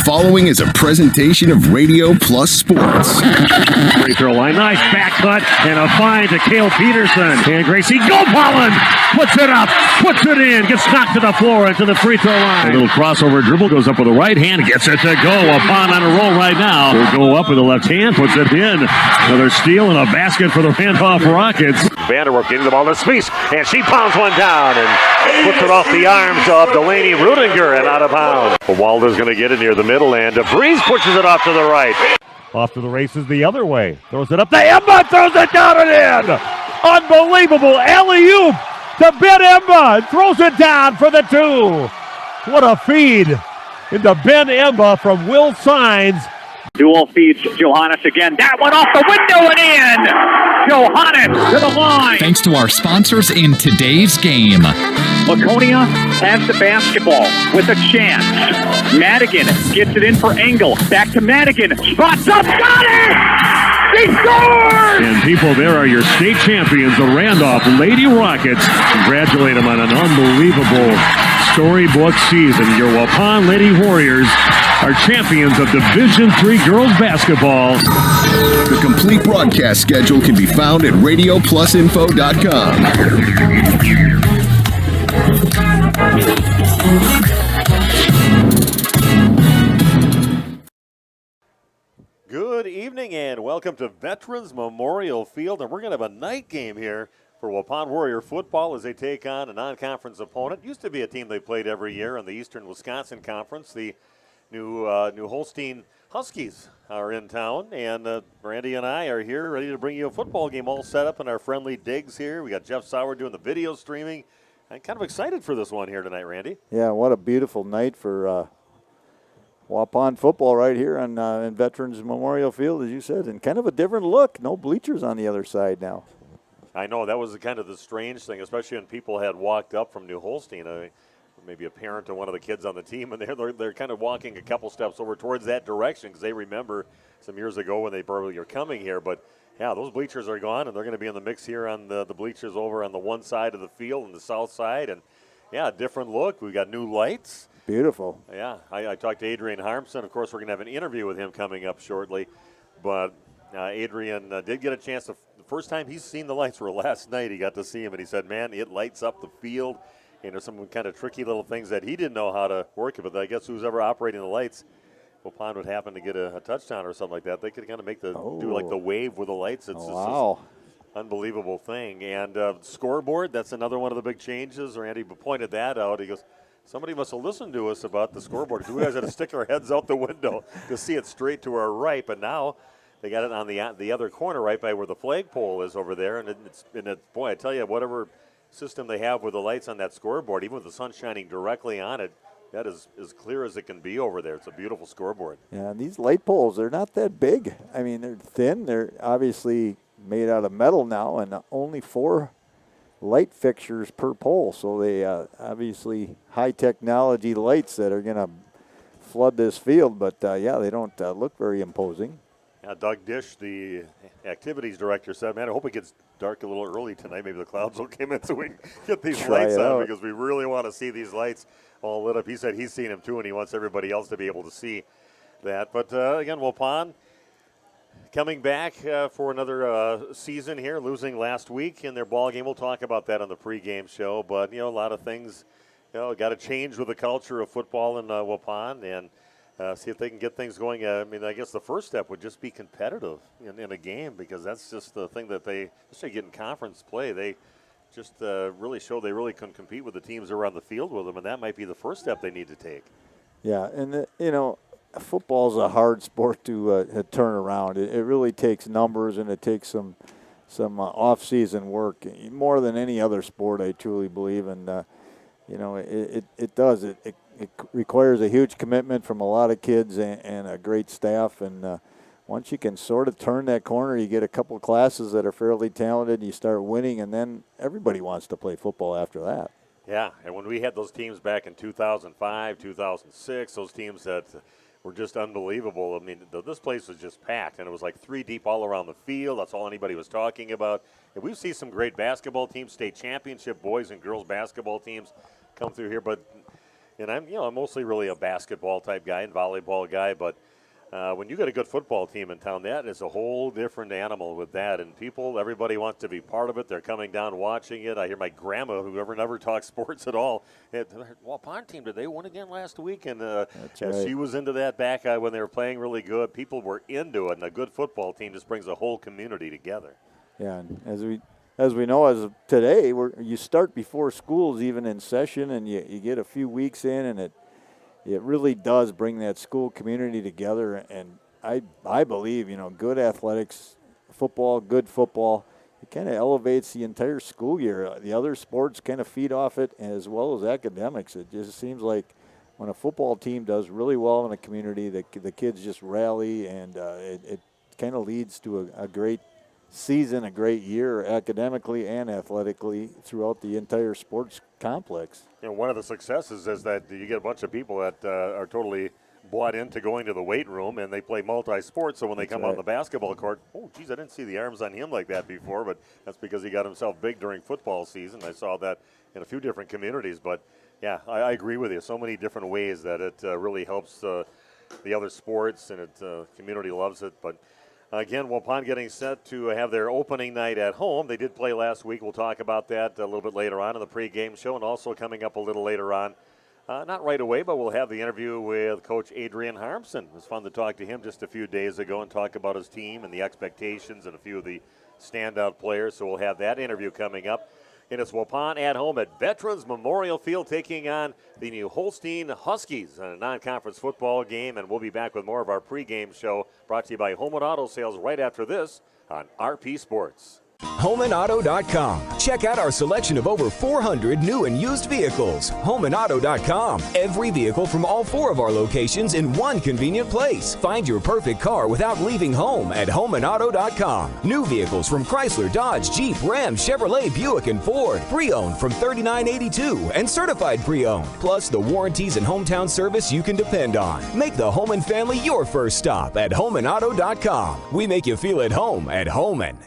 following is a presentation of Radio Plus Sports. Free throw line, nice back cut, and a find to Cale Peterson. And Gracie Gopalin puts it up, puts it in, gets knocked to the floor into the free throw line. A little crossover dribble, goes up with the right hand, gets it to go. Waupun on a roll right now. Will go up with the left hand, puts it in. Another steal and a basket for the Randolph Rockets. Vanderwerf getting the ball to Spies, and she pounds one down and puts it off the arms of Delaney Rudinger and out of bounds. Walder's going to get it near the middle, and DeVries pushes it off to the right. Off to the races the other way. Throws it up to Emma, throws it down and in. Unbelievable alley-oop to Ben Emma, throws it down for the two. What a feed into Ben Emma from Will Sines. Dual feeds Johannes again. That one off the window and in. Johannes to the line. Thanks to our sponsors in today's game. Laconia has the basketball with a chance. Madigan gets it in for Engel. Back to Madigan. Spots up. Got it! He scores! And people, there are your state champions, the Randolph Lady Rockets. Congratulate them on an unbelievable storybook season. Your Waupun Lady Warriors are champions of Division III girls basketball. The complete broadcast schedule can be found at radioplusinfo.com. Good evening and welcome to Veterans Memorial Field, and we're going to have a night game here for Waupun Warrior football as they take on a non-conference opponent. Used to be a team they played every year in the Eastern Wisconsin Conference. The new Holstein Huskies are in town, and Randy and I are here ready to bring you a football game all set up in our friendly digs here. We got Jeff Sauer doing the video streaming. I'm kind of excited for this one here tonight, Randy. Yeah, what a beautiful night for Waupun football right here on in Veterans Memorial Field, as you said, and kind of a different look. No bleachers on the other side now. I know, that was kind of the strange thing, especially when people had walked up from New Holstein. Maybe a parent to one of the kids on the team, and they're kind of walking a couple steps over towards that direction because they remember some years ago when they probably were coming here. But, yeah, those bleachers are gone, and they're going to be in the mix here on the bleachers over on the one side of the field and the south side. And, yeah, different look. We got new lights. Beautiful. Yeah, I talked to Adrian Harmson. Of course, we're going to have an interview with him coming up shortly. But Adrian did get a chance to – the first time he's seen the lights were last night. He got to see him, and he said, man, it lights up the field. You know, some kind of tricky little things that he didn't know how to work it, but I guess who's ever operating the lights, Waupun would happen to get a touchdown or something like that. They could kind of make do like the wave with the lights. It's just this unbelievable thing. And scoreboard, that's another one of the big changes. Randy pointed that out. He goes, somebody must have listened to us about the scoreboard. We guys had to stick our heads out the window to see it straight to our right, but now they got it on the other corner right by where the flagpole is over there. And boy, I tell you, whatever system they have with the lights on that scoreboard, even with the sun shining directly on it, that is as clear as it can be over there. It's a beautiful scoreboard. Yeah, and these light poles, they're not that big. I mean, they're thin. They're obviously made out of metal now, and only 4 light fixtures per pole. So they obviously high technology lights that are going to flood this field. But, yeah, they don't look very imposing. Doug Dish, the activities director, said, man, I hope it gets dark a little early tonight. Maybe the clouds will come in so we can get these lights on because we really want to see these lights all lit up. He said he's seen them too, and he wants everybody else to be able to see that. But, again, Waupun coming back for another season here, losing last week in their ball game. We'll talk about that on the pregame show. But, a lot of things, got to change with the culture of football in Waupun and see if they can get things going. I guess the first step would just be competitive in a game because that's just the thing that they, especially getting conference play, they just really show they really can compete with the teams that are on the field with them, and that might be the first step they need to take. Yeah, and, football's a hard sport to turn around. It really takes numbers, and it takes some off-season work more than any other sport, I truly believe, and, it does. It requires a huge commitment from a lot of kids and a great staff. And once you can sort of turn that corner, you get a couple of classes that are fairly talented, you start winning, and then everybody wants to play football after that. Yeah, and when we had those teams back in 2005, 2006, those teams that were just unbelievable. I mean, this place was just packed, and it was like 3 deep all around the field. That's all anybody was talking about. And we've seen some great basketball teams, state championship boys and girls basketball teams come through here, but And I'm mostly really a basketball type guy and volleyball guy, but when you got a good football team in town, that is a whole different animal with that. And everybody wants to be part of it. They're coming down watching it. I hear my grandma, who never talks sports at all, Waupun team, did they win again last week? And That's right. she was into that back when they were playing really good. People were into it, and a good football team just brings a whole community together. Yeah, and as we know, as of today, you start before school's even in session, and you get a few weeks in, and it really does bring that school community together. And I believe, good athletics, good football, it kind of elevates the entire school year. The other sports kind of feed off it as well as academics. It just seems like when a football team does really well in a community, the kids just rally, and it kind of leads to a great season, a great year academically and athletically throughout the entire sports complex. One of the successes is that you get a bunch of people that are totally bought into going to the weight room, and they play multi-sport, so when they come on the basketball court, oh, geez, I didn't see the arms on him like that before, but that's because he got himself big during football season. I saw that in a few different communities, but yeah, I agree with you. So many different ways that it really helps the other sports, and community loves it, but again, Waupun getting set to have their opening night at home. They did play last week. We'll talk about that a little bit later on in the pregame show, and also coming up a little later on. Not right away, but we'll have the interview with Coach Adrian Harmson. It was fun to talk to him just a few days ago and talk about his team and the expectations and a few of the standout players. So we'll have that interview coming up. And it's Waupun at home at Veterans Memorial Field taking on the new Holstein Huskies in a non-conference football game. And we'll be back with more of our pregame show brought to you by Home and Auto Sales right after this on RP Sports. HomeandAuto.com. Check out our selection of over 400 new and used vehicles. HomeandAuto.com. Every vehicle from all 4 of our locations in one convenient place. Find your perfect car without leaving home at HomeandAuto.com. New vehicles from Chrysler, Dodge, Jeep, Ram, Chevrolet, Buick, and Ford. Pre-owned from $39.82 and certified pre-owned. Plus the warranties and hometown service you can depend on. Make the home and family your first stop at HomeandAuto.com. We make you feel at home at Homan.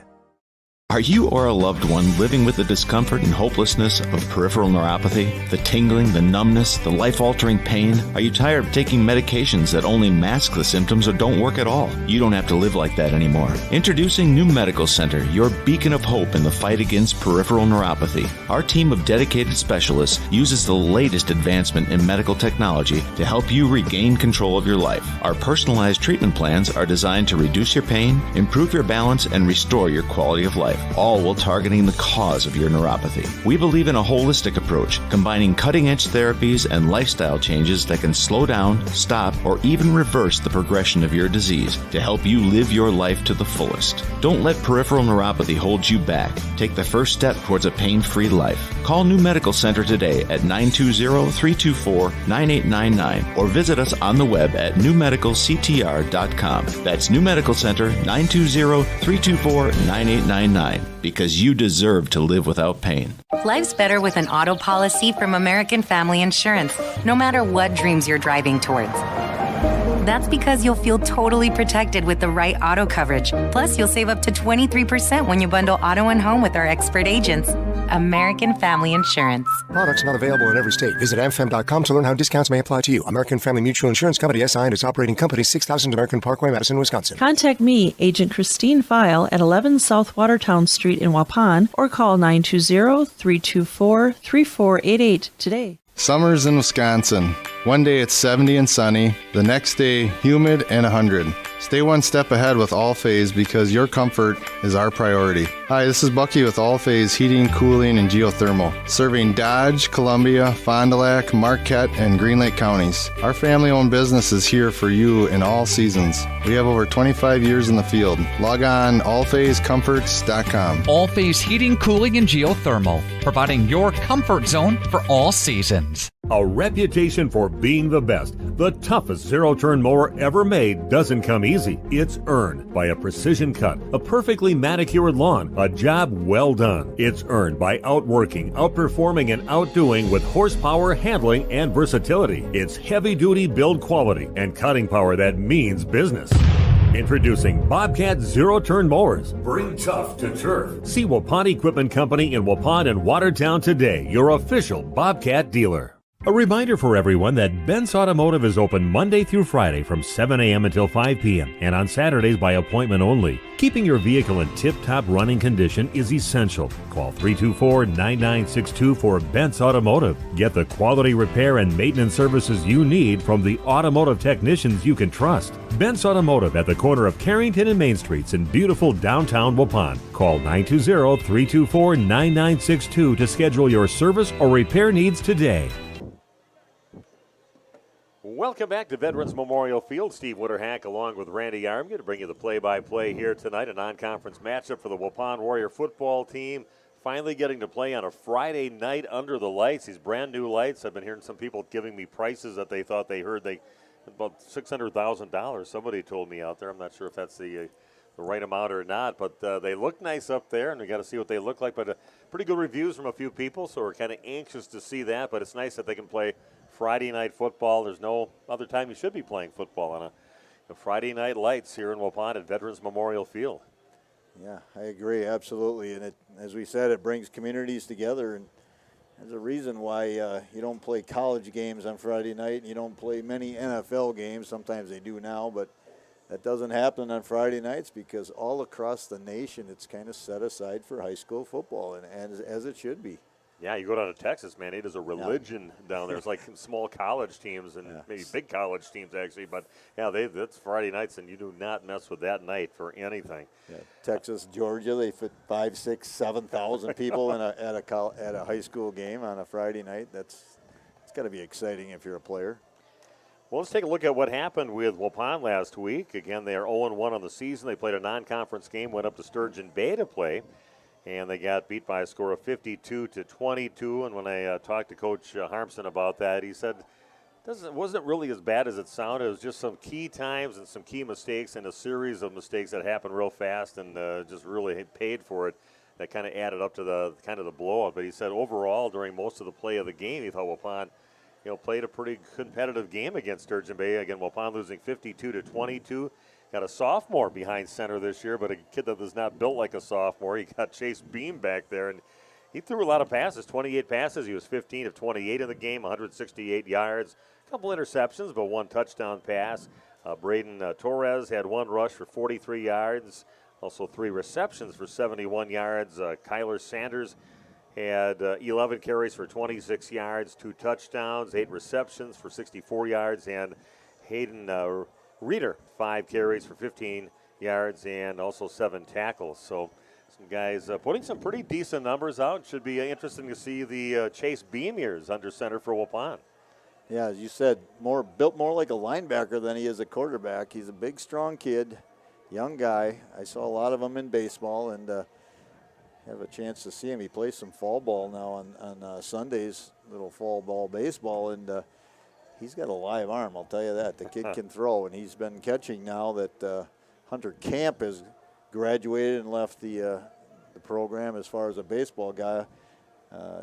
Are you or a loved one living with the discomfort and hopelessness of peripheral neuropathy? The tingling, the numbness, the life-altering pain? Are you tired of taking medications that only mask the symptoms or don't work at all? You don't have to live like that anymore. Introducing New Medical Center, your beacon of hope in the fight against peripheral neuropathy. Our team of dedicated specialists uses the latest advancement in medical technology to help you regain control of your life. Our personalized treatment plans are designed to reduce your pain, improve your balance, and restore your quality of life, all while targeting the cause of your neuropathy. We believe in a holistic approach, combining cutting-edge therapies and lifestyle changes that can slow down, stop, or even reverse the progression of your disease to help you live your life to the fullest. Don't let peripheral neuropathy hold you back. Take the first step towards a pain-free life. Call New Medical Center today at 920-324-9899 or visit us on the web at newmedicalctr.com. That's New Medical Center, 920-324-9899. Because you deserve to live without pain. Life's better with an auto policy from American Family Insurance, no matter what dreams you're driving towards. That's because you'll feel totally protected with the right auto coverage. Plus, you'll save up to 23% when you bundle auto and home with our expert agents. American Family Insurance. Products not available in every state. Visit amfam.com to learn how discounts may apply to you. American Family Mutual Insurance Company, SI, and its operating company, 6000 American Parkway, Madison, Wisconsin. Contact me, Agent Christine File, at 11 South Watertown Street in Waupun, or call 920-324-3488 today. Summers in Wisconsin. One day it's 70 and sunny, the next day humid and 100. Stay one step ahead with All-Phase because your comfort is our priority. Hi, this is Bucky with All-Phase Heating, Cooling, and Geothermal, serving Dodge, Columbia, Fond du Lac, Marquette, and Green Lake counties. Our family-owned business is here for you in all seasons. We have over 25 years in the field. Log on allphasecomforts.com. All-Phase Heating, Cooling, and Geothermal, providing your comfort zone for all seasons. A reputation for being the best, the toughest zero-turn mower ever made doesn't come easy. It's earned by a precision cut, a perfectly manicured lawn, a job well done. It's earned by outworking, outperforming, and outdoing with horsepower, handling, and versatility. It's heavy-duty build quality and cutting power that means business. Introducing Bobcat Zero-Turn Mowers. Bring tough to turf. See Waupun Equipment Company in Waupun and Watertown today, your official Bobcat dealer. A reminder for everyone that Ben's Automotive is open Monday through Friday from 7 a.m. until 5 p.m. and on Saturdays by appointment only. Keeping your vehicle in tip-top running condition is essential. Call 324-9962 for Ben's Automotive. Get the quality repair and maintenance services you need from the automotive technicians you can trust. Ben's Automotive at the corner of Carrington and Main Streets in beautiful downtown Waupun. Call 920-324-9962 to schedule your service or repair needs today. Welcome back to Veterans Memorial Field. Steve Witterhack along with Randy Armgren to bring you the play-by-play here tonight. A non-conference matchup for the Waupun Warrior football team. Finally getting to play on a Friday night under the lights. These brand new lights. I've been hearing some people giving me prices that they thought they heard about $600,000. Somebody told me out there. I'm not sure if that's the right amount or not, but they look nice up there, and we got to see what they look like. But pretty good reviews from a few people, so we're kind of anxious to see that. But it's nice that they can play Friday night football. There's no other time you should be playing football on a Friday night lights here in Waupun at Veterans Memorial Field. Yeah, I agree, absolutely. And as we said, it brings communities together. And there's a reason why you don't play college games on Friday night, and you don't play many NFL games. Sometimes they do now, but that doesn't happen on Friday nights because all across the nation it's kind of set aside for high school football, and as it should be. Yeah, you go down to Texas, man, it is a religion down there. It's like small college teams and maybe big college teams, actually. But, yeah, that's Friday nights, and you do not mess with that night for anything. Yeah. Texas, Georgia, they fit 5,000, 6,000, 7,000 people at a high school game on a Friday night. It's got to be exciting if you're a player. Well, let's take a look at what happened with Waupun last week. Again, they are 0-1 on the season. They played a non-conference game, went up to Sturgeon Bay to play. And they got beat by a score of 52-22. And when I talked to Coach Harmson about that, he said it wasn't really as bad as it sounded. It was just some key times and some key mistakes and a series of mistakes that happened real fast and just really paid for it. That kind of added up to the blowout. But he said overall, during most of the play of the game, he thought Waupun played a pretty competitive game against Sturgeon Bay. Again, Waupun losing 52-22. Got a sophomore behind center this year, but a kid that is not built like a sophomore. He got Chase Beam back there, and he threw a lot of passes, 28 passes. He was 15 of 28 in the game, 168 yards, a couple interceptions, but one touchdown pass. Braden Torres had one rush for 43 yards, also 3 receptions for 71 yards. Kyler Sanders had 11 carries for 26 yards, 2 touchdowns, 8 receptions for 64 yards, and Hayden Reeder, 5 carries for 15 yards and also 7 tackles. So some guys putting some pretty decent numbers out. Should be interesting to see the Chase Beam years under center for Waupun. Yeah, as you said, built more like a linebacker than he is a quarterback. He's a big, strong kid, young guy. I saw a lot of him in baseball and have a chance to see him. He plays some fall ball now on Sundays, little fall ball baseball, and he's got a live arm, I'll tell you that. The kid can throw, and he's been catching now that Hunter Camp has graduated and left the program as far as a baseball guy.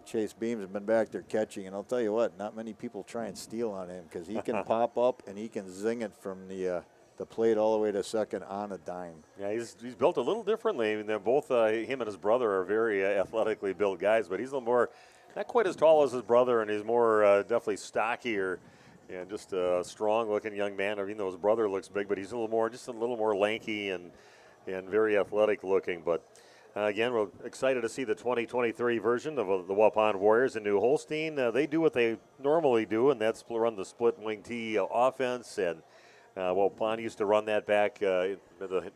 Chase Beams has been back there catching, and I'll tell you what, not many people try and steal on him because he can pop up and he can zing it from the plate all the way to second on a dime. Yeah, he's built a little differently. I mean, they're both him and his brother are very athletically built guys, but he's a little more, not quite as tall as his brother, and he's more definitely stockier. And just a strong-looking young man. Even though his brother looks big, but he's a little more lanky and very athletic-looking. But again, we're excited to see the 2023 version of the Waupun Warriors in New Holstein. They do what they normally do, and that's run the split wing T offense. And Waupun used to run that back in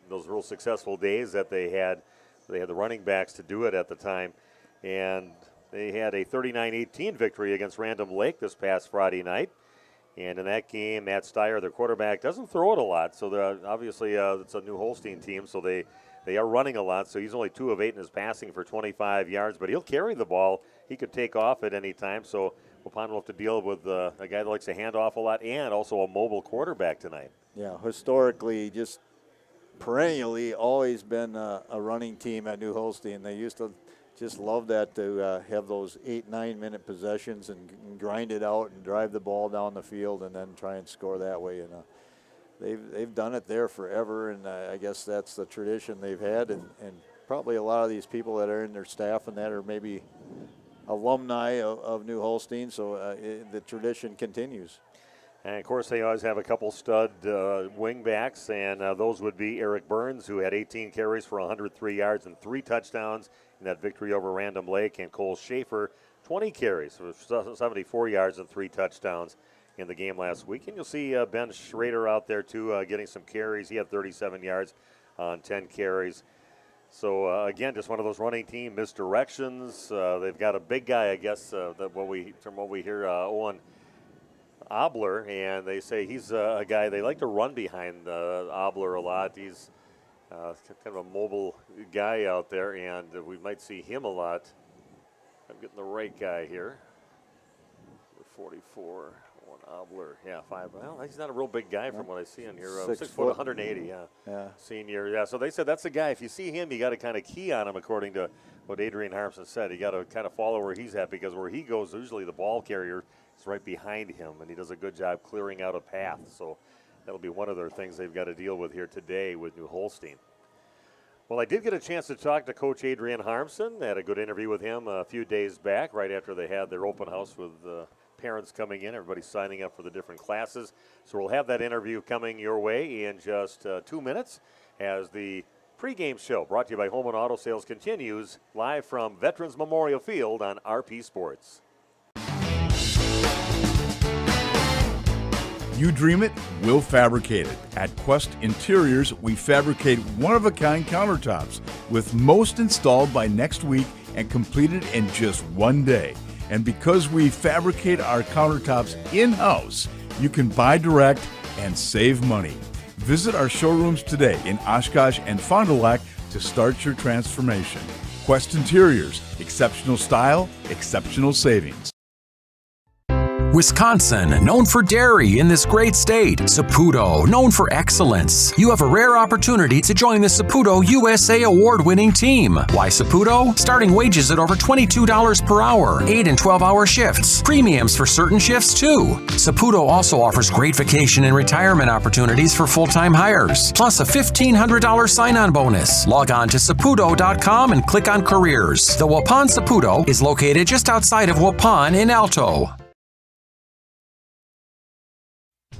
those real successful days that they had. They had the running backs to do it at the time, and they had a 39-18 victory against Random Lake this past Friday night. And in that game, Matt Steyer, their quarterback, doesn't throw it a lot. So obviously it's a New Holstein team, so they are running a lot. So he's only 2 of 8 in his passing for 25 yards. But he'll carry the ball. He could take off at any time. So Waupun will have to deal with a guy that likes to hand off a lot and also a mobile quarterback tonight. Yeah, historically, just perennially always been a running team at New Holstein. They used to just love that to have those 8-9 minute possessions and grind it out and drive the ball down the field and then try and score that way. And they've done it there forever, and I guess that's the tradition they've had. And probably a lot of these people that are in their staff and that are maybe alumni of New Holstein, so the tradition continues. And, of course, they always have a couple stud wing backs, and those would be Eric Burns, who had 18 carries for 103 yards and 3 touchdowns in that victory over Random Lake, and Cole Schaefer, 20 carries for 74 yards and 3 touchdowns in the game last week. And you'll see Ben Schrader out there, too, getting some carries. He had 37 yards on 10 carries. So, again, just one of those running team misdirections. They've got a big guy, I guess, from what we hear, Owen Obler, and they say he's a guy they like to run behind Obler a lot. He's kind of a mobile guy out there, and we might see him a lot. I'm getting the right guy here. 44, Owen Obler. Yeah, 5. Well, he's not a real big guy from what I see on here. 6 foot, 180, yeah. Senior, yeah. So they said that's the guy. If you see him, you got to kind of key on him, according to what Adrian Harmson said. You got to kind of follow where he's at, because where he goes, usually the ball carrier is right behind him, and he does a good job clearing out a path. So that'll be one of their things they've got to deal with here today with New Holstein. Well, I did get a chance to talk to Coach Adrian Harmson. I had a good interview with him a few days back, right after they had their open house with parents coming in, everybody signing up for the different classes. So we'll have that interview coming your way in just 2 minutes as the pregame show brought to you by Home and Auto Sales continues live from Veterans Memorial Field on RP Sports. You dream it, we'll fabricate it. At Quest Interiors, we fabricate one-of-a-kind countertops, with most installed by next week and completed in just 1 day. And because we fabricate our countertops in-house, you can buy direct and save money. Visit our showrooms today in Oshkosh and Fond du Lac to start your transformation. Quest Interiors, exceptional style, exceptional savings. Wisconsin, known for dairy in this great state. Saputo, known for excellence. You have a rare opportunity to join the Saputo USA award-winning team. Why Saputo? Starting wages at over $22 per hour, 8 and 12-hour shifts. Premiums for certain shifts, too. Saputo also offers great vacation and retirement opportunities for full-time hires, plus a $1,500 sign-on bonus. Log on to Saputo.com and click on Careers. The Waupun Saputo is located just outside of Waupun in Alto.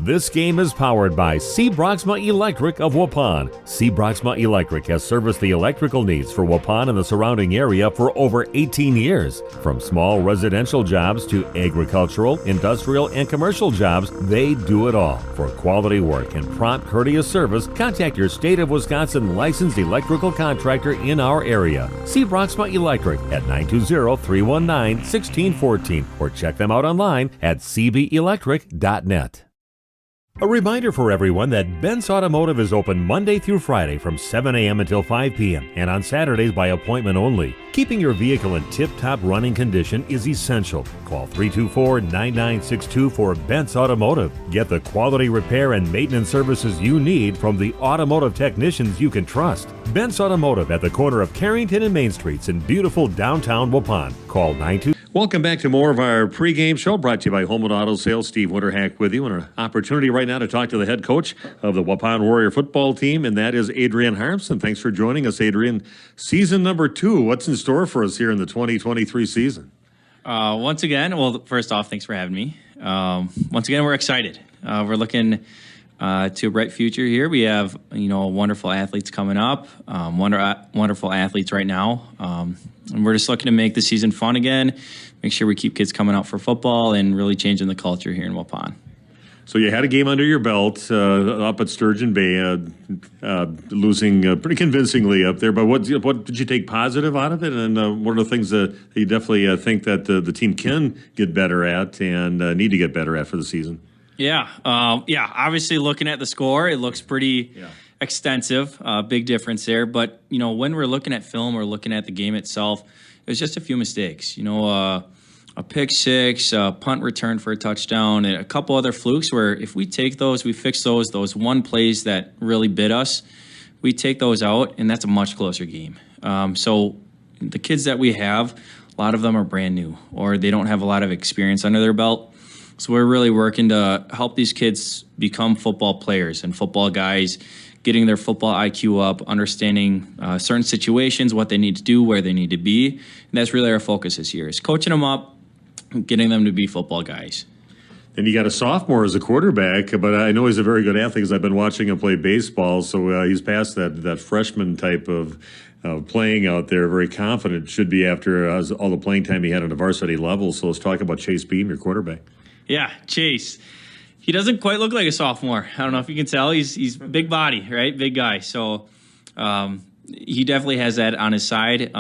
This game is powered by C. Broxma Electric of Waupun. C. Broxma Electric has serviced the electrical needs for Waupun and the surrounding area for over 18 years. From small residential jobs to agricultural, industrial, and commercial jobs, they do it all. For quality work and prompt, courteous service, contact your State of Wisconsin licensed electrical contractor in our area. C. Broxma Electric at 920-319-1614 or check them out online at cbelectric.net. A reminder for everyone that Bent's Automotive is open Monday through Friday from 7 a.m. until 5 p.m. and on Saturdays by appointment only. Keeping your vehicle in tip-top running condition is essential. Call 324-9962 for Bent's Automotive. Get the quality repair and maintenance services you need from the automotive technicians you can trust. Bent's Automotive at the corner of Carrington and Main Streets in beautiful downtown Waupun. Call 92. Welcome back to more of our pregame show brought to you by Home and Auto Sales. Steve Winterhack with you, and an opportunity right now to talk to the head coach of the Waupun Warrior football team, and that is Adrian Harmson. Thanks for joining us, Adrian. Season number 2, what's in store for us here in the 2023 season? Once again, well, first off, thanks for having me. Once again, we're excited. We're looking to a bright future here. We have, wonderful athletes coming up, wonderful athletes right now. And we're just looking to make the season fun again, make sure we keep kids coming out for football and really changing the culture here in Waupun. So you had a game under your belt up at Sturgeon Bay, losing pretty convincingly up there. But what did you take positive out of it? And what are the things that you definitely think that the team can get better at and need to get better at for the season? Yeah. Obviously, looking at the score, it looks pretty extensive. Big difference there. But, when we're looking at film or looking at the game itself, it was just a few mistakes. A pick six, a punt return for a touchdown, and a couple other flukes where if we take those, we fix those one plays that really bit us, we take those out, and that's a much closer game. So the kids that we have, a lot of them are brand new, or they don't have a lot of experience under their belt. So we're really working to help these kids become football players and football guys, getting their football IQ up, understanding certain situations, what they need to do, where they need to be. And that's really our focus this year, is coaching them up, getting them to be football guys. And you got a sophomore as a quarterback, but I know he's a very good athlete because I've been watching him play baseball. So he's past that freshman type of playing out there. Very confident, should be after all the playing time he had on the varsity level. So let's talk about Chase Beam, your quarterback. Yeah, Chase. He doesn't quite look like a sophomore. I don't know if you can tell. He's big body, right? Big guy. So he definitely has that on his side.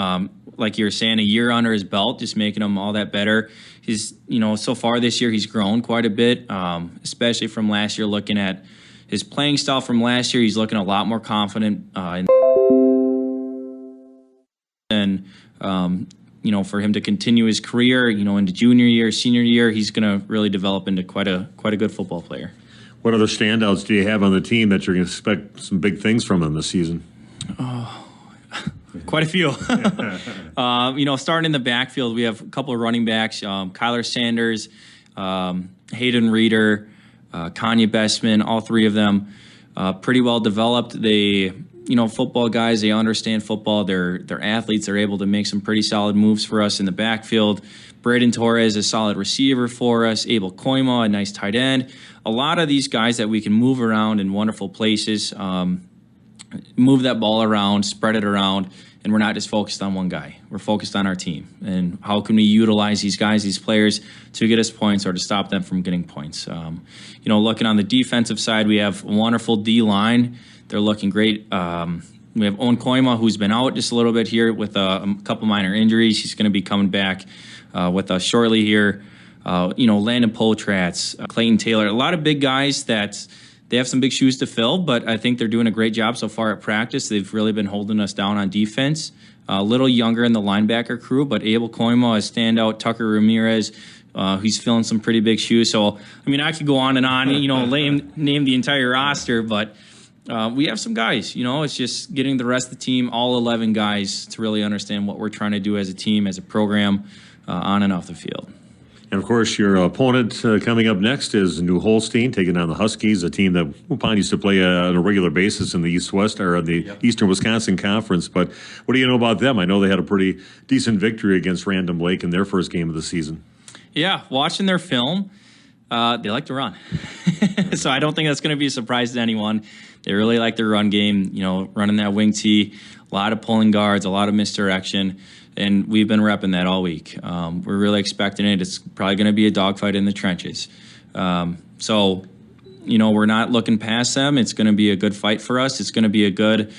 Like you were saying, a year under his belt, just making him all that better. He's, so far this year, he's grown quite a bit, especially from last year. Looking at his playing style from last year, he's looking a lot more confident. For him to continue his career, into junior year, senior year, he's going to really develop into quite a good football player. What other standouts do you have on the team that you're going to expect some big things from him this season? Oh, quite a few. Starting in the backfield, we have a couple of running backs, Kyler Sanders, Hayden Reeder, Kanye Bestman, all three of them pretty well developed. They, football guys, they understand football. They're athletes. They're able to make some pretty solid moves for us in the backfield. Braden Torres, a solid receiver for us. Abel Koima, a nice tight end. A lot of these guys that we can move around in wonderful places, move that ball around, spread it around, and we're not just focused on one guy. We're focused on our team. And how can we utilize these guys, these players, to get us points or to stop them from getting points? Looking on the defensive side, we have a wonderful D-line. They're looking great. We have Owen Koima, who's been out just a little bit here with a couple minor injuries. He's going to be coming back with us shortly here. Landon Potratz, Clayton Taylor, a lot of big guys that they have some big shoes to fill, but I think they're doing a great job so far at practice. They've really been holding us down on defense. A little younger in the linebacker crew, but Abel Koima, a standout. Tucker Ramirez, he's filling some pretty big shoes. So, I could go on and on, name the entire roster, but we have some guys. It's just getting the rest of the team, all 11 guys, to really understand what we're trying to do as a team, as a program, on and off the field. And, of course, your opponent coming up next is New Holstein, taking on the Huskies, a team that Waupun used to play on a regular basis in the East-West or the Eastern Wisconsin Conference. But what do you know about them? I know they had a pretty decent victory against Random Lake in their first game of the season. Yeah, watching their film, they like to run. So I don't think that's going to be a surprise to anyone. They really like their run game, running that wing tee, a lot of pulling guards, a lot of misdirection. And we've been repping that all week. We're really expecting it. It's probably going to be a dogfight in the trenches. So, we're not looking past them. It's going to be a good fight for us. It's going to be a good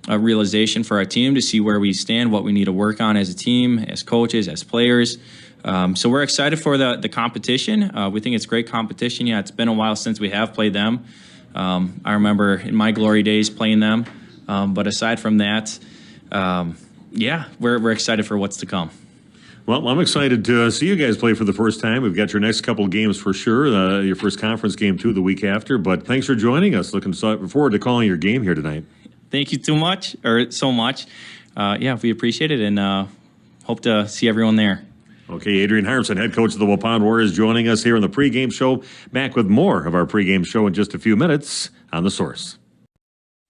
realization for our team to see where we stand, what we need to work on as a team, as coaches, as players. So we're excited for the competition. We think it's great competition. Yeah, it's been a while since we have played them. I remember in my glory days playing them. But aside from that, we're excited for what's to come. Well, I'm excited to see you guys play for the first time. We've got your next couple of games for sure. Your first conference game, too, the week after. But thanks for joining us. Looking forward to calling your game here tonight. Thank you so much. We appreciate it and hope to see everyone there. Okay, Adrian Harmson, head coach of the Waupun Warriors, joining us here on the pregame show. Back with more of our pregame show in just a few minutes on The Source.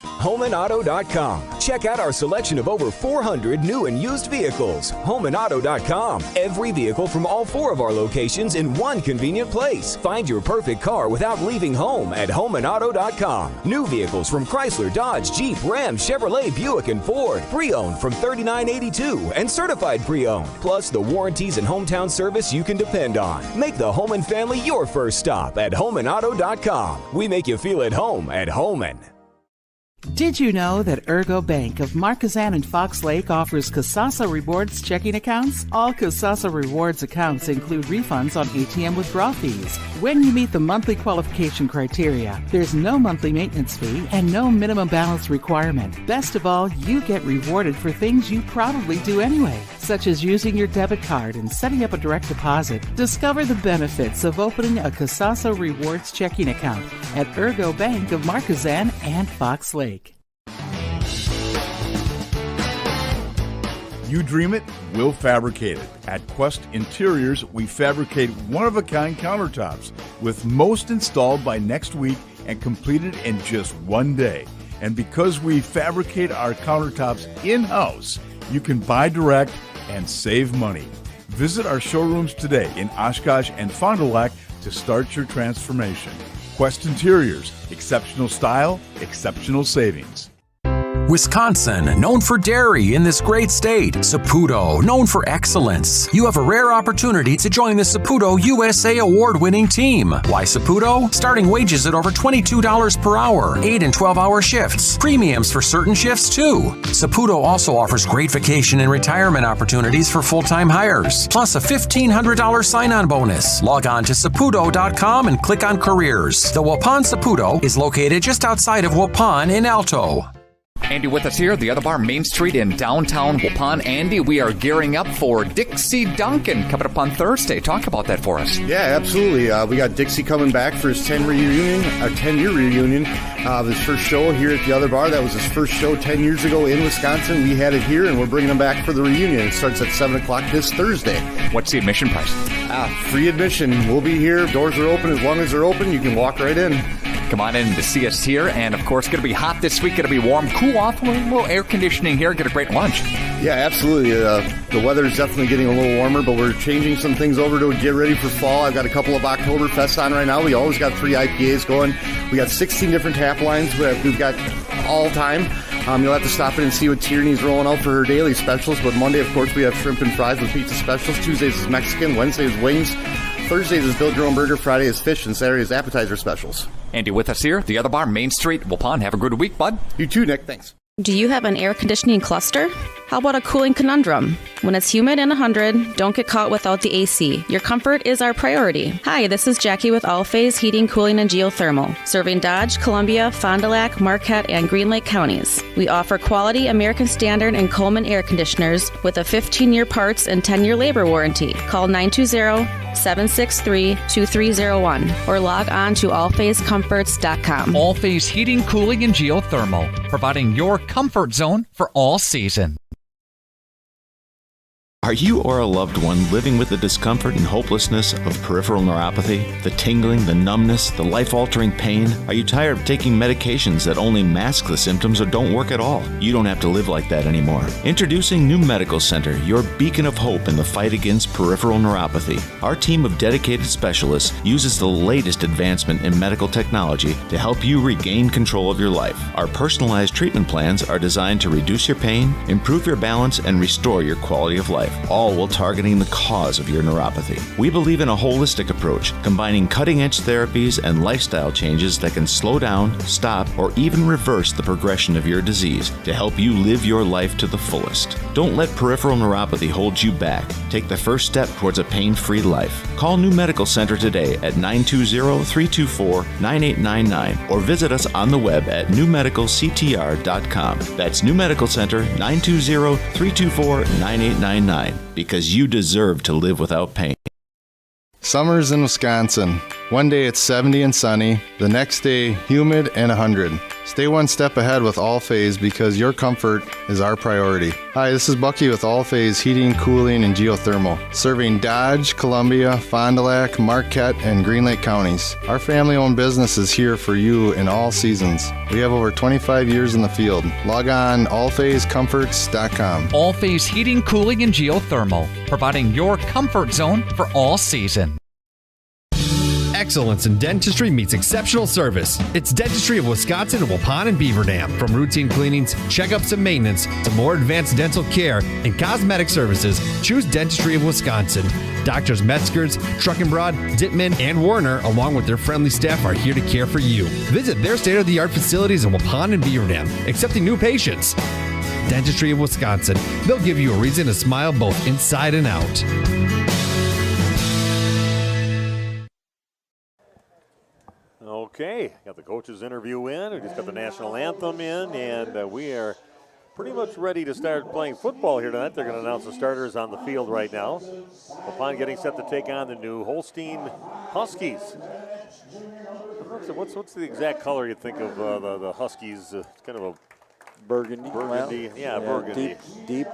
HomeandAuto.com. Check out our selection of over 400 new and used vehicles. HomeandAuto.com. Every vehicle from all 4 of our locations in one convenient place. Find your perfect car without leaving home at HomeandAuto.com. New vehicles from Chrysler, Dodge, Jeep, Ram, Chevrolet, Buick, and Ford. Pre-owned from $39.82 and certified pre-owned. Plus the warranties and hometown service you can depend on. Make the Homan family your first stop at HomeandAuto.com. We make you feel at home at Homan. Did you know that Ergo Bank of Marquezan and Fox Lake offers Kasasa Rewards checking accounts? All Kasasa Rewards accounts include refunds on ATM withdrawal fees. When you meet the monthly qualification criteria, there's no monthly maintenance fee and no minimum balance requirement. Best of all, you get rewarded for things you probably do anyway, such as using your debit card and setting up a direct deposit. Discover the benefits of opening a Kasasa Rewards checking account at Ergo Bank of Marquezan and Fox Lake. You dream it, we'll fabricate it. At Quest Interiors, we fabricate one-of-a-kind countertops, with most installed by next week and completed in just one day. And because we fabricate our countertops in-house, you can buy direct and save money. Visit our showrooms today in Oshkosh and Fond du Lac to start your transformation. Quest Interiors, exceptional style, exceptional savings. Wisconsin, known for dairy in this great state. Saputo, known for excellence. You have a rare opportunity to join the Saputo USA award-winning team. Why Saputo? Starting wages at over $22 per hour, 8 and 12-hour shifts. Premiums for certain shifts, too. Saputo also offers great vacation and retirement opportunities for full-time hires, plus a $1,500 sign-on bonus. Log on to Saputo.com and click on Careers. The Waupun Saputo is located just outside of Waupun in Alto. Andy with us here, the Other Bar, Main Street in downtown Waupun. Andy, we are gearing up for Dixie Duncan coming up on Thursday. Talk about that for us. Yeah, absolutely. We got Dixie coming back for his 10-year reunion. His first show here at the Other Bar. That was his first show 10 years ago in Wisconsin. We had it here, and we're bringing him back for the reunion. It starts at 7 o'clock this Thursday. What's the admission price? Free admission. We'll be here. Doors are open. As long as they're open, you can walk right in. Come on in to see us here. And, of course, going to be hot this week. Going to be warm, cool off, a little air conditioning here. Get a great lunch. Yeah, absolutely. The weather is definitely getting a little warmer, but we're changing some things over to get ready for fall. I've got a couple of Oktoberfests on right now. We always got 3 IPAs going. We got 16 different tap lines we've got all time. You'll have to stop in and see what Tierney's rolling out for her daily specials. But Monday, of course, we have shrimp and fries with pizza specials. Tuesdays is Mexican. Wednesdays is wings. Thursdays is build your own burger. Friday is fish. And Saturday is appetizer specials. Andy with us here, the Other Bar, Main Street, Waupun. Have a good week, bud. You too, Nick. Thanks. Do you have an air conditioning cluster? How about a cooling conundrum? When it's humid and 100, don't get caught without the AC. Your comfort is our priority. Hi, this is Jackie with All-Phase Heating, Cooling, and Geothermal, serving Dodge, Columbia, Fond du Lac, Marquette, and Green Lake counties. We offer quality American Standard and Coleman air conditioners with a 15-year parts and 10-year labor warranty. Call 920-763-2301 or log on to allphasecomforts.com. All-Phase Heating, Cooling, and Geothermal, providing your comfort zone for all season. Are you or a loved one living with the discomfort and hopelessness of peripheral neuropathy? The tingling, the numbness, the life-altering pain? Are you tired of taking medications that only mask the symptoms or don't work at all? You don't have to live like that anymore. Introducing New Medical Center, your beacon of hope in the fight against peripheral neuropathy. Our team of dedicated specialists uses the latest advancement in medical technology to help you regain control of your life. Our personalized treatment plans are designed to reduce your pain, improve your balance, and restore your quality of life, all while targeting the cause of your neuropathy. We believe in a holistic approach, combining cutting-edge therapies and lifestyle changes that can slow down, stop, or even reverse the progression of your disease to help you live your life to the fullest. Don't let peripheral neuropathy hold you back. Take the first step towards a pain-free life. Call New Medical Center today at 920-324-9899 or visit us on the web at newmedicalctr.com. That's New Medical Center, 920-324-9899. Because you deserve to live without pain. Summer's in Wisconsin. One day it's 70 and sunny, the next day humid and 100. Stay one step ahead with All-Phase because your comfort is our priority. Hi, this is Bucky with All-Phase Heating, Cooling, and Geothermal, serving Dodge, Columbia, Fond du Lac, Marquette, and Green Lake counties. Our family-owned business is here for you in all seasons. We have over 25 years in the field. Log on allphasecomforts.com. All-Phase Heating, Cooling, and Geothermal, providing your comfort zone for all season. Excellence in dentistry meets exceptional service. It's Dentistry of Wisconsin in Waupun and Beaver Dam. From routine cleanings, checkups, and maintenance to more advanced dental care and cosmetic services, choose Dentistry of Wisconsin. Doctors Metzger's, Truckenbrod, Dittman, and Warner, along with their friendly staff, are here to care for you. Visit their state-of-the-art facilities in Waupun and Beaver Dam, accepting new patients. Dentistry of Wisconsin. They'll give you a reason to smile both inside and out. Okay, got the coaches interview in. We just got the national anthem in, and we are pretty much ready to start playing football here tonight. They're going to announce the starters on the field right now. Waupun getting set to take on the new Holstein Huskies. What's the exact color you think of the Huskies? It's kind of a burgundy. Yeah, burgundy. Deep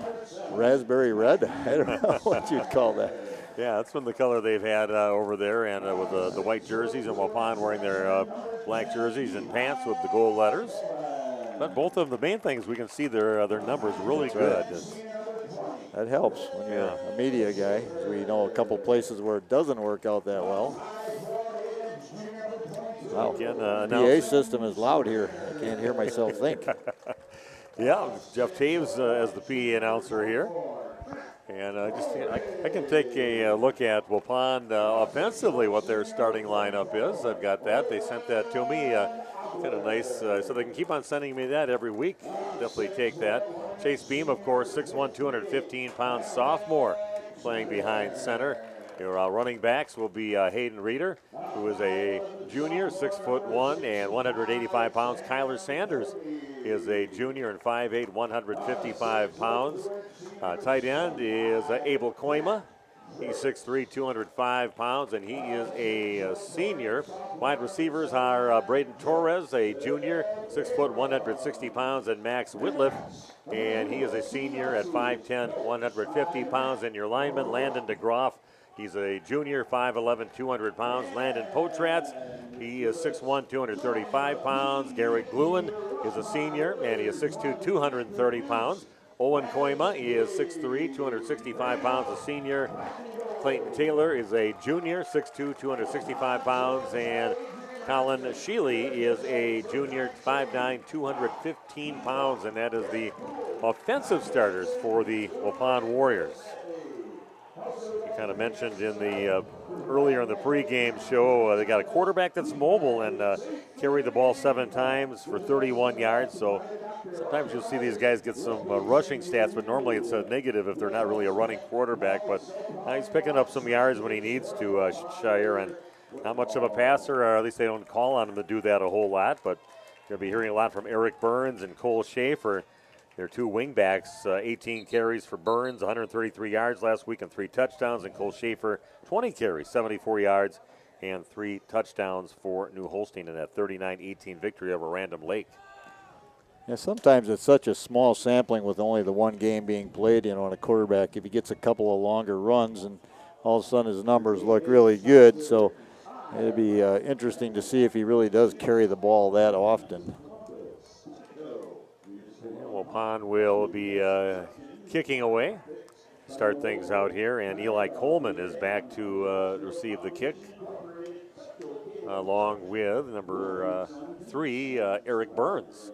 raspberry red. I don't know what you'd call that. Yeah, that's been the color they've had over there, and with the white jerseys, and Waupun wearing their black jerseys and pants with the gold letters. But both of them, the main things we can see their numbers really good. That helps when you're a media guy. We know a couple places where it doesn't work out that well. Wow. Again, PA system is loud here. I can't hear myself think. Yeah, Jeff Taves as the PA announcer here. And I can take a look at Waupun offensively, what their starting lineup is. I've got that. They sent that to me. Kind of nice. So they can keep on sending me that every week. Definitely take that. Chase Beam, of course, 6'1", 215-pound sophomore, playing behind center. Your running backs will be Hayden Reeder, who is a junior, 6'1" and 185 pounds. Kyler Sanders is a junior and 5'8", 155 pounds. Tight end is Abel Koima. He's 6'3", 205 pounds, and he is a senior. Wide receivers are Braden Torres, a junior, 6 foot, 160 pounds, and Max Whitliff, and he is a senior at 5'10", 150 pounds. And your lineman, Landon DeGroff, he's a junior, 5'11", 200 pounds. Landon Potratz, he is 6'1", 235 pounds. Garrett Gluen is a senior, and he is 6'2", 230 pounds. Owen Koima is 6'3", 265 pounds, a senior. Clayton Taylor is a junior, 6'2", 265 pounds. And Colin Sheely is a junior, 5'9", 215 pounds. And that is the offensive starters for the Waupun Warriors. You kind of mentioned in the earlier in the pregame show, they got a quarterback that's mobile and carried the ball 7 times for 31 yards. So sometimes you'll see these guys get some rushing stats, but normally it's a negative if they're not really a running quarterback. But he's picking up some yards when he needs to, Shire, and not much of a passer, or at least they don't call on him to do that a whole lot. But you'll be hearing a lot from Eric Burns and Cole Schaefer. Their 2 wingbacks, 18 carries for Burns, 133 yards last week and 3 touchdowns. And Cole Schaefer, 20 carries, 74 yards and 3 touchdowns for New Holstein in that 39-18 victory over Random Lake. Yeah, sometimes it's such a small sampling with only the one game being played, on a quarterback. If he gets a couple of longer runs and all of a sudden his numbers look really good. So it'd be interesting to see if he really does carry the ball that often. Waupun will be kicking away, start things out here, and Eli Coleman is back to receive the kick, along with number 3, Eric Burns.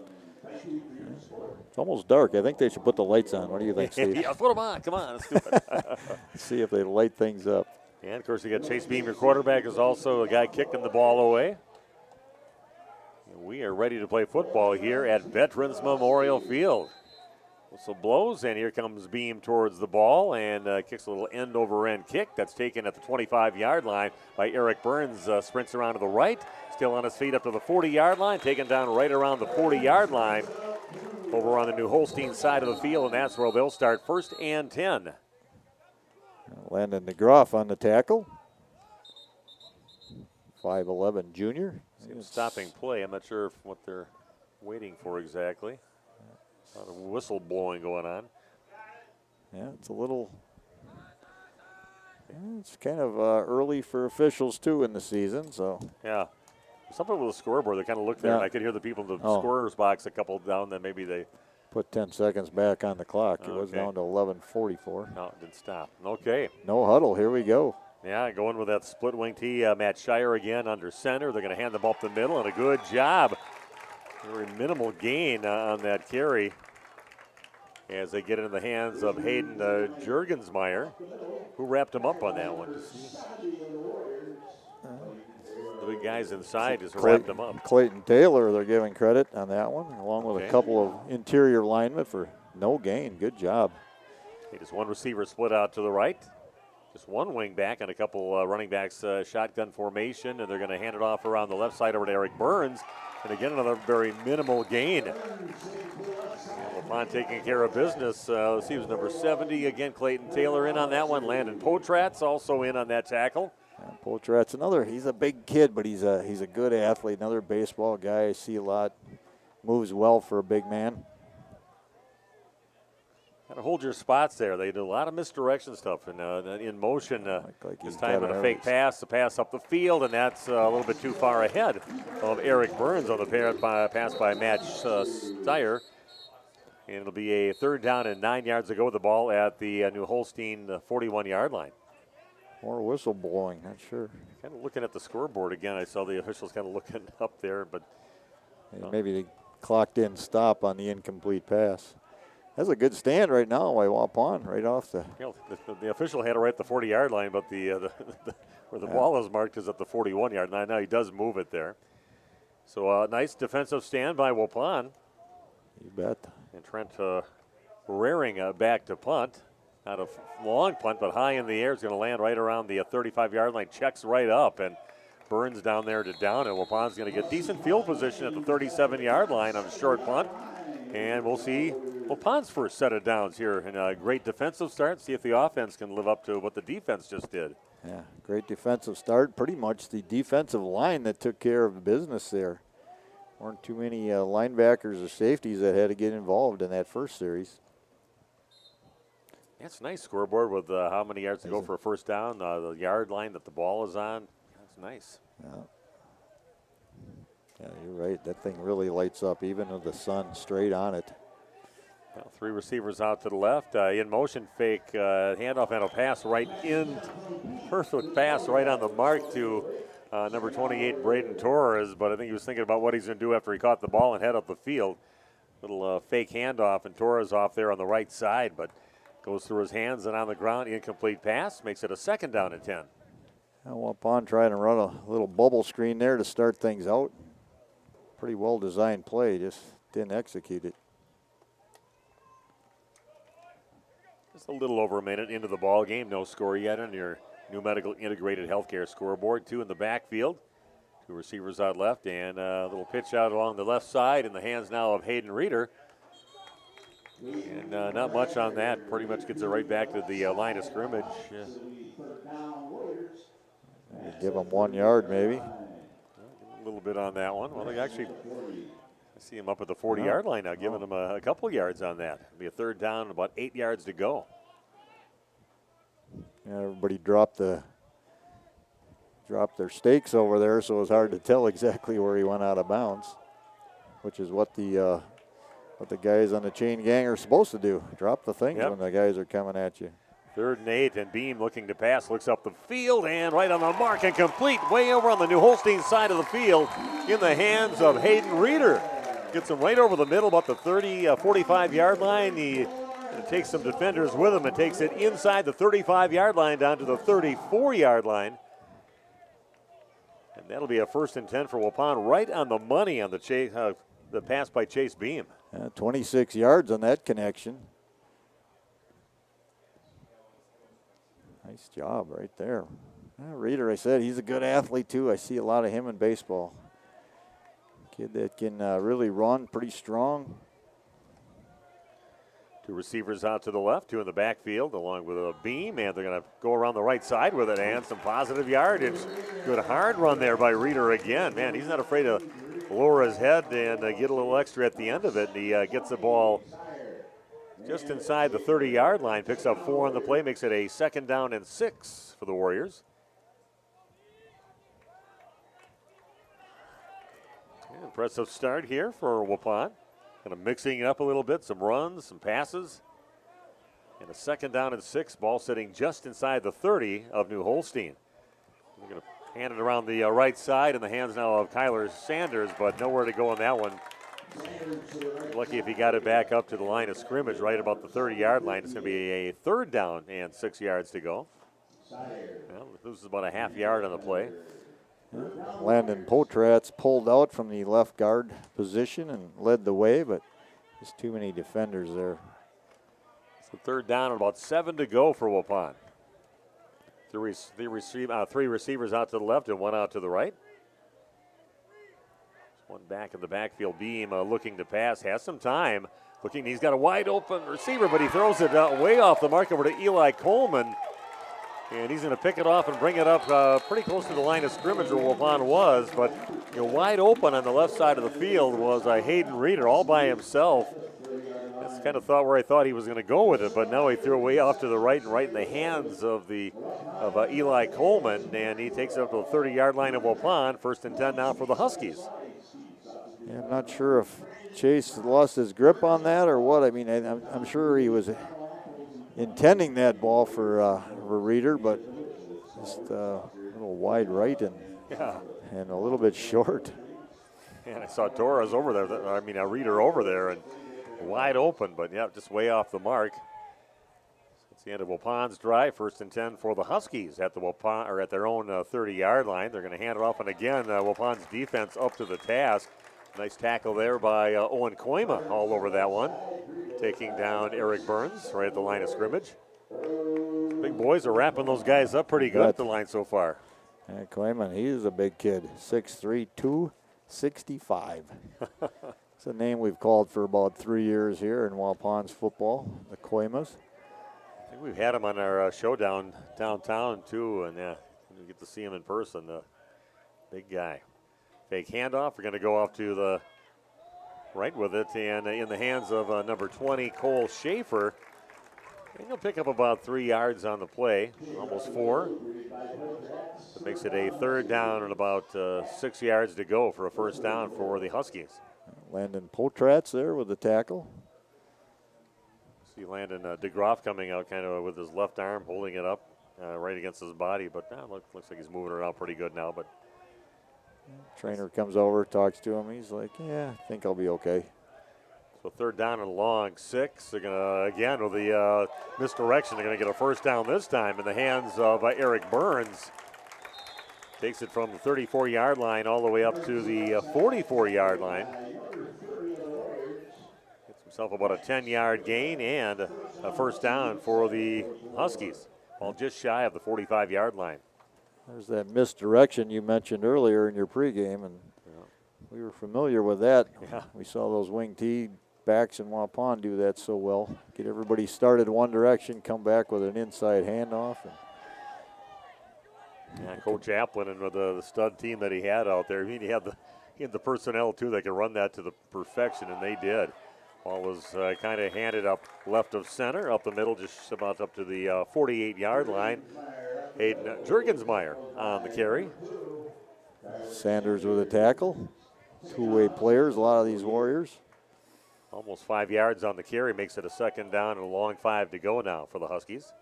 It's almost dark. I think they should put the lights on. What do you think, Steve? Yeah, put them on. Come on, let's do it. See if they light things up. And, of course, you got Chase Beam, your quarterback, is also a guy kicking the ball away. We are ready to play football here at Veterans Memorial Field. Whistle blows, and here comes Beam towards the ball and kicks a little end-over-end kick. That's taken at the 25-yard line by Eric Burns. Sprints around to the right, still on his feet up to the 40-yard line, taken down right around the 40-yard line over on the New Holstein side of the field, and that's where they'll start 1st and 10. Landon DeGroff on the tackle. 5'11" junior. Stopping play. I'm not sure what they're waiting for exactly. A lot of whistle blowing going on. Yeah, it's a little. It's kind of early for officials too in the season. So. Yeah, something with the scoreboard. They kind of looked there, and I could hear the people in the scorer's box a couple down. Then maybe they put 10 seconds back on the clock. It was down to 11:44. No, it didn't stop. Okay. No huddle. Here we go. Yeah, going with that split wing tee. Matt Shire again under center. They're going to hand the ball up the middle, and a good job. Very minimal gain on that carry as they get it in the hands of Hayden Jurgensmeyer, who wrapped him up on that one. The big guys inside just wrapped him up. Clayton Taylor, they're giving credit on that one, along with a couple of interior linemen for no gain. Good job. Okay, just one receiver split out to the right. Just one wing back and a couple running backs shotgun formation, and they're going to hand it off around the left side over to Eric Burns. And again, another very minimal gain. Waupun taking care of business. Let's see, it was number 70. Again, Clayton Taylor in on that one. Landon Potratz also in on that tackle. Potratz, he's a big kid, but he's a good athlete. Another baseball guy I see a lot. Moves well for a big man. Got to hold your spots there. They do a lot of misdirection stuff and in motion. This time on a fake pass, the pass up the field, and that's a little bit too far ahead of Eric Burns on the pass by Matt Steyer. And it'll be a 3rd down and 9 yards to go with the ball at the New Holstein 41-yard line. More whistle blowing, not sure. Kind of looking at the scoreboard again. I saw the officials kind of looking up there, but maybe they clocked in stop on the incomplete pass. That's a good stand right now by Waupun, right off the. The official had it right at the 40-yard line, but where the ball is marked is at the 41-yard line. Now he does move it there. So a nice defensive stand by Waupun. You bet. And Trent rearing back to punt. Not a long punt, but high in the air. It's going to land right around the 35-yard line. Checks right up, and Burns down there to down. And Waupun's going to get decent field position at the 37-yard line on a short punt. And we'll see Waupun's first set of downs here. And a great defensive start. See if the offense can live up to what the defense just did. Yeah, great defensive start. Pretty much the defensive line that took care of the business there. Weren't too many linebackers or safeties that had to get involved in that first series. That's a nice scoreboard with how many yards to go for a first down, the yard line that the ball is on. That's nice. Yeah, you're right. That thing really lights up even with the sun straight on it. Well, 3 receivers out to the left. In motion fake, handoff and a pass right in. Perfect pass right on the mark to number 28, Braden Torres. But I think he was thinking about what he's going to do after he caught the ball and head up the field. Little fake handoff, and Torres off there on the right side, but goes through his hands and on the ground. Incomplete pass makes it a 2nd down and 10. Waupun trying to run a little bubble screen there to start things out. Pretty well designed play, just didn't execute it. Just a little over a minute into the ball game. No score yet on your new medical integrated healthcare scoreboard. 2 in the backfield. 2 receivers out left, and a little pitch out along the left side in the hands now of Hayden Reeder. And not much on that. Pretty much gets it right back to the line of scrimmage. Give him 1 yard maybe. A little bit on that one. Well, they actually, I see him up at the 40-yard line now, giving him a couple yards on that. It'll be a 3rd down and about 8 yards to go. Yeah, everybody dropped their stakes over there, so it was hard to tell exactly where he went out of bounds, which is what the guys on the chain gang are supposed to do. Drop the things when the guys are coming at you. 3rd and 8, and Beam looking to pass, looks up the field, and right on the mark and complete, way over on the New Holstein side of the field in the hands of Hayden Reeder. Gets him right over the middle, about the 45-yard line. He takes some defenders with him and takes it inside the 35-yard line down to the 34-yard line. And that'll be a 1st and 10 for Waupun, right on the money on the pass by Chase Beam. 26 yards on that connection. Nice job right there. Reeder, I said, he's a good athlete too. I see a lot of him in baseball. Kid that can really run, pretty strong. 2 receivers out to the left, 2 in the backfield, along with a Beam, and they're going to go around the right side with it, and some positive yardage. Good hard run there by Reeder again. Man, he's not afraid to lower his head and get a little extra at the end of it. And he gets the ball just inside the 30-yard line, picks up 4 on the play, makes it a 2nd down and 6 for the Warriors. Impressive start here for Waupun. Kind of mixing it up a little bit, some runs, some passes. And a 2nd down and 6, ball sitting just inside the 30 of New Holstein. We're going to hand it around the right side in the hands now of Kyler Sanders, but nowhere to go on that one. Lucky if he got it back up to the line of scrimmage right about the 30-yard line. It's going to be a 3rd down and 6 yards to go. Well, this is about a half yard on the play. Landon Potratz pulled out from the left guard position and led the way, but just too many defenders there. It's the 3rd down and about 7 to go for Waupun. 3 receivers out to the left and 1 out to the right. One back in the backfield. Beam looking to pass, has some time. He's got a wide open receiver, but he throws it way off the mark over to Eli Coleman. And he's going to pick it off and bring it up pretty close to the line of scrimmage where Waupun was. But wide open on the left side of the field was Hayden Reeder all by himself. That's kind of where I thought he was going to go with it, but now he threw way off to the right and right in the hands of Eli Coleman, and he takes it up to the 30-yard line of Waupun. 1st and 10 now for the Huskies. Yeah, I'm not sure if Chase lost his grip on that or what. I mean, I'm sure he was intending that ball for Reeder, but just a little wide right and a little bit short. And I saw Torres over there, Reeder over there, and wide open, but yeah, just way off the mark. It's the end of Waupun's drive. 1st and 10 for the Huskies at their own 30-yard line. They're going to hand it off, and again, Waupun's defense up to the task. Nice tackle there by Owen Koima all over that one, taking down Eric Burns right at the line of scrimmage. Big boys are wrapping those guys up pretty good at the line so far. And Koima, he's a big kid, 6'3", 265. It's a name we've called for about 3 years here in Waupun's football, the Koimas. I think we've had him on our show downtown too, and we get to see him in person. The big guy. Fake handoff. We're going to go off to the right with it, and in the hands of number 20, Cole Schaefer. And he'll pick up about 3 yards on the play, almost 4. That makes it a 3rd down and about 6 yards to go for a 1st down for the Huskies. Landon Potratz there with the tackle. See Landon DeGroff coming out kind of with his left arm, holding it up right against his body, but looks like he's moving around pretty good now. But trainer comes over, talks to him. He's like, yeah, I think I'll be okay. So 3rd down and long, 6. They're going to, again, with the misdirection, they're going to get a 1st down this time in the hands of Eric Burns. Takes it from the 34-yard line all the way up to the 44-yard line. Gets himself about a 10-yard gain and a 1st down for the Huskies. All just shy of the 45-yard line. There's that misdirection you mentioned earlier in your pregame, and we were familiar with that. Yeah. We saw those wing T backs in Waupun do that so well. Get everybody started one direction, come back with an inside handoff. Yeah, Coach Applin and with the stud team that he had out there, he had the personnel too that could run that to the perfection, and they did. Ball was kind of handed up left of center, up the middle, just about up to the 48-yard line. Hayden Jurgensmeyer on the carry. Sanders with a tackle. Two-way players, a lot of these Warriors. Almost 5 yards on the carry, makes it a 2nd down and a long 5 to go now for the Huskies.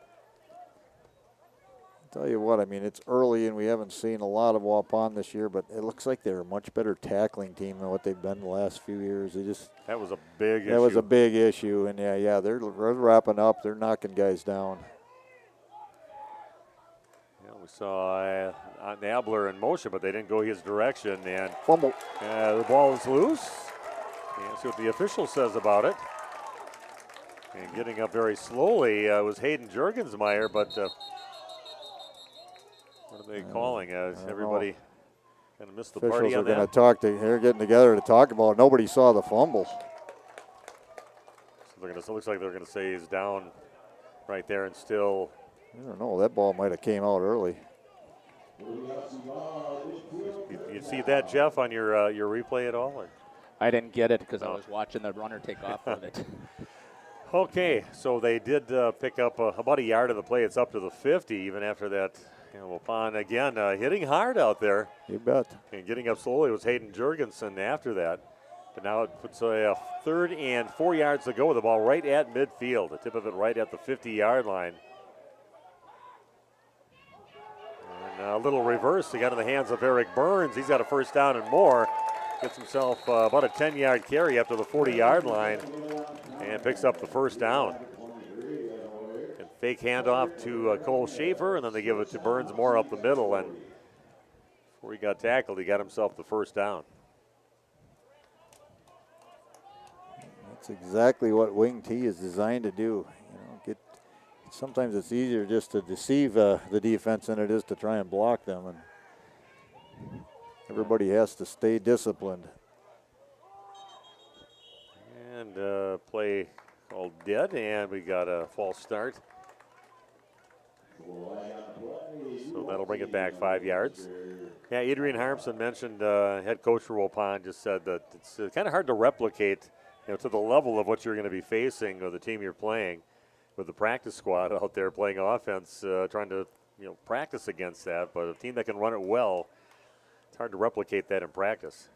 Tell you what, I mean, it's early and we haven't seen a lot of Waupun this year, but it looks like they're a much better tackling team than what they've been the last few years. That was a big issue. That was a big issue, and they're wrapping up. They're knocking guys down. Yeah, we saw Nabler in motion, but they didn't go his direction, and fumble. The ball is loose. Yeah, see what the official says about it. And getting up very slowly was Hayden Jurgensmeyer, but what are they calling? Everybody kind of missed the party on that. Officials are going to they're getting together to talk about it. Nobody saw the fumble. So it looks like they're going to say he's down right there and still. I don't know. That ball might have came out early. You see that, Jeff, on your replay at all? Or? I didn't get it because I was watching the runner take off with it. Okay, so they did pick up about a yard of the play. It's up to the 50 even after that. Waupun again hitting hard out there. You bet. And getting up slowly was Hayden Jurgensen after that. But now it puts a 3rd and 4 yards to go with the ball right at midfield. The tip of it right at the 50-yard line. And a little reverse. He got in the hands of Eric Burns. He's got a 1st down and more. Gets himself about a 10-yard carry up to the 40-yard line and picks up the 1st down. And fake handoff to Cole Schaefer, and then they give it to Burns more up the middle. And before he got tackled, he got himself the 1st down. That's exactly what wing T is designed to do. Sometimes it's easier just to deceive the defense than it is to try and block them. And everybody has to stay disciplined. And play called dead, and we got a false start. So that'll bring it back 5 yards. Yeah, Adrian Harmson mentioned, head coach for Waupun, just said that it's kind of hard to replicate to the level of what you're going to be facing or the team you're playing with the practice squad out there playing offense, trying to practice against that. But a team that can run it well, it's hard to replicate that in practice.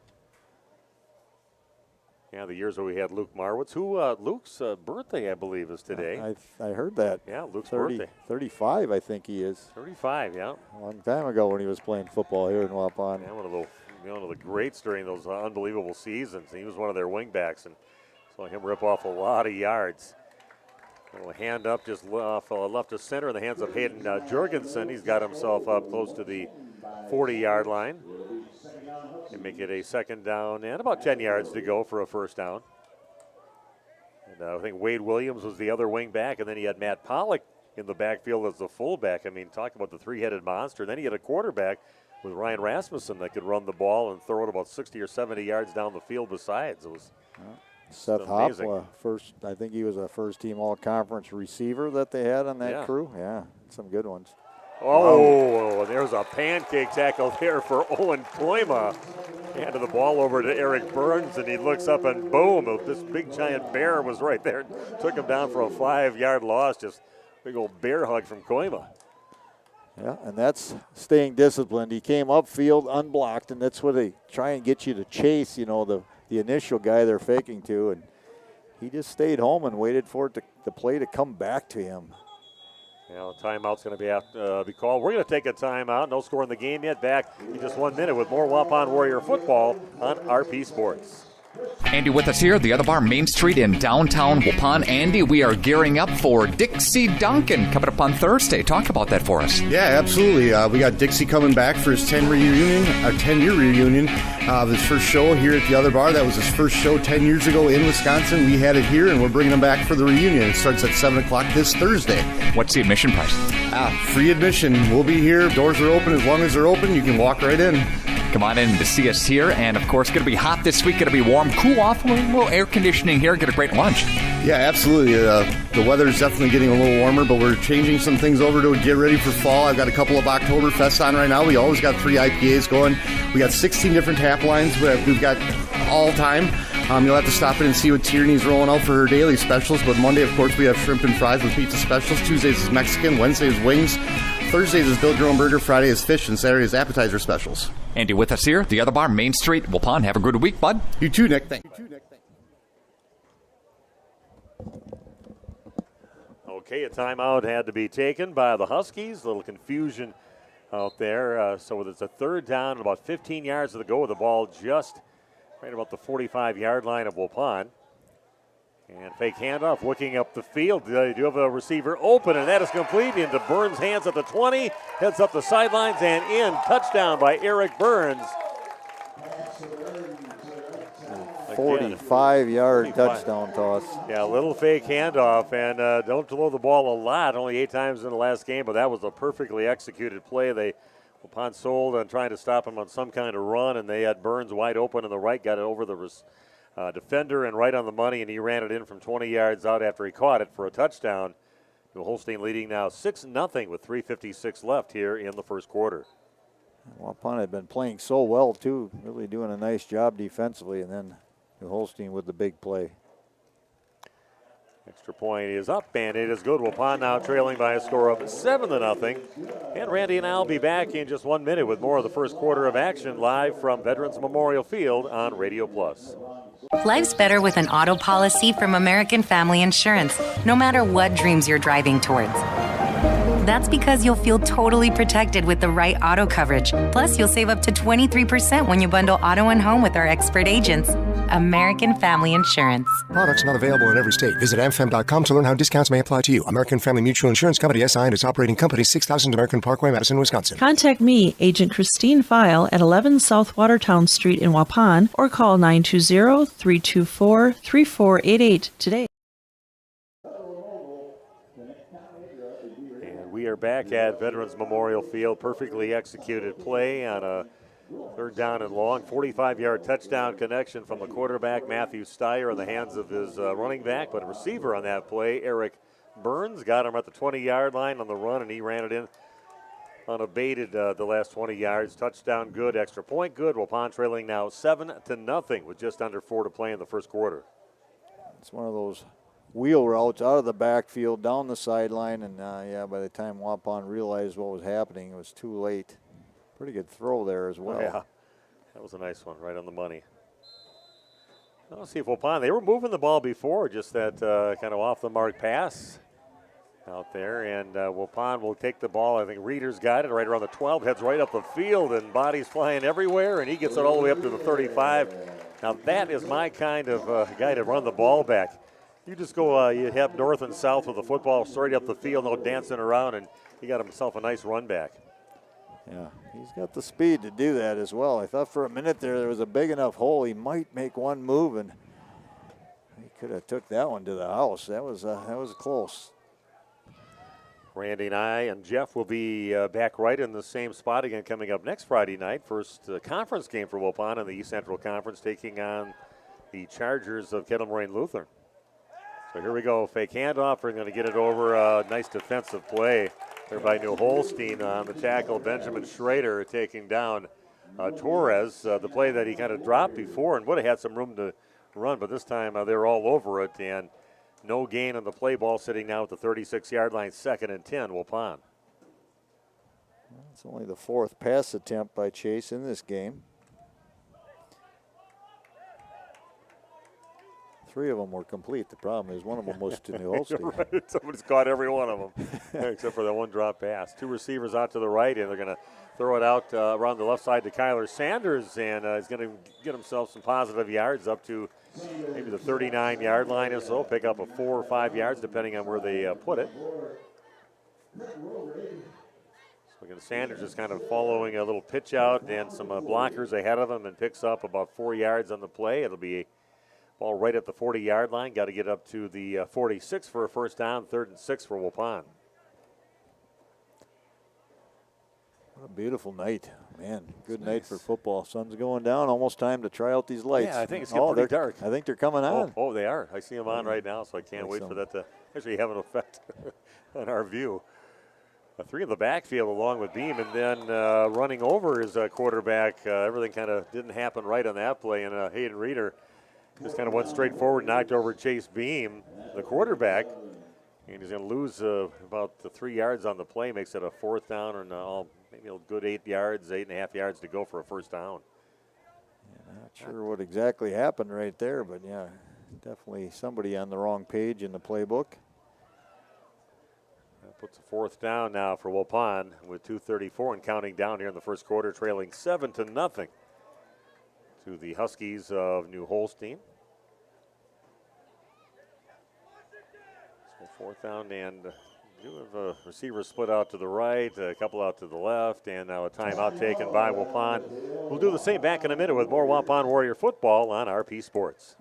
Yeah, the years where we had Luke Marwitz, who Luke's birthday, I believe, is today. I heard that. Yeah, Luke's birthday. 35, I think he is. 35, yeah. A long time ago when he was playing football here in Waupun. Yeah, one of the greats during those unbelievable seasons. He was one of their wingbacks, and saw him rip off a lot of yards. A little hand up just off left to center in the hands of Hayden Jorgensen. He's got himself up close to the 40-yard line. And make it a second down and about 10 yards to go for a first down. And I think Wade Williams was the other wing back, and then he had Matt Pollock in the backfield as the fullback. I mean, talk about the three-headed monster. And then he had a quarterback with Ryan Rasmussen that could run the ball and throw it about 60 or 70 yards down the field besides. It was Seth Hopla, I think he was a first-team all-conference receiver that they had on that crew. Yeah, some good ones. Oh, there's a pancake tackle there for Owen Koima. Handed the ball over to Eric Burns, and he looks up and boom, this big giant bear was right there. Took him down for a 5-yard loss. Just big old bear hug from Koima. Yeah, and that's staying disciplined. He came upfield unblocked, and that's what they try and get you to chase, the initial guy they're faking to. And he just stayed home and waited for the play to come back to him. Timeout's going to be called. We're going to take a timeout. No score in the game yet. Back in just 1 minute with more Waupun Warrior football on RP Sports. Andy with us here, the other bar, Main Street in downtown Waupun. Andy, we are gearing up for Dixie Duncan coming up on Thursday. Talk about that for us. Yeah, absolutely. We got Dixie coming back for his 10-year reunion. His first show here at the other bar. That was his first show 10 years ago in Wisconsin. We had it here, and we're bringing him back for the reunion. It starts at 7 o'clock this Thursday. What's the admission price? Free admission. We'll be here. Doors are open. As long as they're open, you can walk right in. Come on in to see us here. And, of course, going to be hot this week. Going to be warm, cool off, a little air conditioning here. Get a great lunch. Yeah, absolutely. The weather's definitely getting a little warmer, but we're changing some things over to get ready for fall. I've got a couple of Oktoberfests on right now. We always got 3 IPAs going. We got 16 different tap lines we've got all time. You'll have to stop in and see what Tierney's rolling out for her daily specials. But Monday, of course, we have shrimp and fries with pizza specials. Tuesdays is Mexican. Wednesday is wings. Thursdays is build your own burger. Friday is fish. And Saturday is appetizer specials. Andy with us here, the other bar, Main Street, Waupun. Have a good week, bud. You too, Nick. Thanks. Okay, a timeout had to be taken by the Huskies. A little confusion out there. So it's a third down and about 15 yards to go with the ball just right about the 45-yard line of Waupun. And fake handoff, looking up the field. They do have a receiver open, and that is complete into Burns' hands at the 20. Heads up the sidelines and in. Touchdown by Eric Burns. 45-yard touchdown toss. Yeah, a little fake handoff, and don't throw the ball a lot, only 8 times in the last game, but that was a perfectly executed play. Waupun sold on trying to stop him on some kind of run, and they had Burns wide open on the right, got it over the defender and right on the money, and he ran it in from 20 yards out after he caught it for a touchdown. Holstein leading now 6-0 with 3:56 left here in the first quarter. Waupun had been playing so well, too, really doing a nice job defensively, and then New Holstein with the big play. Extra point is up, and it is good. Waupun now trailing by a score of 7-0. And Randy and I will be back in just 1 minute with more of the first quarter of action live from Veterans Memorial Field on Radio Plus. Life's better with an auto policy from American Family Insurance, no matter what dreams you're driving towards. That's because you'll feel totally protected with the right auto coverage. Plus, you'll save up to 23% when you bundle auto and home with our expert agents. American Family Insurance. Products not available in every state. Visit amfam.com to learn how discounts may apply to you. American Family Mutual Insurance Company, SI, and its operating company, 6000 American Parkway, Madison, Wisconsin. Contact me, Agent Christine File, at 11 South Watertown Street in Waupun, or call 920-324-3488 today. We are back at Veterans Memorial Field. Perfectly executed play on a third down and long. 45-yard touchdown connection from the quarterback, Matthew Steyer, in the hands of his running back. But a receiver on that play, Eric Burns, got him at the 20-yard line on the run, and he ran it in unabated the last 20 yards. Touchdown good, extra point good. Waupun trailing now 7-0 with just under 4 to play in the first quarter. It's one of those wheel routes out of the backfield, down the sideline, and by the time Waupun realized what was happening, it was too late. Pretty good throw there as well. Yeah, that was a nice one, right on the money. Let's see if Waupun, they were moving the ball before, just that kind of off-the-mark pass out there, and Waupun will take the ball. I think Reeder's got it right around the 12, heads right up the field, and bodies flying everywhere, and he gets it all the way up to the 35. Now that is my kind of guy to run the ball back. You just go, you have north and south with the football straight up the field, no dancing around, and he got himself a nice run back. Yeah, he's got the speed to do that as well. I thought for a minute there was a big enough hole he might make one move, and he could have took that one to the house. That was close. Randy and I and Jeff will be back right in the same spot again coming up next Friday night. First conference game for Waupun in the East Central Conference, taking on the Chargers of Kettle Moraine Lutheran. So here we go. Fake handoff. We're going to get it over. Nice defensive play there by New Holstein on the tackle. Benjamin Schrader taking down Torres. The play that he kind of dropped before and would have had some room to run, but this time they were all over it, and no gain on the play. Ball sitting now at the 36-yard line, 2nd and 10, Waupun. It's only the 4th pass attempt by Chase in this game. 3 of them were complete. The problem is one of them was to New Holstein. Right. Somebody's caught every one of them, except for that one drop pass. 2 receivers out to the right, and they're going to throw it out around the left side to Kyler Sanders, and he's going to get himself some positive yards up to maybe the 39-yard line or so, pick up a 4 or 5 yards depending on where they put it. So again, Sanders is kind of following a little pitch out and some blockers ahead of him, and picks up about 4 yards on the play. It'll be a ball right at the 40-yard line. Got to get up to the 46 for a first down, 3rd and 6 for Waupun. What a beautiful night. Man, good night for football. Sun's going down. Almost time to try out these lights. Yeah, I think it's getting pretty dark. I think they're coming on. Oh, they are. I see them on right now, so I can't wait for that to actually have an effect on our view. 3 in the backfield along with Beam, and then running over his quarterback. Everything kind of didn't happen right on that play, and Hayden Reeder just kind of went straight forward, knocked over Chase Beam, the quarterback, and he's going to lose about the 3 yards on the play, makes it a 4th down, and maybe a good 8 yards, 8.5 yards to go for a first down. Yeah, not sure what exactly happened right there, but yeah, definitely somebody on the wrong page in the playbook. That puts a 4th down now for Waupun with 2:34 and counting down here in the first quarter, trailing 7-0. To the Huskies of New Holstein. So 4th down, and do have a receiver split out to the right, a couple out to the left, and now a timeout taken by Waupun. We'll do the same back in a minute with more Waupun Warrior football on RP Sports.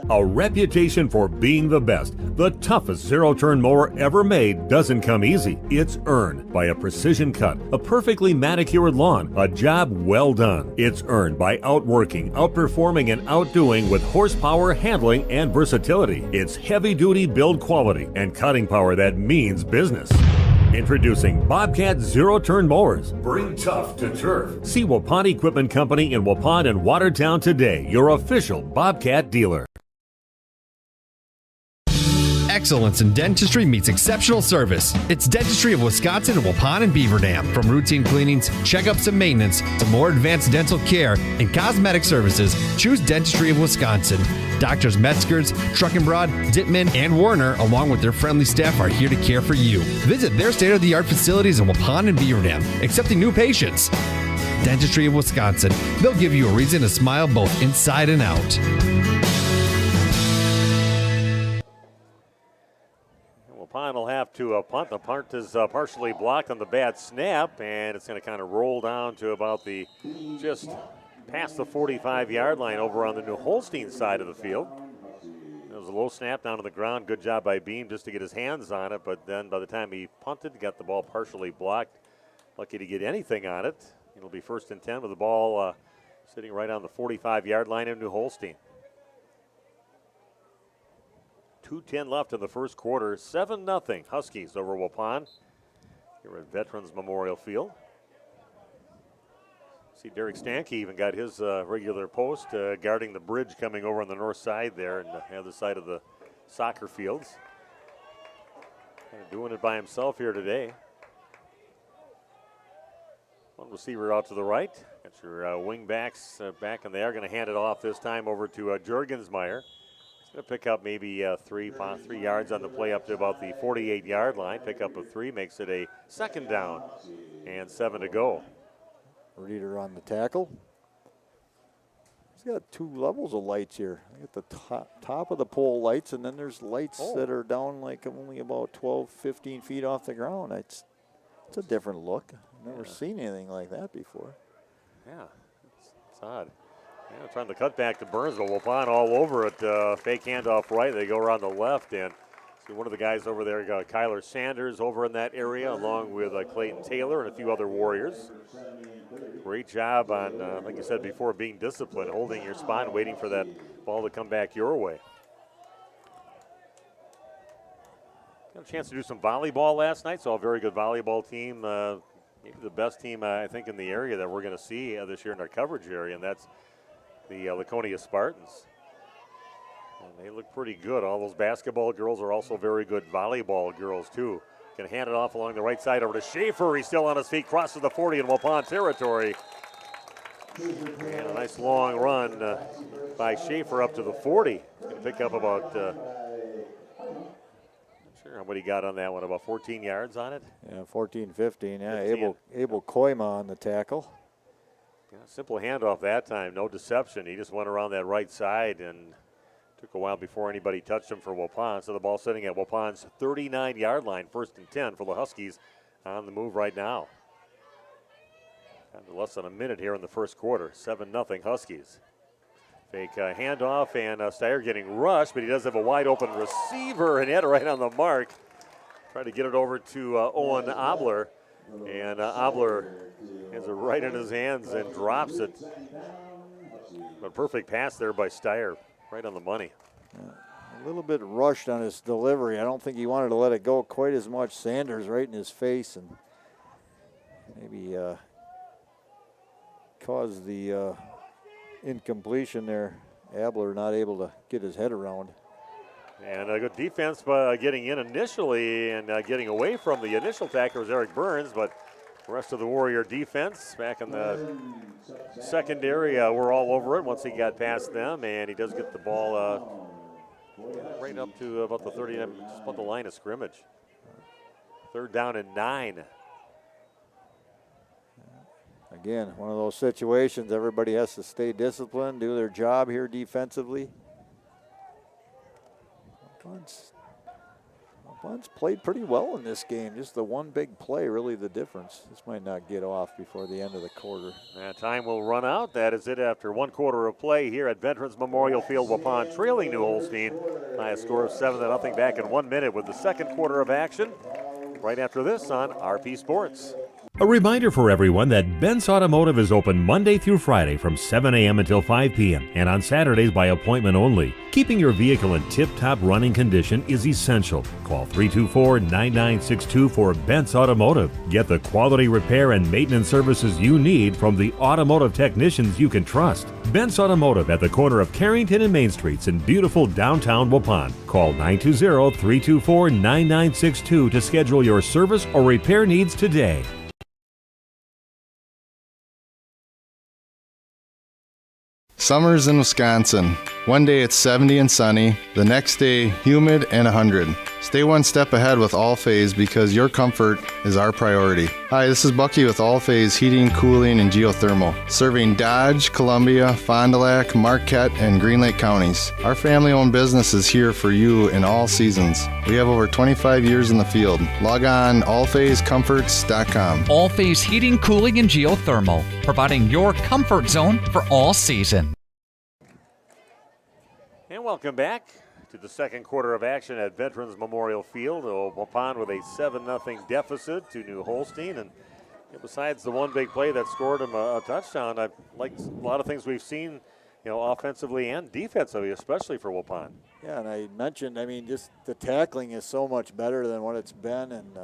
A reputation for being the best, the toughest zero-turn mower ever made doesn't come easy. It's earned by a precision cut, a perfectly manicured lawn, a job well done. It's earned by outworking, outperforming, and outdoing with horsepower, handling, and versatility. It's heavy-duty build quality and cutting power that means business. Introducing Bobcat zero-turn mowers. Bring tough to turf. See Waupun Equipment Company in Waupun and Watertown today, your official Bobcat dealer. Excellence in dentistry meets exceptional service. It's Dentistry of Wisconsin in Waupun and Beaver Dam. From routine cleanings, checkups, and maintenance to more advanced dental care and cosmetic services, choose Dentistry of Wisconsin. Doctors Metzger's, Truckenbrod, Dittman, and Warner, along with their friendly staff, are here to care for you. Visit their state-of-the-art facilities in Waupun and Beaver Dam, accepting new patients. Dentistry of Wisconsin. They'll give you a reason to smile both inside and out. Waupun will have to punt. The punt is partially blocked on the bad snap, and it's going to kind of roll down to about the just past the 45-yard line over on the New Holstein side of the field. It was a low snap down to the ground. Good job by Beam just to get his hands on it, but then by the time he punted, got the ball partially blocked. Lucky to get anything on it. It'll be 1st and 10 with the ball sitting right on the 45-yard line in New Holstein. 2:10 left in the first quarter. 7-0 Huskies over Waupun here at Veterans Memorial Field. See, Derek Stanke even got his regular post guarding the bridge coming over on the north side there and the other side of the soccer fields. Kind of doing it by himself here today. One receiver out to the right. Got your wing backs back, and they are going to hand it off this time over to Jurgensmeyer. He's going to pick up maybe 3 yards on the play up to about the 48-yard line. Pick up of 3 makes it a second down and 7 to go. Reeder on the tackle. He's got 2 levels of lights here. I got the top of the pole lights, and then there's lights that are down like only about 12, 15 feet off the ground. It's a different look. I've never seen anything like that before. Yeah, it's odd. Yeah, trying to cut back to Burns, but Waupun all over it. Fake handoff right. They go around the left, and see one of the guys over there, got Kyler Sanders over in that area, along with Clayton Taylor and a few other Warriors. Great job on, like you said before, being disciplined, holding your spot and waiting for that ball to come back your way. Got a chance to do some volleyball last night. Saw a very good volleyball team. Maybe the best team, I think, in the area that we're going to see this year in our coverage area, and that's the Laconia Spartans. And they look pretty good. All those basketball girls are also very good volleyball girls, too. Can hand it off along the right side over to Schaefer. He's still on his feet, crosses the 40 in Waupun territory. And a nice long run by Schaefer up to the 40. Going to pick up about, not sure what he got on that one, about 14 yards on it. Yeah, 14, 15. Yeah, Abel Koima on the tackle. Yeah, simple handoff that time, no deception. He just went around that right side and took a while before anybody touched him for Waupun. So the ball sitting at Waupun's 39-yard line, 1st and 10 for the Huskies on the move right now. Down to less than a minute here in the first quarter. 7-0 Huskies. Fake handoff, and Steyer getting rushed, but he does have a wide open receiver, and he had it right on the mark. Tried to get it over to Owen Obler, and Obler has it right in his hands and drops it. A perfect pass there by Steyer. Right on the money. A little bit rushed on his delivery. I don't think he wanted to let it go quite as much. Sanders right in his face, and maybe caused the incompletion there. Abler not able to get his head around. And a good defense by getting in initially and getting away from the initial tackler was Eric Burns, but the rest of the Warrior defense back in the secondary were all over it once he got past them, and he does get the ball right up to about the 30, just about the line of scrimmage. 3rd down and 9. Again, one of those situations, everybody has to stay disciplined, do their job here defensively. Wapun's played pretty well in this game. Just the one big play, really the difference. This might not get off before the end of the quarter. That time will run out. That is it after 1 quarter of play here at Veterans Memorial Field. Waupun trailing New Holstein by a score of 7-0 back in 1 minute with the second quarter of action. Right after this on RP Sports. A reminder for everyone that Ben's Automotive is open Monday through Friday from 7 a.m. until 5 p.m. and on Saturdays by appointment only. Keeping your vehicle in tip-top running condition is essential. Call 324-9962 for Ben's Automotive. Get the quality repair and maintenance services you need from the automotive technicians you can trust. Ben's Automotive at the corner of Carrington and Main Streets in beautiful downtown Waupun. Call 920-324-9962 to schedule your service or repair needs today. Summers in Wisconsin. One day it's 70 and sunny, the next day humid and 100. Stay one step ahead with All-Phase because your comfort is our priority. Hi, this is Bucky with All-Phase Heating, Cooling, and Geothermal, serving Dodge, Columbia, Fond du Lac, Marquette, and Green Lake counties. Our family-owned business is here for you in all seasons. We have over 25 years in the field. Log on allphasecomforts.com. All-Phase Heating, Cooling, and Geothermal, providing your comfort zone for all season. And welcome back to the second quarter of action at Veterans Memorial Field. Waupun with a 7-0 deficit to New Holstein. And besides the one big play that scored him a touchdown, I liked a lot of things we've seen, offensively and defensively, especially for Waupun. Yeah, and I mentioned, just the tackling is so much better than what it's been. And,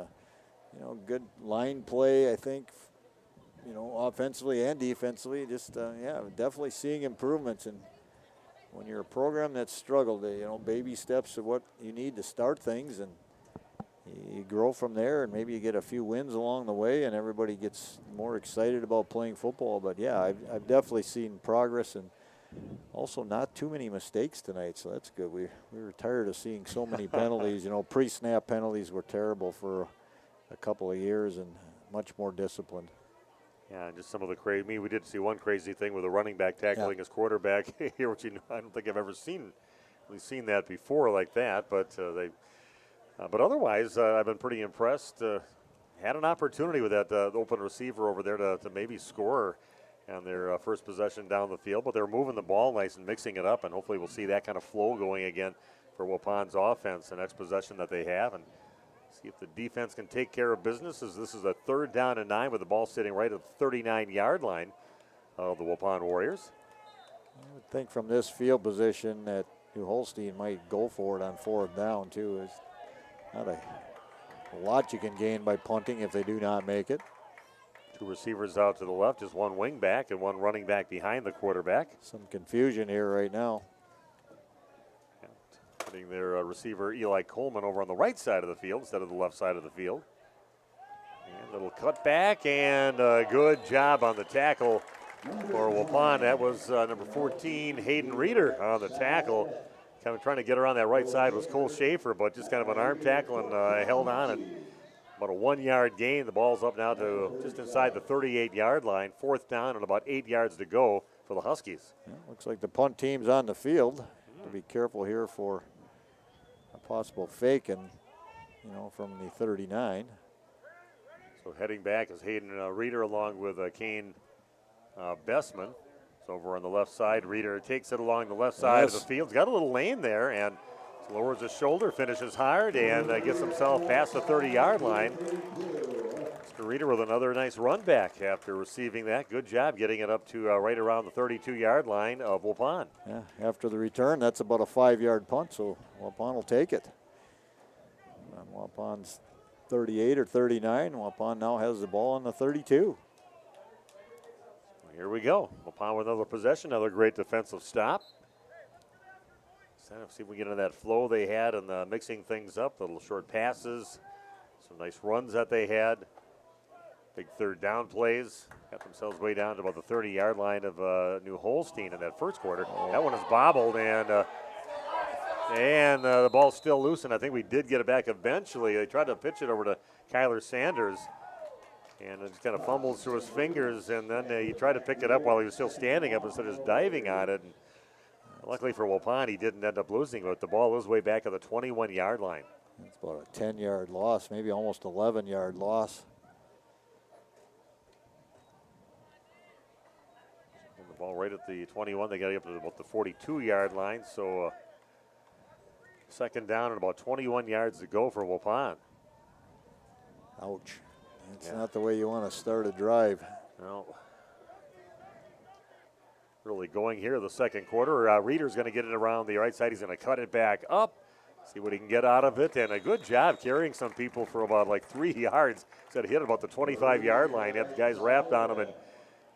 good line play, I think, offensively and defensively. Just, definitely seeing improvements. And when you're a program that's struggled, baby steps of what you need to start things, and you grow from there, and maybe you get a few wins along the way, and everybody gets more excited about playing football. But, yeah, I've definitely seen progress, and also not too many mistakes tonight, so that's good. We were tired of seeing so many penalties. Pre-snap penalties were terrible for a couple of years, and much more disciplined. Yeah, and just some of the crazy. We did see one crazy thing with a running back tackling his quarterback here, which I don't think I've ever seen that before like that. But but otherwise, I've been pretty impressed. Had an opportunity with that open receiver over there to maybe score on their first possession down the field, but they're moving the ball nice and mixing it up, and hopefully we'll see that kind of flow going again for Waupun's offense the next possession that they have, and see if the defense can take care of business, as this is a 3rd down and 9 with the ball sitting right at the 39-yard line of the Waupun Warriors. I would think from this field position that New Holstein might go for it on 4th down too. There's not a lot you can gain by punting if they do not make it. 2 receivers out to the left, just 1 wing back and 1 running back behind the quarterback. Some confusion here right now. Putting their receiver Eli Coleman over on the right side of the field instead of the left side of the field. And a little cut back, and a good job on the tackle for Waupun. That was number 14, Hayden Reeder, on the tackle. Kind of trying to get around that right side was Cole Schaefer, but just kind of an arm tackle and held on, and about a 1-yard gain. The ball's up now to just inside the 38-yard line. 4th down and about 8 yards to go for the Huskies. Yeah, looks like the punt team's on the field. To be careful here for a possible fake, and from the 39. So heading back is Hayden Reeder along with Kane Bessman. It's over on the left side. Reeder takes it along the left side of the field. He's got a little lane there, and lowers his shoulder, finishes hard, and gets himself past the 30-yard line. Mr. Reeder with another nice run back after receiving that. Good job getting it up to right around the 32-yard line of Waupun. Yeah, after the return, that's about a 5-yard punt, so Waupun will take it. Waupun's 38 or 39. Waupun now has the ball on the 32. Here we go. Waupun with another possession, another great defensive stop. See if we get into that flow they had and mixing things up. Little short passes, some nice runs that they had. Big 3rd down plays. Got themselves way down to about the 30-yard line of New Holstein in that first quarter. That one is bobbled, and the ball's still loose, and I think we did get it back eventually. They tried to pitch it over to Kyler Sanders, and it just kind of fumbles through his fingers, and then he tried to pick it up while he was still standing up instead of just diving on it. And luckily for Waupun, he didn't end up losing it. The ball was way back at the 21-yard line. It's about a 10-yard loss, maybe almost 11-yard loss. And the ball right at the 21. They got it up to about the 42-yard line. So 2nd down and about 21 yards to go for Waupun. Ouch. That's not the way you want to start a drive. No. Really going here the second quarter. Reeder's going to get it around the right side. He's going to cut it back up, see what he can get out of it, and a good job carrying some people for about like 3 yards. Said hit about the 25-yard line. Had the guys wrapped on him, and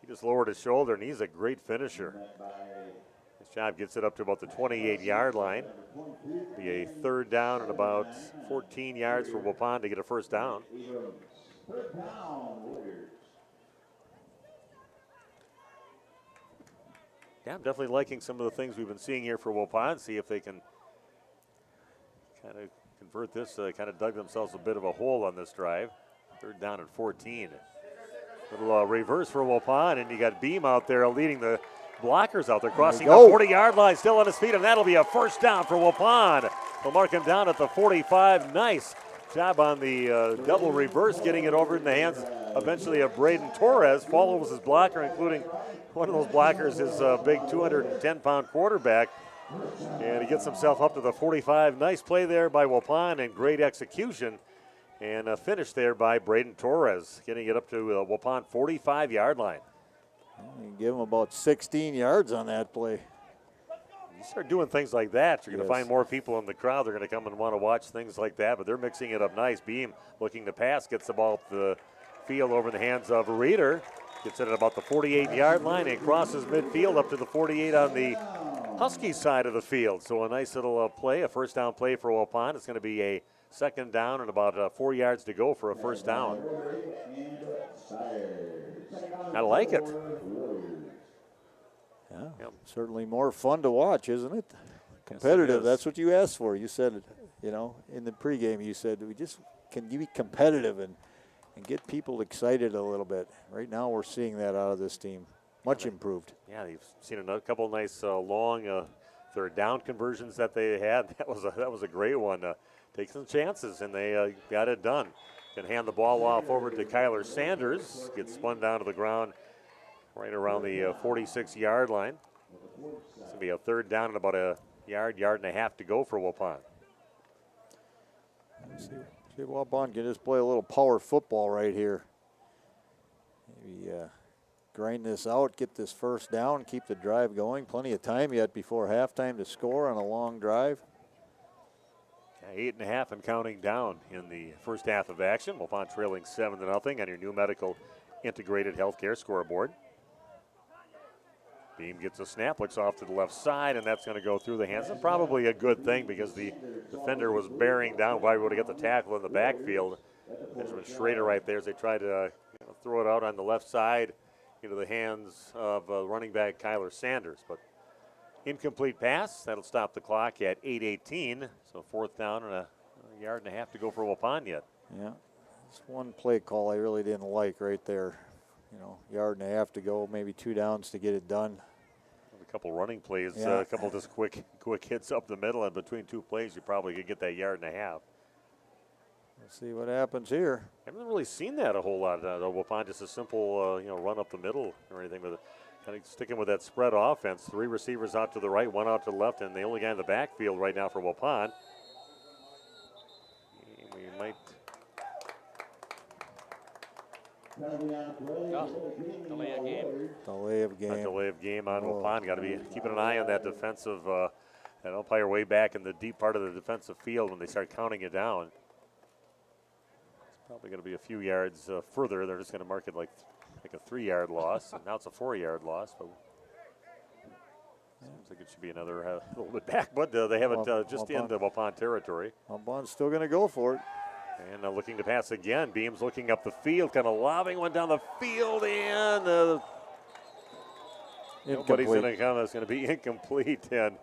he just lowered his shoulder, and he's a great finisher. This job gets it up to about the 28-yard line. Be a 3rd down and about 14 yards for Waupun to get a 1st down. Yeah, I'm definitely liking some of the things we've been seeing here for Waupun. See if they can kind of convert this. Kind of dug themselves a bit of a hole on this drive. 3rd down and 14. Little reverse for Waupun, and you got Beam out there leading the blockers out there, crossing the 40-yard line, still on his feet, and that'll be a 1st down for Waupun. They'll mark him down at the 45. Nice job on the double reverse, getting it over in the hands eventually of Braden Torres. Follows his blocker, including one of those blockers is a big 210-pound quarterback, and he gets himself up to the 45. Nice play there by Waupun and great execution, and a finish there by Braden Torres, getting it up to Waupun 45-yard line. You give him about 16 yards on that play. You start doing things like that, you're going to find more people in the crowd. They're going to come and want to watch things like that, but they're mixing it up nice. Beam looking to pass, gets the ball up the field over in the hands of Reeder. Gets it at about the 48-yard line and crosses midfield up to the 48 on the Husky side of the field. So a nice little play, a first down play for Waupun. It's going to be a second down and about 4 yards to go for a first down. I like it. Yeah, certainly more fun to watch, isn't it? Competitive, that's what you asked for. You said, you know, in the pregame, you said we just can be competitive and get people excited a little bit. Right now we're seeing that out of this team. Much improved. Yeah, you've seen a couple of nice long third down conversions that they had. That was a great one. Take some chances, and they got it done. Can hand the ball off over to Kyler Sanders. Gets spun down to the ground right around the 46-yard line. It's going to be a third down and about a yard and a half to go for Waupun. See if Waupun can just play a little power football right here. Maybe grind this out, get this first down, keep the drive going. Plenty of time yet before halftime to score on a long drive. 8.5 and counting down in the first half of action. Waupun trailing 7-0 on your new medical integrated healthcare scoreboard. Beam gets a snap, looks off to the left side, and that's going to go through the hands. And probably a good thing because the defender was bearing down. Probably would have got the tackle in the backfield. Benjamin Schrader right there as they tried to throw it out on the left side into the hands of running back Kyler Sanders. But incomplete pass. That'll stop the clock at 8:18. So fourth down and a yard and a half to go for Waupun yet. Yeah, it's one play call I really didn't like right there. You know, yard and a half to go, maybe 2 downs to get it done. A couple running plays, yeah. A couple just quick hits up the middle, and between 2 plays, you probably could get that yard and a half. Let's see what happens here. I haven't really seen that a whole lot. Waupun just a simple, run up the middle or anything, but kind of sticking with that spread offense. 3 receivers out to the right, 1 out to the left, and the only guy in the backfield right now for Waupun. We might. Delay of game. Delay of game. A delay of game on Waupun. Got to be keeping an eye on that defensive, that umpire way back in the deep part of the defensive field when they start counting it down. It's probably going to be a few yards further. They're just going to mark it like a 3-yard loss, and now it's a 4-yard loss. But seems like it should be another little bit back, but they have it just in the Waupun territory. Wapun's still going to go for it. And looking to pass again. Beams looking up the field, kind of lobbing one down the field, and nobody's going to come. It's going to be incomplete. And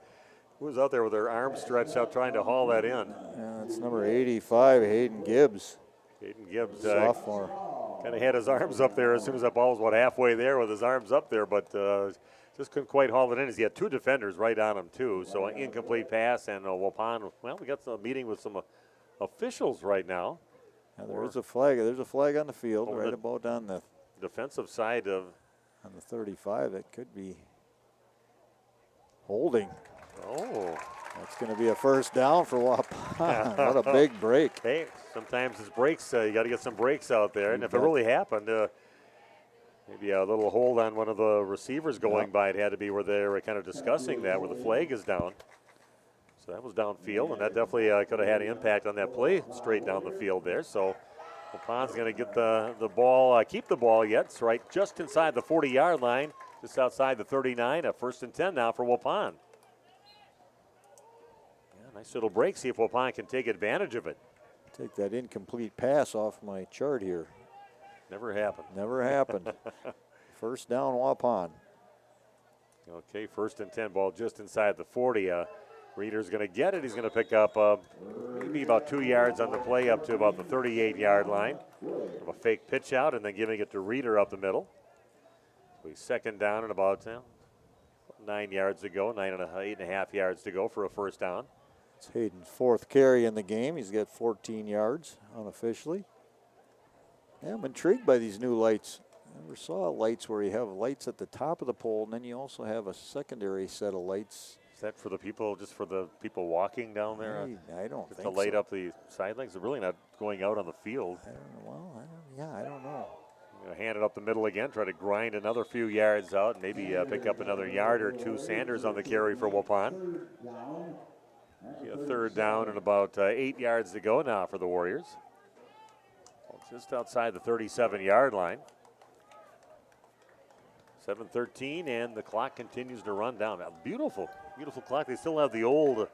who's out there with their arms stretched out trying to haul that in? Yeah, it's number 85, Hayden Gibbs. Hayden Gibbs, sophomore. Kind of had his arms up there as soon as that ball was halfway there with his arms up there, but just couldn't quite haul it in. As he had 2 defenders right on him too. So an incomplete pass, and Waupun. Well, we got some meeting with some officials right now. Now there is a flag. There's a flag on the field right about on the defensive side of on the 35. That could be holding. Oh, that's going to be a first down for Waupun. What a big break! Hey, sometimes it's breaks. You got to get some breaks out there, and if it really happened, maybe a little hold on one of the receivers going by. It had to be where they were kind of discussing that, where the flag is down. So that was downfield, and that definitely could have had an impact on that play straight down the field there. So Waupun's going to get the ball, keep the ball yet. It's right just inside the 40-yard line, just outside the 39. A 1st and 10 now for Waupun. Yeah, nice little break. See if Waupun can take advantage of it. Take that incomplete pass off my chart here. Never happened. Never happened. First down, Waupun. Okay, 1st and 10, ball just inside the 40. Reeder's going to get it. He's going to pick up maybe about 2 yards on the play up to about the 38-yard line. A fake pitch out and then giving it to Reeder up the middle. So he's second down and about 9 yards to go, 8.5 yards to go for a first down. It's Hayden's 4th carry in the game. He's got 14 yards unofficially. Yeah, I'm intrigued by these new lights. I never saw lights where you have lights at the top of the pole and then you also have a secondary set of lights. Is that for the people, just for the people walking down there? I don't think to light up the sidelines. They're really not going out on the field. I don't know. I don't know. I'm going to hand it up the middle again, try to grind another few yards out, maybe pick up another yard or 2. Sanders on the carry for Waupun. A 3rd down and about 8 yards to go now for the Warriors. Just outside the 37-yard line. 7:13, and the clock continues to run down. Now, beautiful, beautiful clock. They still have the old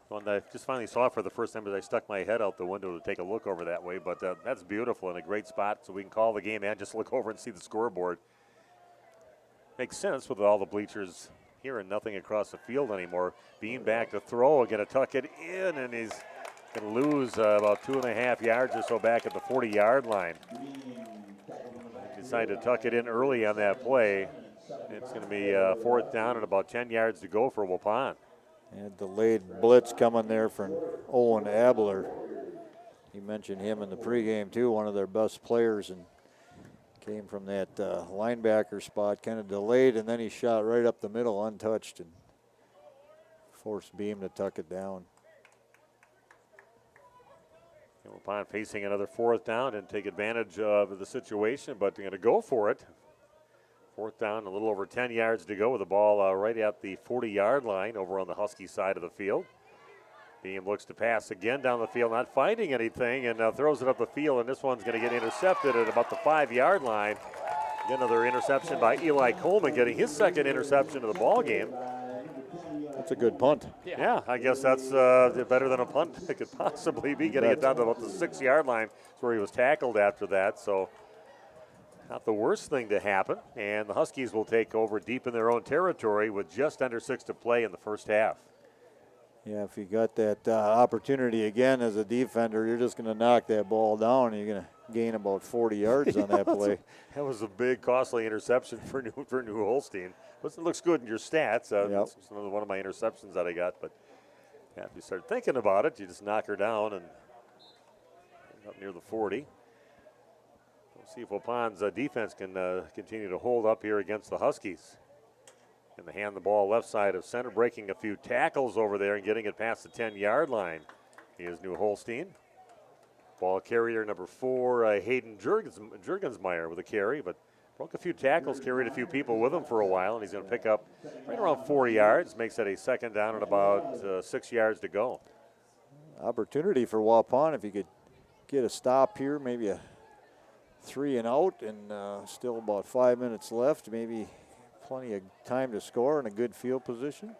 one that I just finally saw for the first time as I stuck my head out the window to take a look over that way. But that's beautiful and a great spot so we can call the game and just look over and see the scoreboard. Makes sense with all the bleachers here and nothing across the field anymore. Bean back to throw, going to tuck it in, and he's going to lose about 2.5 yards or so back at the 40-yard line. Decided to tuck it in early on that play. It's going to be 4th down and about 10 yards to go for Waupun. And delayed blitz coming there from Owen Abler. You mentioned him in the pregame too, one of their best players, and came from that linebacker spot, kind of delayed, and then he shot right up the middle untouched and forced Beam to tuck it down. Waupun facing another 4th down and take advantage of the situation, but they're going to go for it. 4th down, a little over 10 yards to go with the ball right at the 40-yard line over on the Husky side of the field. Beam looks to pass again down the field, not finding anything, and throws it up the field, and this one's going to get intercepted at about the 5-yard line. Again, another interception by Eli Coleman, getting his 2nd interception of the ball game. That's a good punt. Yeah, I guess that's better than a punt it could possibly be, getting it down to about the 6-yard line. That's where he was tackled after that, so not the worst thing to happen. And the Huskies will take over deep in their own territory with just under 6 to play in the first half. Yeah, if you got that opportunity again as a defender, you're just going to knock that ball down, and you're going to gain about 40 yards on that play. That was a big, costly interception for New Holstein. It looks good in your stats. It's one of my interceptions that I got. But yeah, if you start thinking about it, you just knock her down and up near the 40. We'll see if Waupun's defense can continue to hold up here against the Huskies. And they hand the ball left side of center, breaking a few tackles over there and getting it past the 10-yard line. Here's New Holstein. Ball carrier number 4, Hayden Jurgensmeyer with a carry, but broke a few tackles, carried a few people with him for a while, and he's going to pick up right around 4 yards. Makes that a 2nd down and about 6 yards to go. Opportunity for Waupun if you could get a stop here, maybe a 3 and out, and still about 5 minutes left, maybe plenty of time to score and a good field position.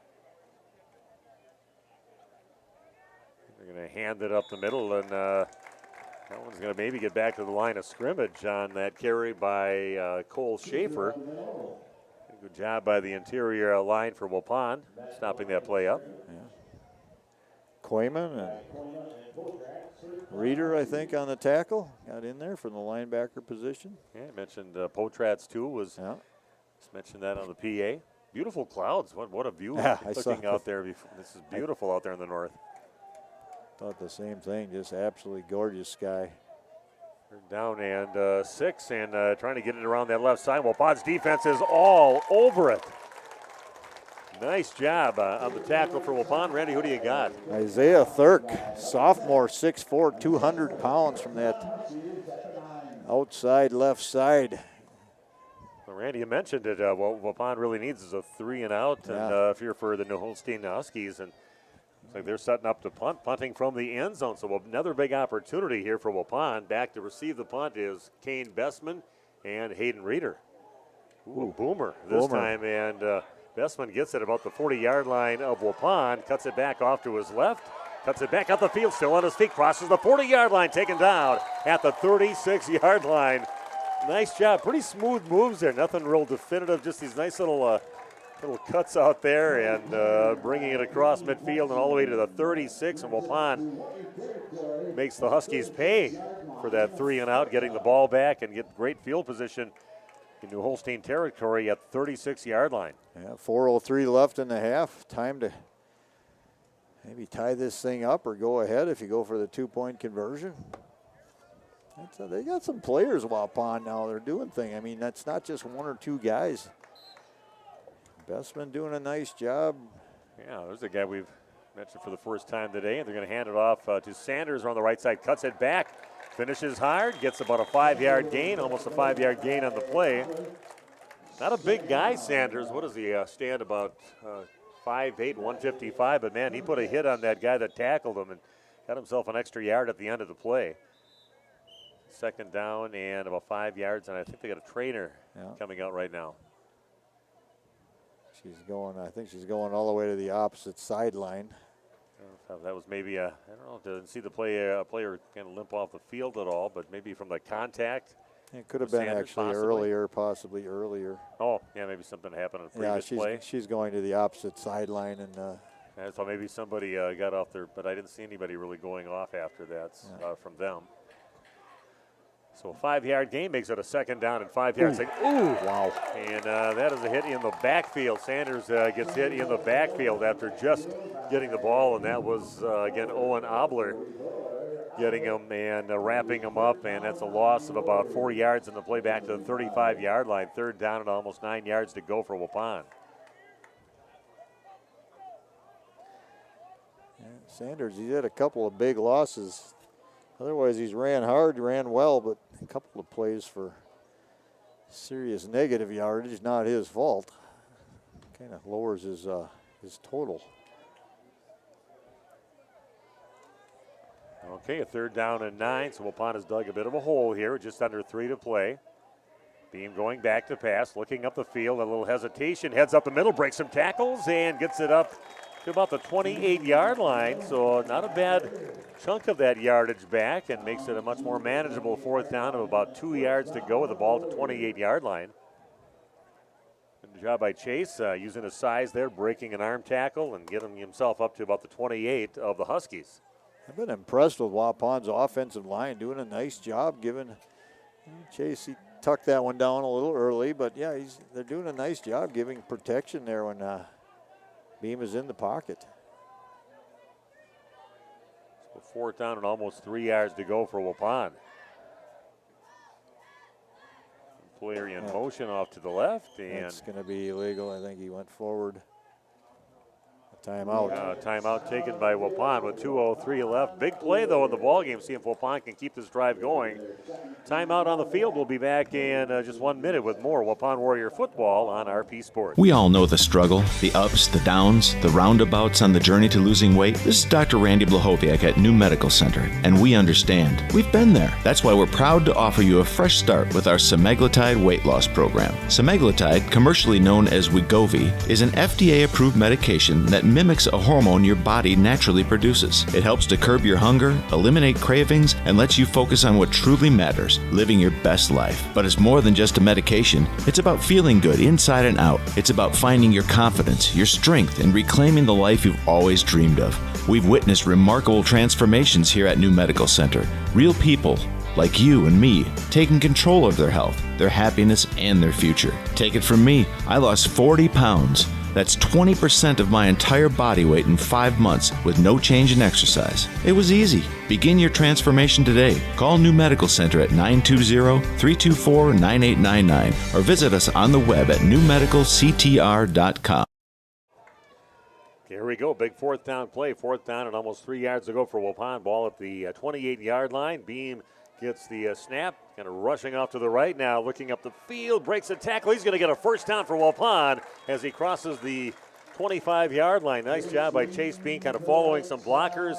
They're going to hand it up the middle, and that one's going to maybe get back to the line of scrimmage on that carry by Cole Schaefer. Good job by the interior line for Waupun, stopping that play up. Yeah. Koyman and Reeder, I think, on the tackle. Got in there from the linebacker position. Yeah, I mentioned Potratz, too, was just mentioned that on the PA. Beautiful clouds. What a view looking out there. This is beautiful out there in the north. Thought the same thing, just absolutely gorgeous sky. They're down and 6 and trying to get it around that left side. Waupun's defense is all over it. Nice job on the tackle for Waupun. Randy, who do you got? Isaiah Thurk, sophomore, 6'4", 200 pounds from that outside left side. Well, Randy, you mentioned it. What Waupun really needs is a 3 and out, and if you're for the New Holstein Huskies, and looks like they're setting up to punt, punting from the end zone. So another big opportunity here for Waupun. Back to receive the punt is Kane Bessman and Hayden Reeder. Ooh, boomer this time, and Bessman gets it about the 40-yard line of Waupun, cuts it back off to his left, cuts it back up the field, still on his feet, crosses the 40-yard line, taken down at the 36-yard line. Nice job, pretty smooth moves there, nothing real definitive, just these nice little cuts out there and bringing it across midfield and all the way to the 36, and Waupun makes the Huskies pay for that 3 and out, getting the ball back and get great field position in New Holstein territory at 36-yard line. Yeah, 4:03 left in the half. Time to maybe tie this thing up or go ahead if you go for the 2-point conversion. They got some players, Waupun, now. They're doing things. I mean, that's not just 1 or 2 guys. Bessman doing a nice job. Yeah, there's a guy we've mentioned for the first time today, and they're going to hand it off to Sanders on the right side. Cuts it back, finishes hard, gets about a 5-yard gain, almost a 5-yard gain on the play. Not a big guy, Sanders. What does he stand about 5'8", 155, but man, he put a hit on that guy that tackled him and got himself an extra yard at the end of the play. 2nd down and about 5 yards, and I think they got a trainer coming out right now. She's going, I think she's going all the way to the opposite sideline. That was maybe I don't know, didn't see the player kind of limp off the field at all, but maybe from the contact. It could have been Sanders, actually possibly earlier. Oh, yeah, maybe something happened on the previous play. She's going to the opposite sideline. And I thought maybe somebody got off there, but I didn't see anybody really going off after that from them. So a 5-yard gain makes it a 2nd down and 5 yards. Ooh, wow. And that is a hit in the backfield. Sanders gets hit in the backfield after just getting the ball, and that was, again, Owen Obler getting him and wrapping him up, and that's a loss of about 4 yards in the play back to the 35-yard line. 3rd down and almost 9 yards to go for Waupun. Yeah, Sanders, he's had a couple of big losses. Otherwise, he's ran hard, ran well, but a couple of plays for serious negative yardage, not his fault. Kind of lowers his total. Okay, a 3rd down and 9, so Waupun has dug a bit of a hole here, just under 3 to play. Beam going back to pass, looking up the field, a little hesitation, heads up the middle, breaks some tackles, and gets it up to about the 28-yard line, so not a bad chunk of that yardage back, and makes it a much more manageable 4th down of about 2 yards to go with the ball at the 28-yard line. Good job by Chase, using his size there, breaking an arm tackle and getting himself up to about the 28 of the Huskies. I've been impressed with Waupun's offensive line, doing a nice job giving Chase. He tucked that one down a little early, but yeah, they're doing a nice job giving protection there when Beam is in the pocket. So 4th down and almost 3 yards to go for Waupun. Player in motion off to the left, and it's going to be illegal. I think he went forward. Timeout. Timeout taken by Waupun with 2:03 left. Big play, though, in the ballgame. See if Waupun can keep this drive going. Timeout on the field. We'll be back in just 1 minute with more Waupun Warrior football on RP Sports. We all know the struggle, the ups, the downs, the roundabouts on the journey to losing weight. This is Dr. Randy Blahoviak at New Medical Center, and we understand. We've been there. That's why we're proud to offer you a fresh start with our semaglutide weight loss program. Semaglutide, commercially known as Wegovy, is an FDA-approved medication that mimics a hormone your body naturally produces. It helps to curb your hunger, eliminate cravings, and lets you focus on what truly matters, living your best life. But it's more than just a medication. It's about feeling good inside and out. It's about finding your confidence, your strength, and reclaiming the life you've always dreamed of. We've witnessed remarkable transformations here at New Medical Center. Real people, like you and me, taking control of their health, their happiness, and their future. Take it from me, I lost 40 pounds. That's 20% of my entire body weight in 5 months with no change in exercise. It was easy. Begin your transformation today. Call New Medical Center at 920-324-9899 or visit us on the web at newmedicalctr.com. Here we go. Big 4th down play. 4th down and almost 3 yards to go for Waupun. Ball at the 28-yard line. Beam gets the snap, kind of rushing off to the right now, looking up the field, breaks a tackle. He's going to get a 1st down for Waupun as he crosses the 25-yard line. Nice job by Chase Bean, kind of following some blockers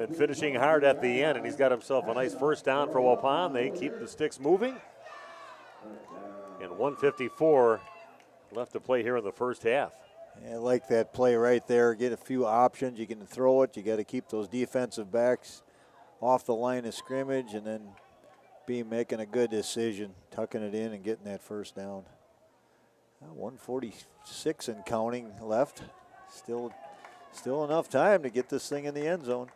and finishing hard at the end, and he's got himself a nice 1st down for Waupun. They keep the sticks moving. And 1:54 left to play here in the first half. Yeah, I like that play right there. Get a few options. You can throw it. You got to keep those defensive backs off the line of scrimmage, and then be making a good decision, tucking it in and getting that 1st down. 1:46 and counting left. Still enough time to get this thing in the end zone.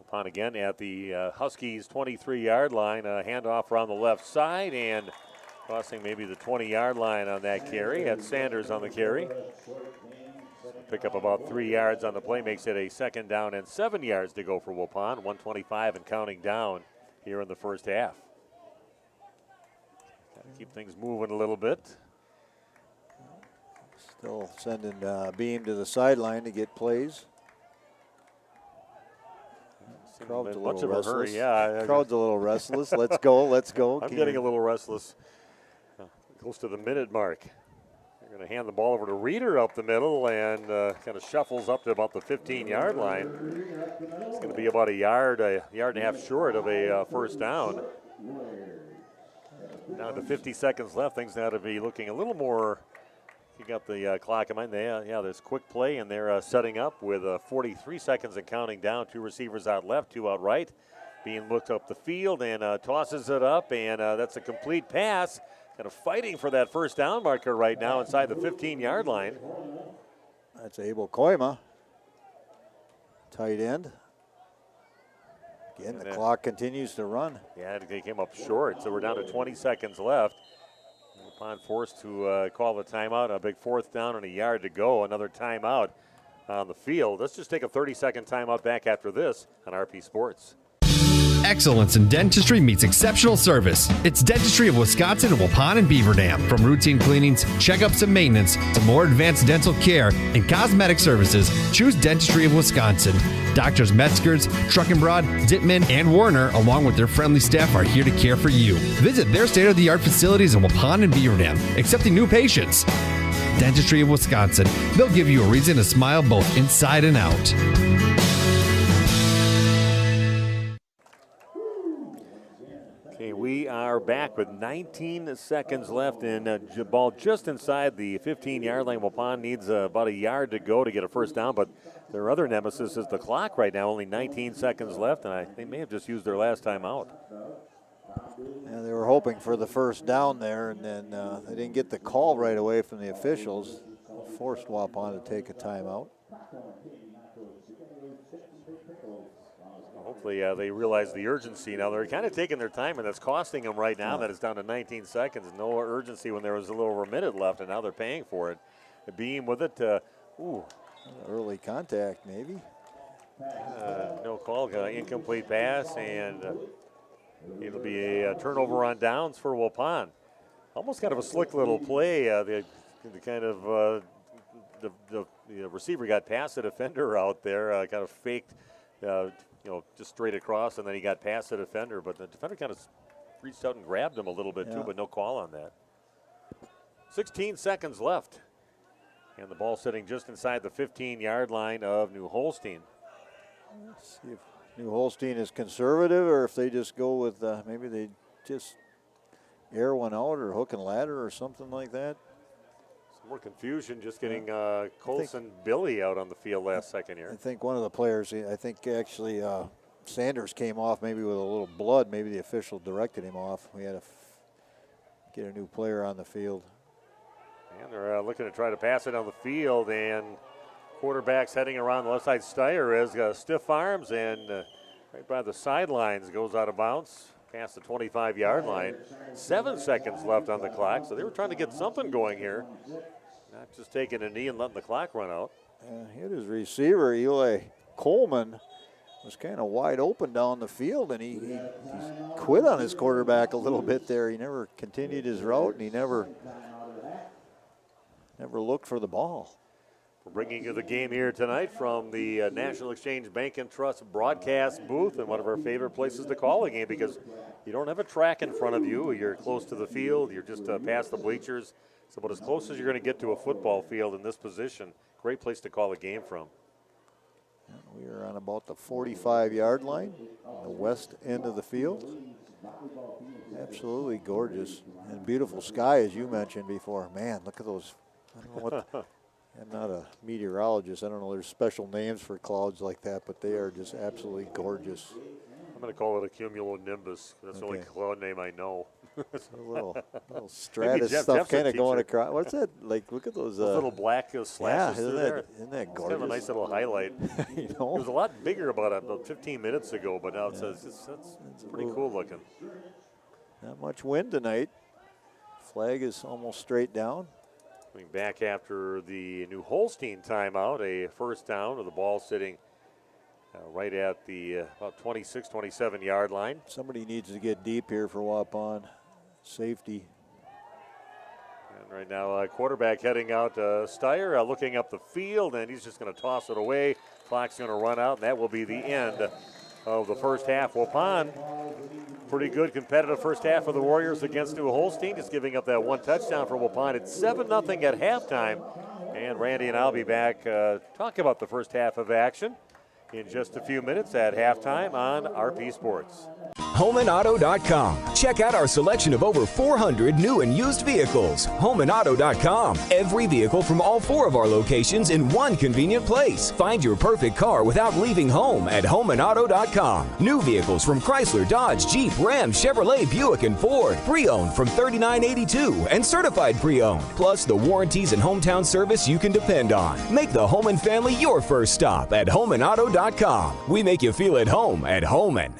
Waupun again at the Huskies 23-yard line. A handoff around the left side and crossing maybe the 20-yard line on that carry. Had Sanders on the carry. Pick up about 3 yards on the play, makes it a 2nd down and 7 yards to go for Waupun. 1:25 and counting down here in the first half. Got to keep things moving a little bit. Still sending Beam to the sideline to get plays. Crowd's a little restless. Yeah, crowd's a little restless. Let's go, let's go. I'm getting a little restless. Close to the minute mark. They're going to hand the ball over to Reeder up the middle and kind of shuffles up to about the 15-yard line. It's going to be about a yard and a half short of a 1st down. Down to 50 seconds left. Things now to be looking a little more got the clock in mind. There's quick play, and they're setting up with 43 seconds and counting down. 2 receivers out left, 2 out right. Being looked up the field and tosses it up, and that's a complete pass. Kind of fighting for that first down marker right now inside the 15-yard line. That's Abel Koima, tight end. Again, the clock continues to run. Yeah, they came up short, so we're down to 20 seconds left. Waupun forced to call the timeout. A big 4th down and a yard to go. Another timeout on the field. Let's just take a 30-second timeout back after this on RP Sports. Excellence in dentistry meets exceptional service. It's Dentistry of Wisconsin in Waupun and Beaver Dam. From routine cleanings, checkups, and maintenance to more advanced dental care and cosmetic services, choose Dentistry of Wisconsin. Doctors Metzger's, Truckenbrod, Dittman, and Warner, along with their friendly staff, are here to care for you. Visit their state-of-the-art facilities in Waupun and Beaver Dam, accepting new patients. Dentistry of Wisconsin. They'll give you a reason to smile both inside and out. Okay, we are back with 19 seconds left and ball just inside the 15-yard line. Waupun needs about a yard to go to get a first down, but their other nemesis is the clock right now. Only 19 seconds left, and they may have just used their last time out. Yeah, they were hoping for the first down there, and then they didn't get the call right away from the officials. Forced Waupun to take a timeout. Hopefully they realize the urgency now. They're kind of taking their time, and that's costing them right now that it's down to 19 seconds. No urgency when there was a little over a minute left, and now they're paying for it. The Beam with it. Early contact, maybe. No call. Incomplete pass, and it'll be a turnover on downs for Waupun. Almost kind of a slick little play. The receiver got past the defender out there, kind of faked. Just straight across, and then he got past the defender, but the defender kind of reached out and grabbed him a little bit too, but no call on that. 16 seconds left, and the ball sitting just inside the 15-yard line of New Holstein. Let's see if New Holstein is conservative, or if they just go with maybe they just air one out or hook and ladder or something like that. Some more confusion just getting Colson Billy out on the field last second here. I think one of the players, actually Sanders came off maybe with a little blood. Maybe the official directed him off. We had to get a new player on the field. And they're looking to try to pass it on the field, and quarterback's heading around the left side. Steyer has stiff arms, and right by the sidelines goes out of bounds past the 25-yard line. 7 seconds left on the clock, so they were trying to get something going here. Not just taking a knee and letting the clock run out. Hit his receiver, Eli Coleman, was kind of wide open down the field, and he quit on his quarterback a little bit there. He never continued his route, and he never looked for the ball. We're bringing you the game here tonight from the National Exchange Bank and Trust broadcast booth, and one of our favorite places to call a game because you don't have a track in front of you. You're close to the field. You're just past the bleachers. It's about as close as you're going to get to a football field in this position. Great place to call a game from. We are on about the 45-yard line, the west end of the field. Absolutely gorgeous and beautiful sky, as you mentioned before. Man, look at those. I don't know what. I'm not a meteorologist. I don't know. There's special names for clouds like that, but they are just absolutely gorgeous. I'm going to call it a cumulonimbus. That's the only cloud name I know. A little stratus stuff kind of going across. What's that? Like, look at those little black slashes through there. Isn't that gorgeous? It's kind of a nice little highlight. You know? It was a lot bigger about 15 minutes ago, but now it's pretty cool looking. Not much wind tonight. Flag is almost straight down. Coming back after the New Holstein timeout, a first down with the ball sitting right at the about 26, 27-yard line. Somebody needs to get deep here for Waupun. Safety. And right now, quarterback heading out. Steyer looking up the field, and he's just going to toss it away. Clock's going to run out, and that will be the end of the first half. Waupun, pretty good competitive first half of the Warriors against New Holstein. Just giving up that one touchdown for Waupun. It's 7-0 at halftime. And Randy and I'll be back talking about the first half of action in just a few minutes at halftime on RP Sports. HomeandAuto.com. Check out our selection of over 400 new and used vehicles. HomeandAuto.com. Every vehicle from all 4 of our locations in one convenient place. Find your perfect car without leaving home at HomeandAuto.com. New vehicles from Chrysler, Dodge, Jeep, Ram, Chevrolet, Buick, and Ford. Pre-owned from $39.82 and certified pre-owned. Plus the warranties and hometown service you can depend on. Make the Homan family your first stop at HomeandAuto.com. We make you feel at home at Homan.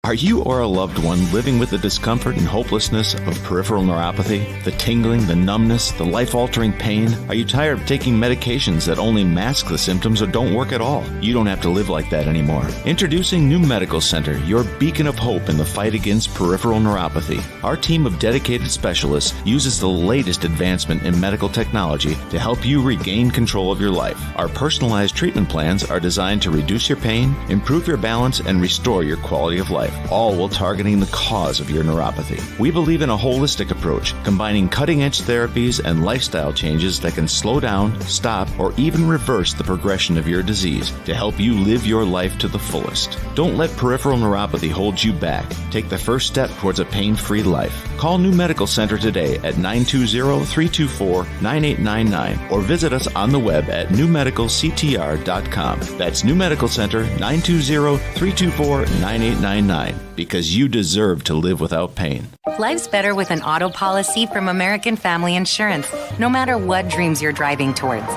Are you or a loved one living with the discomfort and hopelessness of peripheral neuropathy? The tingling, the numbness, the life-altering pain? Are you tired of taking medications that only mask the symptoms or don't work at all? You don't have to live like that anymore. Introducing New Medical Center, your beacon of hope in the fight against peripheral neuropathy. Our team of dedicated specialists uses the latest advancement in medical technology to help you regain control of your life. Our personalized treatment plans are designed to reduce your pain, improve your balance, and restore your quality of life, all while targeting the cause of your neuropathy. We believe in a holistic approach, combining cutting-edge therapies and lifestyle changes that can slow down, stop, or even reverse the progression of your disease to help you live your life to the fullest. Don't let peripheral neuropathy hold you back. Take the first step towards a pain-free life. Call New Medical Center today at 920-324-9899 or visit us on the web at newmedicalctr.com. That's New Medical Center, 920-324-9899. Because you deserve to live without pain. Life's better with an auto policy from American Family Insurance, no matter what dreams you're driving towards.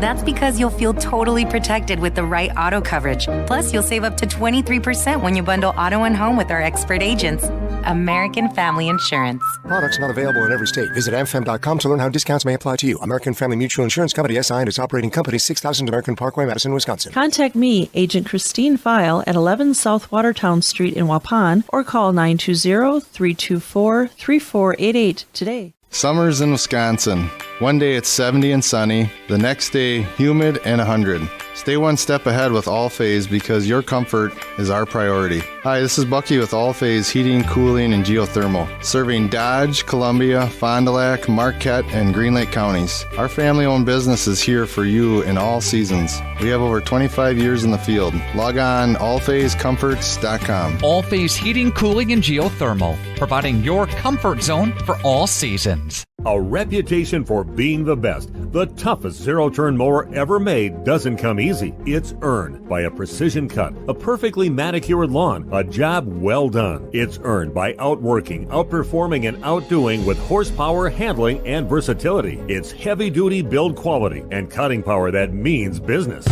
That's because you'll feel totally protected with the right auto coverage. Plus, you'll save up to 23% when you bundle auto and home with our expert agents. American Family Insurance. Products not available in every state. Visit amfam.com to learn how discounts may apply to you. American Family Mutual Insurance Company, SI, and its operating company, 6000 American Parkway, Madison, Wisconsin. Contact me, Agent Christine File, at 11 South Watertown Street in Waupun, or call 920-324-3488 today. Summers in Wisconsin. One day it's 70 and sunny, the next day humid and 100. Stay one step ahead with All-Phase because your comfort is our priority. Hi, this is Bucky with All-Phase Heating, Cooling, and Geothermal, serving Dodge, Columbia, Fond du Lac, Marquette, and Green Lake counties. Our family-owned business is here for you in all seasons. We have over 25 years in the field. Log on allphasecomforts.com. All-Phase Heating, Cooling, and Geothermal, providing your comfort zone for all seasons. A reputation for being the best, the toughest zero-turn mower ever made doesn't come easy. It's earned by a precision cut, a perfectly manicured lawn, a job well done. It's earned by outworking, outperforming, and outdoing with horsepower, handling, and versatility. It's heavy-duty build quality and cutting power that means business.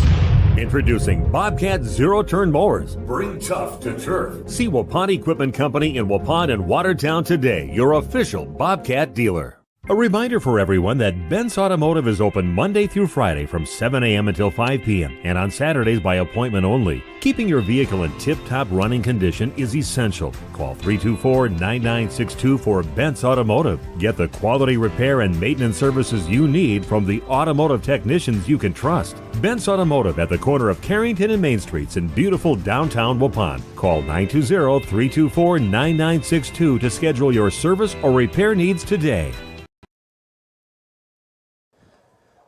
Introducing Bobcat zero-turn mowers. Bring tough to turf. See Waupun Equipment Company in Waupun and Watertown today, your official Bobcat dealer. A reminder for everyone that Bent's Automotive is open Monday through Friday from 7 a.m. until 5 p.m. and on Saturdays by appointment only. Keeping your vehicle in tip-top running condition is essential. Call 324-9962 for Bent's Automotive. Get the quality repair and maintenance services you need from the automotive technicians you can trust. Bent's Automotive at the corner of Carrington and Main Streets in beautiful downtown Waupun. Call 920-324-9962 to schedule your service or repair needs today.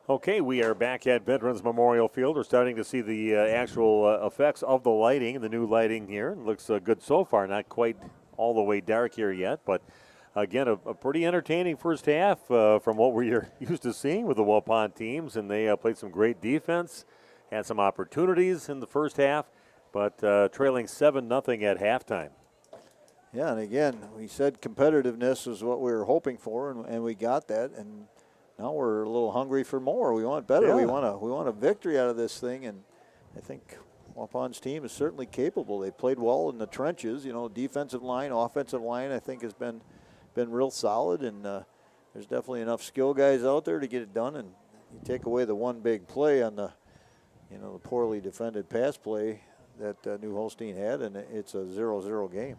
Okay, we are back at Veterans Memorial Field. We're starting to see the actual effects of the lighting, the new lighting here. It looks good so far, not quite all the way dark here yet, but again, a pretty entertaining first half from what we're used to seeing with the Waupun teams, and they played some great defense, had some opportunities in the first half, but trailing 7-0 at halftime. Yeah, and again, we said competitiveness is what we were hoping for, and we got that, and now we're a little hungry for more. We want better. Yeah. We want a victory out of this thing, and I think Waupun's team is certainly capable. They played well in the trenches. You know, defensive line, offensive line, I think has been real solid, and there's definitely enough skill guys out there to get it done. And you take away the one big play on the poorly defended pass play that New Holstein had, and it's a 0-0 game.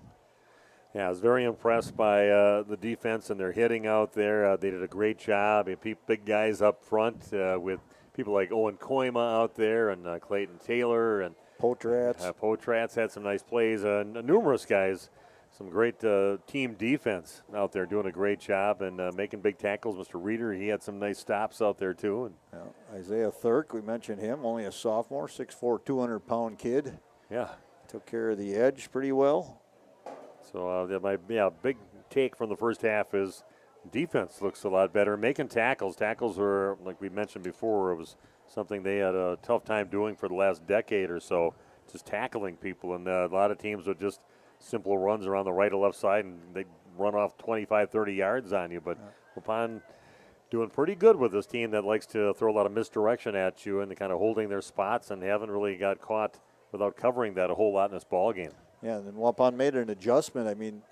Yeah, I was very impressed by the defense and their hitting out there. They did a great job. Big guys up front with people like Owen Koima out there and Clayton Taylor and Potrats. Potrats had some nice plays. Numerous guys, some great team defense out there doing a great job and making big tackles. Mr. Reeder, he had some nice stops out there too. And Isaiah Thurk, we mentioned him, only a sophomore, 6'4", 200-pound kid. Yeah. Took care of the edge pretty well. So my big take from the first half is defense looks a lot better. Making tackles. Tackles were, like we mentioned before, it was something they had a tough time doing for the last decade or so, just tackling people. And a lot of teams would just simple runs around the right or left side, and they run off 25, 30 yards on you. But Waupun doing pretty good with this team that likes to throw a lot of misdirection at you and kind of holding their spots and haven't really got caught without covering that a whole lot in this ball game. Yeah, and then Waupun made an adjustment. I mean,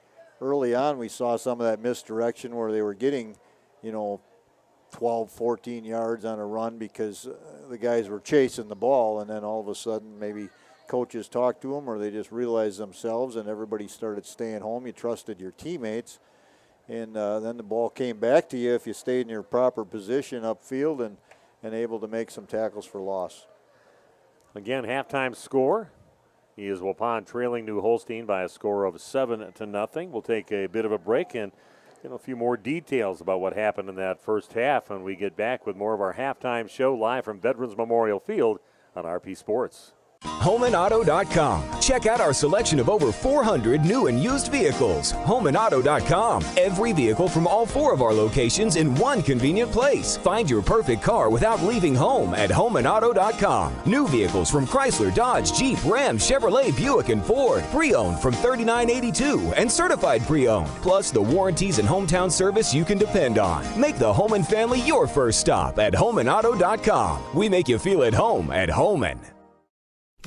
early on we saw some of that misdirection where they were getting, 12, 14 yards on a run because the guys were chasing the ball, and then all of a sudden maybe coaches talked to them or they just realized themselves and everybody started staying home. You trusted your teammates, and then the ball came back to you if you stayed in your proper position upfield and able to make some tackles for loss. Again, halftime score is Waupun trailing New Holstein by a score of 7-0. We'll take a bit of a break and get a few more details about what happened in that first half when we get back with more of our halftime show live from Veterans Memorial Field on RP Sports. HomeandAuto.com. Check out our selection of over 400 new and used vehicles. HomeandAuto.com. Every vehicle from all 4 of our locations in one convenient place. Find your perfect car without leaving home at HomeandAuto.com. New vehicles from Chrysler, Dodge, Jeep, Ram, Chevrolet, Buick, and Ford. Pre-owned from $39.82 and certified pre-owned. Plus the warranties and hometown service you can depend on. Make the home and family your first stop at HomeandAuto.com. We make you feel at home at Homan.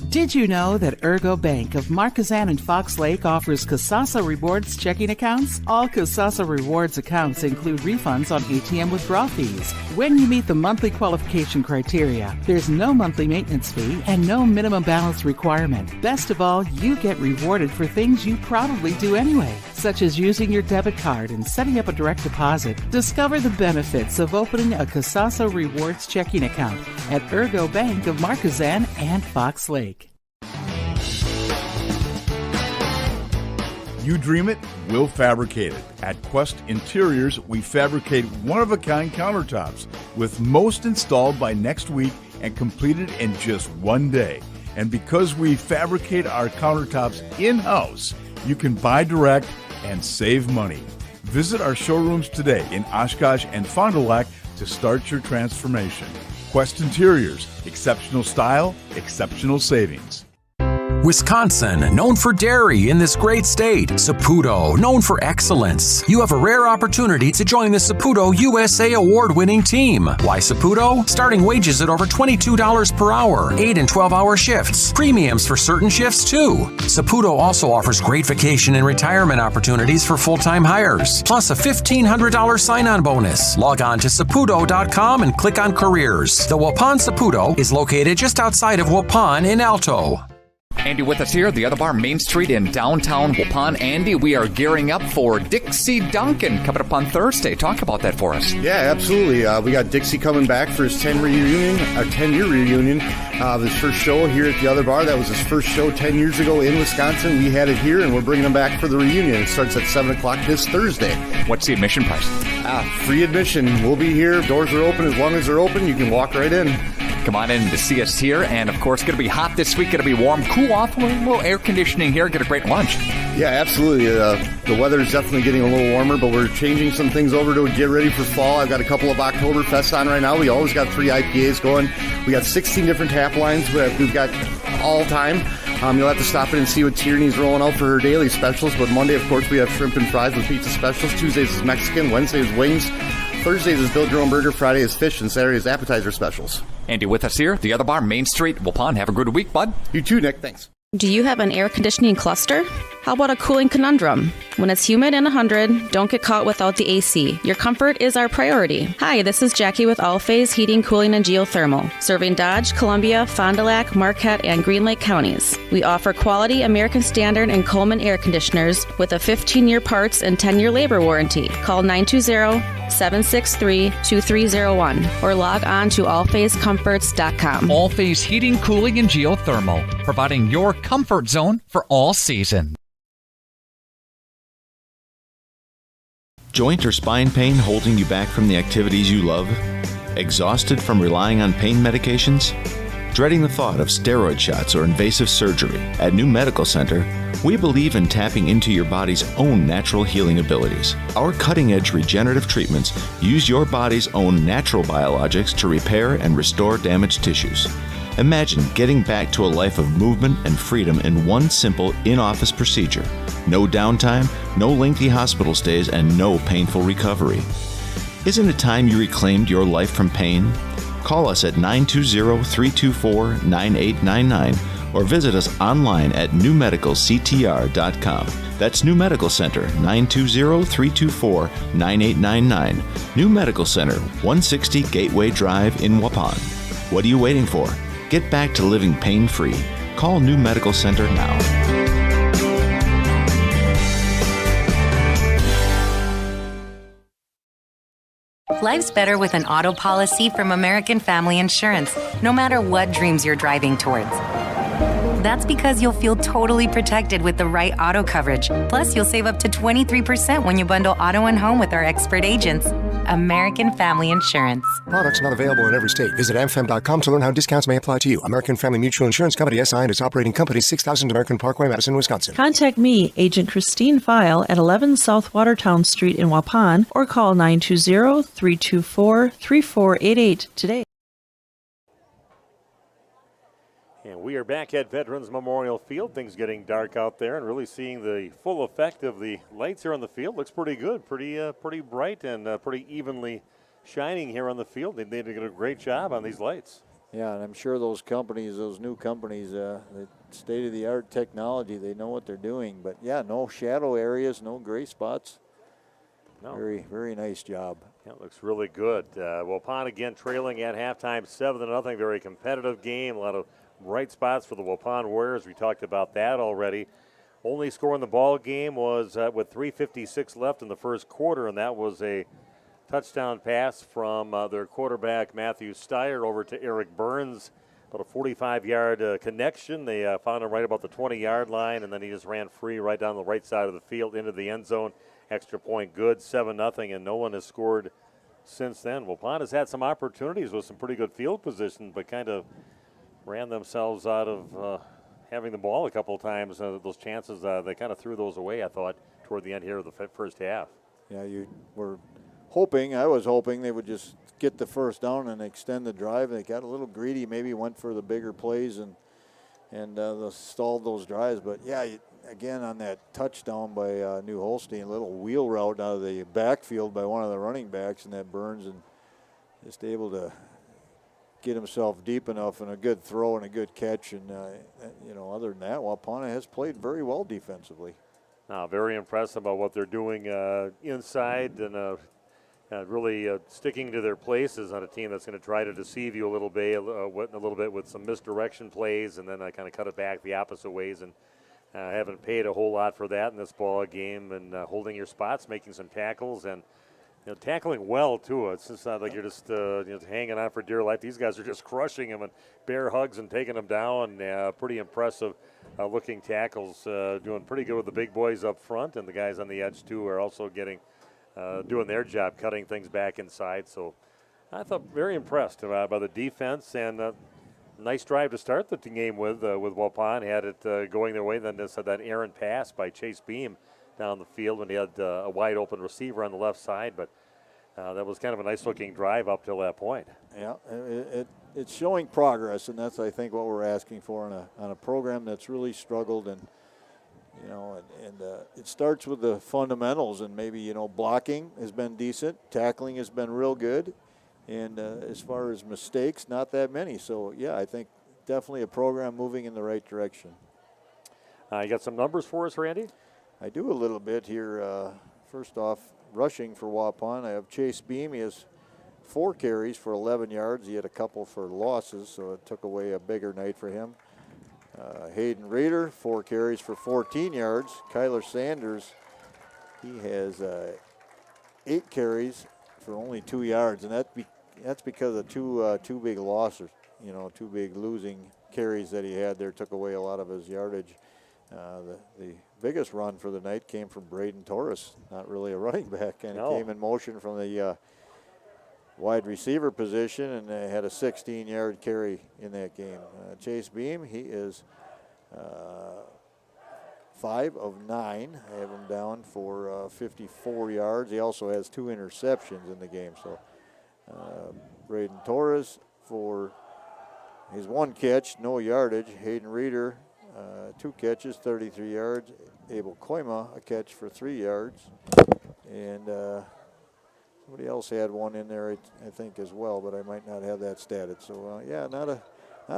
Did you know that Ergo Bank of Marquezan and Fox Lake offers Casasa Rewards checking accounts? All Casasa Rewards accounts include refunds on ATM withdrawal fees. When you meet the monthly qualification criteria, there's no monthly maintenance fee and no minimum balance requirement. Best of all, you get rewarded for things you probably do anyway, such as using your debit card and setting up a direct deposit. Discover the benefits of opening a Casasa Rewards checking account at Ergo Bank of Marquezan and Fox Lake. You dream it, we'll fabricate it. At Quest Interiors, we fabricate one-of-a-kind countertops, with most installed by next week and completed in just one day. And because we fabricate our countertops in-house, you can buy direct and save money. Visit our showrooms today in Oshkosh and Fond du Lac to start your transformation. Quest Interiors, exceptional style, exceptional savings. Wisconsin, known for dairy in this great state. Saputo, known for excellence. You have a rare opportunity to join the Saputo USA award-winning team. Why Saputo? Starting wages at over $22 per hour, 8 and 12-hour shifts. Premiums for certain shifts, too. Saputo also offers great vacation and retirement opportunities for full-time hires, plus a $1,500 sign-on bonus. Log on to Saputo.com and click on Careers. The Waupun Saputo is located just outside of Waupun in Alto. Andy with us here, the other bar, Main Street in downtown Waupun. Andy, we are gearing up for Dixie Duncan coming up on Thursday. Talk about that for us. Yeah, absolutely. We got Dixie coming back for his 10-year reunion. His first show here at the other bar. That was his first show 10 years ago in Wisconsin. We had it here, and we're bringing him back for the reunion. It starts at 7 o'clock this Thursday. What's the admission price? Free admission. We'll be here. Doors are open. As long as they're open, you can walk right in. Come on in to see us here. And, of course, going to be hot this week. Going to be warm, cool off. A little air conditioning here. Get a great lunch. Yeah, absolutely. The weather is definitely getting a little warmer, but we're changing some things over to get ready for fall. I've got a couple of Oktoberfests on right now. We always got 3 IPAs going. We got 16 different tap lines we've got all time. You'll have to stop in and see what Tierney's rolling out for her daily specials. But Monday, of course, we have shrimp and fries with pizza specials. Tuesdays is Mexican. Wednesday is wings. Thursdays is Build Your Own Burger. Friday is fish. And Saturday is appetizer specials. Andy with us here, the other bar, Main Street, Waupun. Have a good week, bud. You too, Nick. Thanks. Do you have an air conditioning cluster? How about a cooling conundrum? When it's humid and 100, don't get caught without the AC. Your comfort is our priority. Hi, this is Jackie with All-Phase Heating, Cooling, and Geothermal, serving Dodge, Columbia, Fond du Lac, Marquette, and Green Lake counties. We offer quality American Standard and Coleman air conditioners with a 15-year parts and 10-year labor warranty. Call 920-763-2301 or log on to allphasecomforts.com. All-Phase Heating, Cooling, and Geothermal, providing your comfort zone for all season. Joint or spine pain holding you back from the activities you love? Exhausted from relying on pain medications? Dreading the thought of steroid shots or invasive surgery, at New Medical Center, we believe in tapping into your body's own natural healing abilities. Our cutting-edge regenerative treatments use your body's own natural biologics to repair and restore damaged tissues. Imagine getting back to a life of movement and freedom in one simple in-office procedure. No downtime, no lengthy hospital stays, and no painful recovery. Isn't it time you reclaimed your life from pain? Call us at 920-324-9899 or visit us online at newmedicalctr.com. That's New Medical Center, 920-324-9899. New Medical Center, 160 Gateway Drive in Waupun. What are you waiting for? Get back to living pain-free. Call New Medical Center now. Life's better with an auto policy from American Family Insurance, no matter what dreams you're driving towards. That's because you'll feel totally protected with the right auto coverage. Plus, you'll save up to 23% when you bundle auto and home with our expert agents. American Family Insurance. Products not available in every state. Visit amfam.com to learn how discounts may apply to you. American Family Mutual Insurance Company, SI, and its operating company, 6000 American Parkway, Madison, Wisconsin. Contact me, Agent Christine File, at 11 South Watertown Street in Waupun, or call 920-324-3488 today. And we are back at Veterans Memorial Field. Things getting dark out there, and really seeing the full effect of the lights here on the field. Looks pretty good, pretty bright, and pretty evenly shining here on the field. They did a great job on these lights. Yeah, and I'm sure those companies, those new companies, the state-of-the-art technology, they know what they're doing. But yeah, no shadow areas, no gray spots. No. Very, very nice job. Yeah, it looks really good. Waupun again trailing at halftime, 7-0. Very competitive game. A lot of bright spots for the Waupun Warriors. We talked about that already. Only score in the ball game was with 3:56 left in the first quarter, and that was a touchdown pass from their quarterback Matthew Steyer over to Eric Burns. About a 45-yard connection. They found him right about the 20-yard line, and then he just ran free right down the right side of the field into the end zone. Extra point good, 7-0, and no one has scored since then. Waupun has had some opportunities with some pretty good field position, but kind of ran themselves out of having the ball a couple of times. Those chances, they kind of threw those away, I thought, toward the end here of the first half. Yeah, you were hoping, I was hoping they would just get the first down and extend the drive. They got a little greedy, maybe went for the bigger plays and stalled those drives. But, yeah, again, on that touchdown by New Holstein, a little wheel route out of the backfield by one of the running backs, and that Burns, and just able to get himself deep enough and a good throw and a good catch. And, other than that, Waupun has played very well defensively. Very impressed about what they're doing inside and really sticking to their places on a team that's going to try to deceive you a little bit with some misdirection plays, and then kind of cut it back the opposite ways. And haven't paid a whole lot for that in this ball game, and holding your spots, making some tackles, and tackling well, too. It's just not like you're just hanging on for dear life. These guys are just crushing them and bear hugs and taking them down. Pretty impressive looking tackles. Doing pretty good with the big boys up front, and the guys on the edge, too, are also doing their job, cutting things back inside. So I thought very impressed by the defense, and nice drive to start the game with Waupun. Had it going their way. Then just had that errant pass by Chase Beam down the field when he had a wide open receiver on the left side, but that was kind of a nice looking drive up till that point. Yeah, it's showing progress, and that's, I think, what we're asking for on a program that's really struggled. And it starts with the fundamentals, and maybe blocking has been decent, tackling has been real good, and as far as mistakes, not that many. So yeah, I think definitely a program moving in the right direction. You got some numbers for us, Randy? I do a little bit here. First off, rushing for Waupun, I have Chase Beam. He has 4 carries for 11 yards. He had a couple for losses, so it took away a bigger night for him. Hayden Reeder, 4 carries for 14 yards. Kyler Sanders, he has 8 carries for only 2 yards, and that's because of two big losses. 2 big losing carries that he had there took away a lot of his yardage. The biggest run for the night came from Braden Torres, not really a running back, and it came in motion from the wide receiver position, and they had a 16-yard carry in that game. Chase Beam, he is 5 of 9. I have him down for 54 yards. He also has 2 interceptions in the game. So Braden Torres for his 1 catch, no yardage. Hayden Reeder, 2 catches, 33 yards. Abel Koima, a catch for 3 yards. And somebody else had 1 in there, I think, as well, but I might not have that statted. So, yeah, not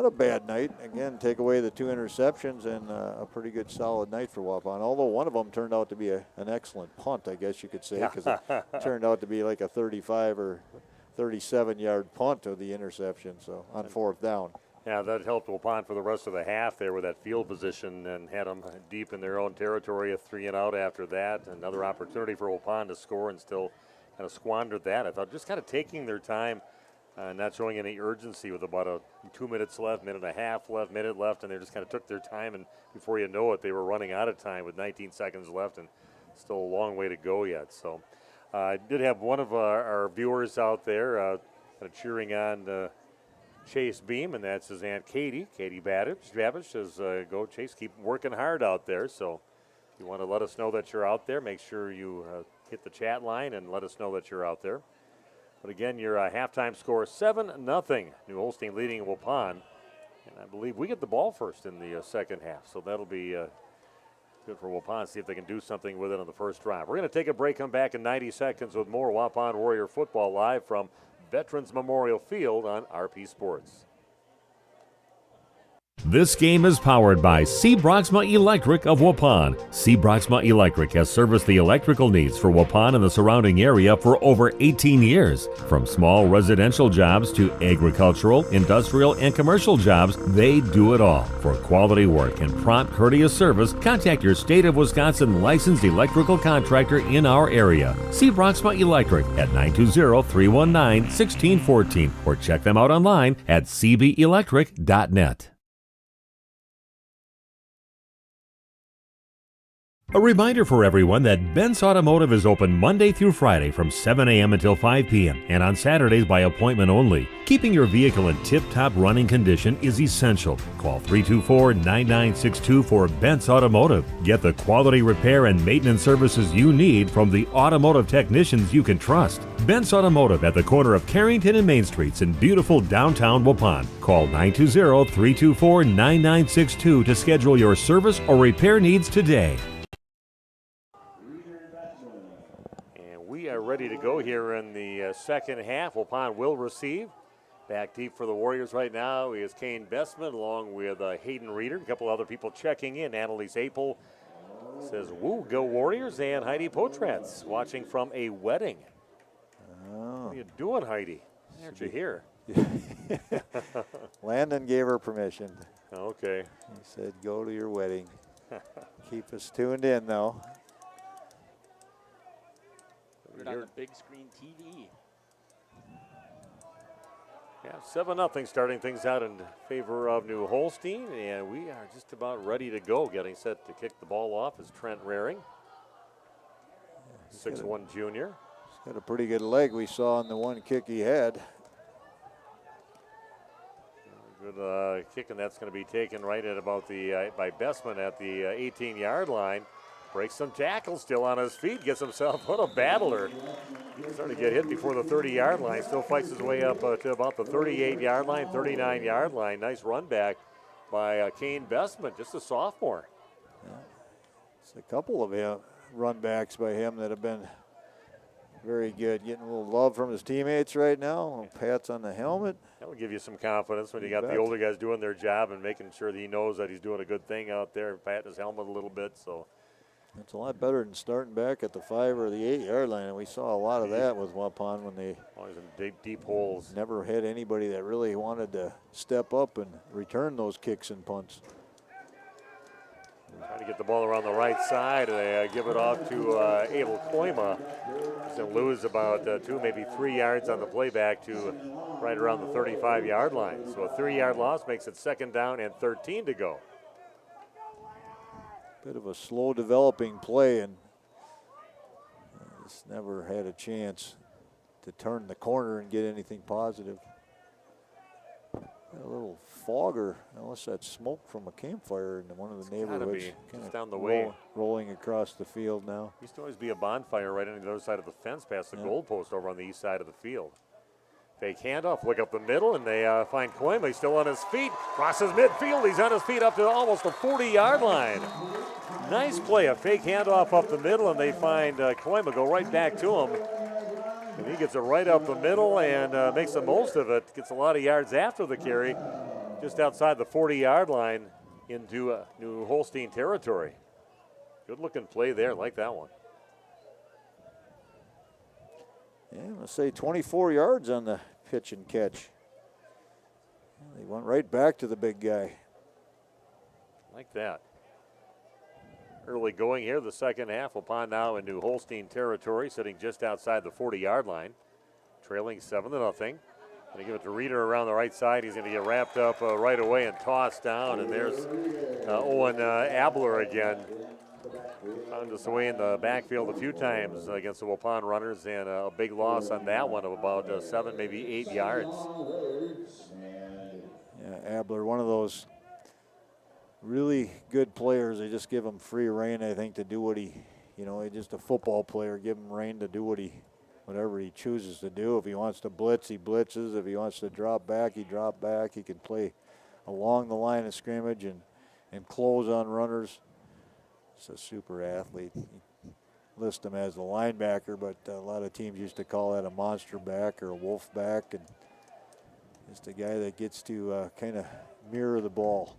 a bad night. Again, take away the 2 interceptions and a pretty good solid night for Waupun, although one of them turned out to be an excellent punt, I guess you could say, because it turned out to be like a 35 or 37-yard punt of the interception, so on 4th down. Yeah, that helped Waupun for the rest of the half there with that field position and had them deep in their own territory, a 3 and out after that. Another opportunity for Waupun to score and still kind of squandered that. I thought just kind of taking their time, not showing any urgency with about 2 minutes left, minute and a half left, minute left, and they just kind of took their time, and before you know it, they were running out of time with 19 seconds left and still a long way to go yet. So I did have one of our viewers out there kind of cheering on Chase Beam, and that's his Aunt Katie Babbage says, go Chase, keep working hard out there. So if you want to let us know that you're out there, make sure you hit the chat line and let us know that you're out there. But again, your halftime score 7-0. New Holstein leading Waupun. And I believe we get the ball first in the second half. So that'll be good for Waupun. See if they can do something with it on the first drive. We're going to take a break, come back in 90 seconds with more Waupun Warrior football live from Veterans Memorial Field on RP Sports. This game is powered by C. Broxma Electric of Waupun. C. Broxma Electric has serviced the electrical needs for Waupun and the surrounding area for over 18 years. From small residential jobs to agricultural, industrial, and commercial jobs, they do it all. For quality work and prompt, courteous service, contact your state of Wisconsin licensed electrical contractor in our area. C. Broxma Electric at 920-319-1614 or check them out online at cbelectric.net. A reminder for everyone that Ben's Automotive is open Monday through Friday from 7 a.m. until 5 p.m. and on Saturdays by appointment only. Keeping your vehicle in tip-top running condition is essential. Call 324-9962 for Ben's Automotive. Get the quality repair and maintenance services you need from the automotive technicians you can trust. Ben's Automotive at the corner of Carrington and Main Streets in beautiful downtown Waupun. Call 920-324-9962 to schedule your service or repair needs today. We are ready to go here in the second half. Waupun will receive. Back deep for the Warriors right now is Kane Bestman along with Hayden Reeder. A couple other people checking in. Annalise Apel says, woo, go Warriors. And Heidi Potratz watching from a wedding. Oh. What are you doing, Heidi? Aren't you here? Landon gave her permission. Okay. He said, go to your wedding. Keep us tuned in, though. Put it on the big screen TV. Yeah, 7-0 starting things out in favor of New Holstein, and we are just about ready to go. Getting set to kick the ball off is Trent Raring, 6'1" junior. He's got a pretty good leg we saw in the one kick he had. Good kick, and that's going to be taken right at about the by Bestman at the 18-yard line. Breaks some tackles, still on his feet, gets himself, what a battler. He's starting to get hit before the 30-yard line, still fights his way up to about the 38-yard line, 39-yard line. Nice run back by Kane Bestman, just a sophomore. Yeah. It's a couple of run backs by him that have been very good. Getting a little love from his teammates right now. Little pats on the helmet. That will give you some confidence when you got the older guys doing their job and making sure that he knows that he's doing a good thing out there, patting his helmet a little bit. So it's a lot better than starting back at the 5 or the 8-yard line, and we saw a lot of that with Waupun when they always in deep holes. Never had anybody that really wanted to step up and return those kicks and punts. Trying to get the ball around the right side, and they give it off to Abel Koima. He's going to lose about 2, maybe 3 yards on the playback to right around the 35-yard line. So a 3-yard loss makes it 2nd down and 13 to go. Bit of a slow developing play, and just never had a chance to turn the corner and get anything positive. A little fogger, unless that's smoke from a campfire in one of the neighborhoods. Just down the way. Rolling across the field now. Used to always be a bonfire right on the other side of the fence past the goalpost over on the east side of the field. Fake handoff, look up the middle, and they find Koima. He's still on his feet. Crosses midfield. He's on his feet up to almost the 40-yard line. Nice play, a fake handoff up the middle, and they find Koima go right back to him. And he gets it right up the middle and makes the most of it. Gets a lot of yards after the carry, just outside the 40-yard line into New Holstein territory. Good-looking play there, like that one. Yeah, I'm going to say 24 yards on the pitch and catch. They went right back to the big guy. Like that. Early going here, the second half. Waupun now in New Holstein territory, sitting just outside the 40-yard line, trailing 7-0. Going to give it to Reeder around the right side. He's going to get wrapped up right away and tossed down. And there's Owen Abler again. Found us away in the backfield a few times against the Waupun runners, and a big loss on that one of about 7, maybe 8 yards. Yeah, Abler, one of those really good players. They just give him free rein, I think, to do what he's just a football player. Give him rein to do whatever he chooses to do. If he wants to blitz, he blitzes. If he wants to drop back, he drop back. He can play along the line of scrimmage and close on runners. He's a super athlete. You list him as a linebacker, but a lot of teams used to call that a monster back or a wolf back, and just a guy that gets to kind of mirror the ball.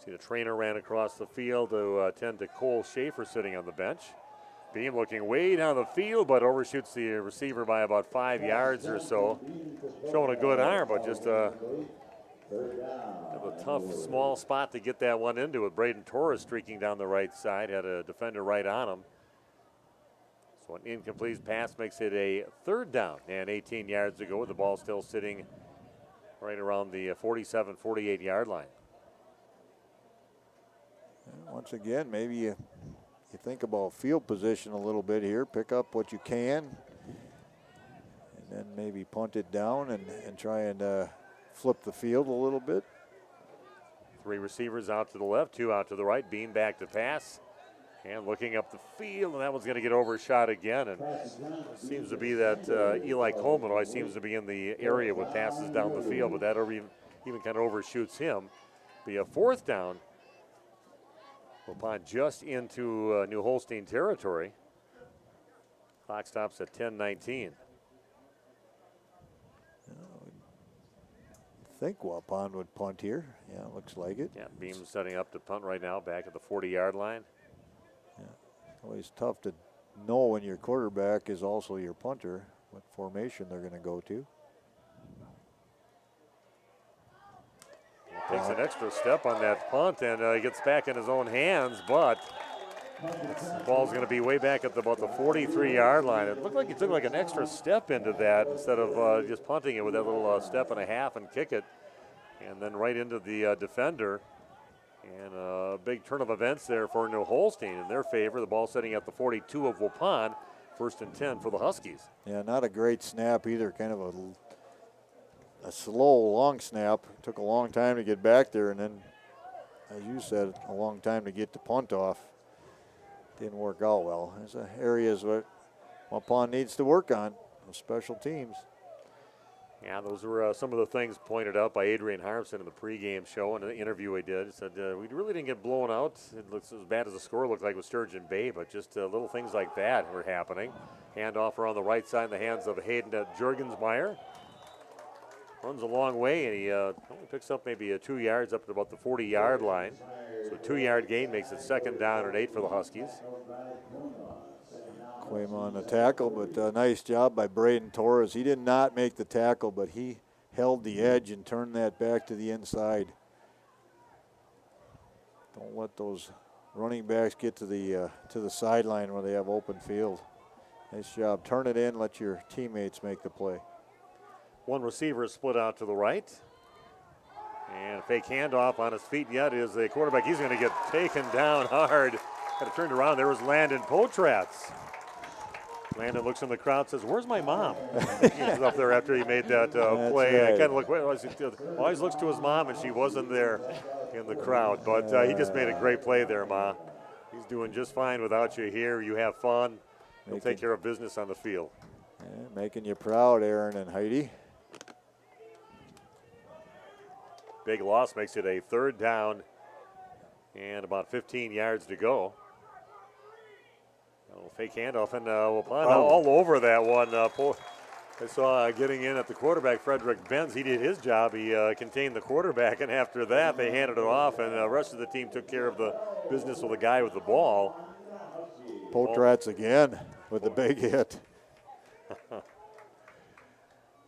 See the trainer ran across the field to attend to Cole Schaefer sitting on the bench. Beam looking way down the field, but overshoots the receiver by about 5 yards or so. Showing a good arm, but just a tough, small spot to get that one into with Braden Torres streaking down the right side. Had a defender right on him. So an incomplete pass makes it a 3rd down. And 18 yards to go, the ball still sitting right around the 47, 48-yard line. Once again, maybe you think about field position a little bit here. Pick up what you can, and then maybe punt it down and try and flip the field a little bit. 3 receivers out to the left, 2 out to the right. Beam back to pass. And looking up the field, and that one's going to get overshot again. And it seems to be that Eli Coleman always seems to be in the area with passes down the field, but that even kind of overshoots him. Be a 4th down. Waupun just into New Holstein territory. Clock stops at 10:19. I think Waupun would punt here. Yeah, looks like it. Yeah, Beam's setting up to punt right now, back at the 40-yard line. Yeah, always tough to know when your quarterback is also your punter, what formation they're going to go to. Takes an extra step on that punt, and he gets back in his own hands, but the ball's going to be way back at about the 43-yard line. It looked like he took like an extra step into that instead of just punting it with that little step and a half and kick it, and then right into the defender. And a big turn of events there for New Holstein in their favor. The ball sitting at the 42 of Waupun, 1st and 10 for the Huskies. Yeah, not a great snap either, kind of a slow, long snap. It took a long time to get back there, and then, as you said, a long time to get the punt off. Didn't work out well. There's areas where Waupun needs to work on, special teams. Yeah, those were some of the things pointed out by Adrian Harmson in the pregame show and the interview he did. He said, we really didn't get blown out. It looks as bad as the score looked like with Sturgeon Bay, but just little things like that were happening. Handoff around the right side in the hands of Hayden Jurgensmeyer. Runs a long way, and he only picks up maybe 2 yards up to about the 40-yard line. So a 2-yard gain makes it 2nd down and 8 for the Huskies. Quaim on the tackle, but a nice job by Braden Torres. He did not make the tackle, but he held the edge and turned that back to the inside. Don't let those running backs get to the sideline where they have open field. Nice job. Turn it in, let your teammates make the play. One receiver is split out to the right. And fake handoff on his feet yet is the quarterback. He's going to get taken down hard. Got it turned around. There was Landon Potratz. Landon looks in the crowd, says, "Where's my mom?" He's up there after he made that play. right. I kind of look, always looks to his mom, and she wasn't there in the crowd. But he just made a great play there, Ma. He's doing just fine without you here. You have fun. He'll take care of business on the field. Yeah, making you proud, Aaron and Heidi. Big loss makes it a 3rd down and about 15 yards to go. Fake handoff, and Waupun all over that one. I saw getting in at the quarterback, Frederick Benz. He did his job. He contained the quarterback, and after that, they handed it off, and the rest of the team took care of the business with the guy with the ball. Potrats again with the big hit.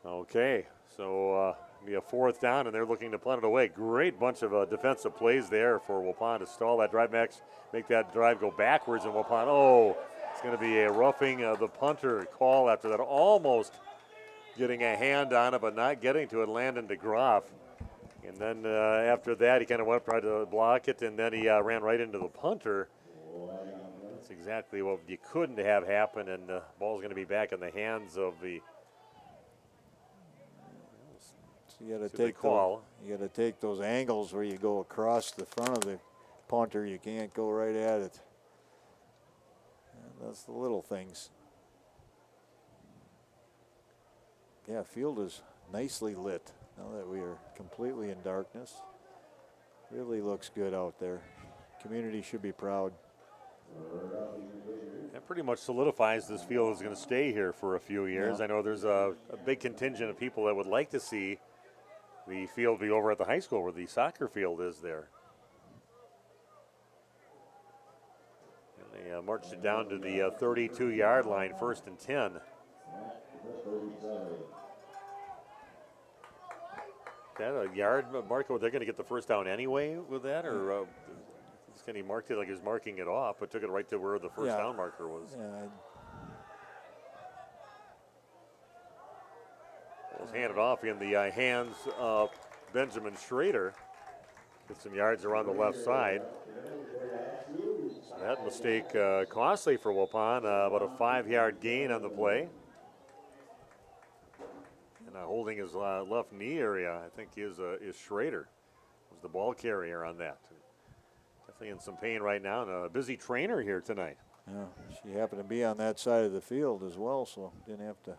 Okay, so be a 4th down, and they're looking to punt it away. Great bunch of defensive plays there for Waupun to stall that drive, make that drive go backwards, and Waupun, it's going to be a roughing the punter call after that. Almost getting a hand on it, but not getting to it. Landon DeGroff. And then after that, he kind of went, tried to block it, and then he ran right into the punter. That's exactly what you couldn't have happen, and the ball's going to be back in the hands of the. So you got to take those angles where you go across the front of the punter. You can't go right at it. And that's the little things. Yeah, field is nicely lit now that we are completely in darkness. Really looks good out there. Community should be proud. That pretty much solidifies this field is going to stay here for a few years. Yeah. I know there's a big contingent of people that would like to see the field be over at the high school where the soccer field is there. And they marched it down to the 32-yard line, 1st and 10. Is that a yard marker? They're going to get the 1st down anyway with that, or he marked it like he was marking it off, but took it right to where the 1st down marker was. Yeah. It was handed off in the hands of Benjamin Schrader. Get some yards around the left side. So that mistake costly for Waupun. About a 5-yard gain on the play. And holding his left knee area, I think, is Schrader. Was the ball carrier on that. Definitely in some pain right now, and a busy trainer here tonight. Yeah, she happened to be on that side of the field as well, so didn't have to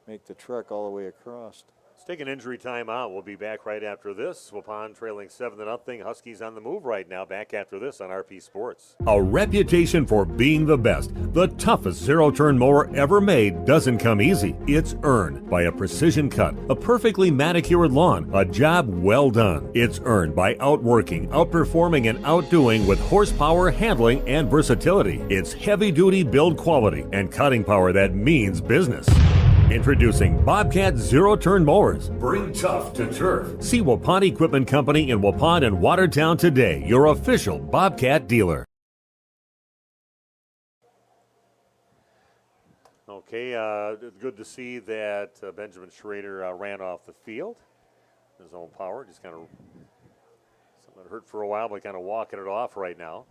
make the trek all the way across. Let's take an injury timeout. We'll be back right after this. Waupun trailing 7-0. Huskies on the move right now. Back after this on RP Sports. A reputation for being the best, the toughest zero-turn mower ever made doesn't come easy. It's earned by a precision cut, a perfectly manicured lawn, a job well done. It's earned by outworking, outperforming, and outdoing with horsepower, handling, and versatility. It's heavy-duty build quality and cutting power that means business. Introducing Bobcat Zero-Turn Mowers. Bring tough to turf. See Waupun Equipment Company in Waupun and Watertown today, your official Bobcat dealer. Okay, good to see that Benjamin Schrader ran off the field. His own power, just kind of something that hurt for a while, but kind of walking it off right now.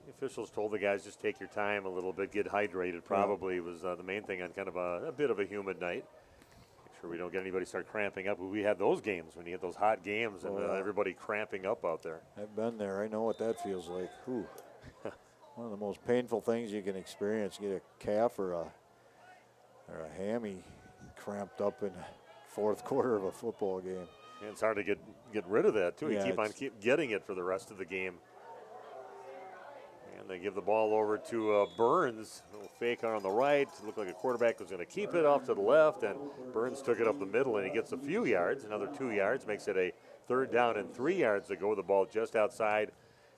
The officials told the guys just take your time a little bit, get hydrated. Probably was the main thing on kind of a bit of a humid night. Make sure we don't get anybody start cramping up. We had those games when you had those hot games and everybody cramping up out there. I've been there. I know what that feels like. Whew. One of the most painful things you can experience, get a calf or a hammy cramped up in the 4th quarter of a football game. And it's hard to get rid of that too. Yeah, you keep getting it for the rest of the game. And they give the ball over to Burns. A little fake on the right. It looked like a quarterback was going to keep it off to the left, and Burns took it up the middle, and he gets a few yards. Another 2 yards makes it a 3rd down and 3 yards to go. The ball just outside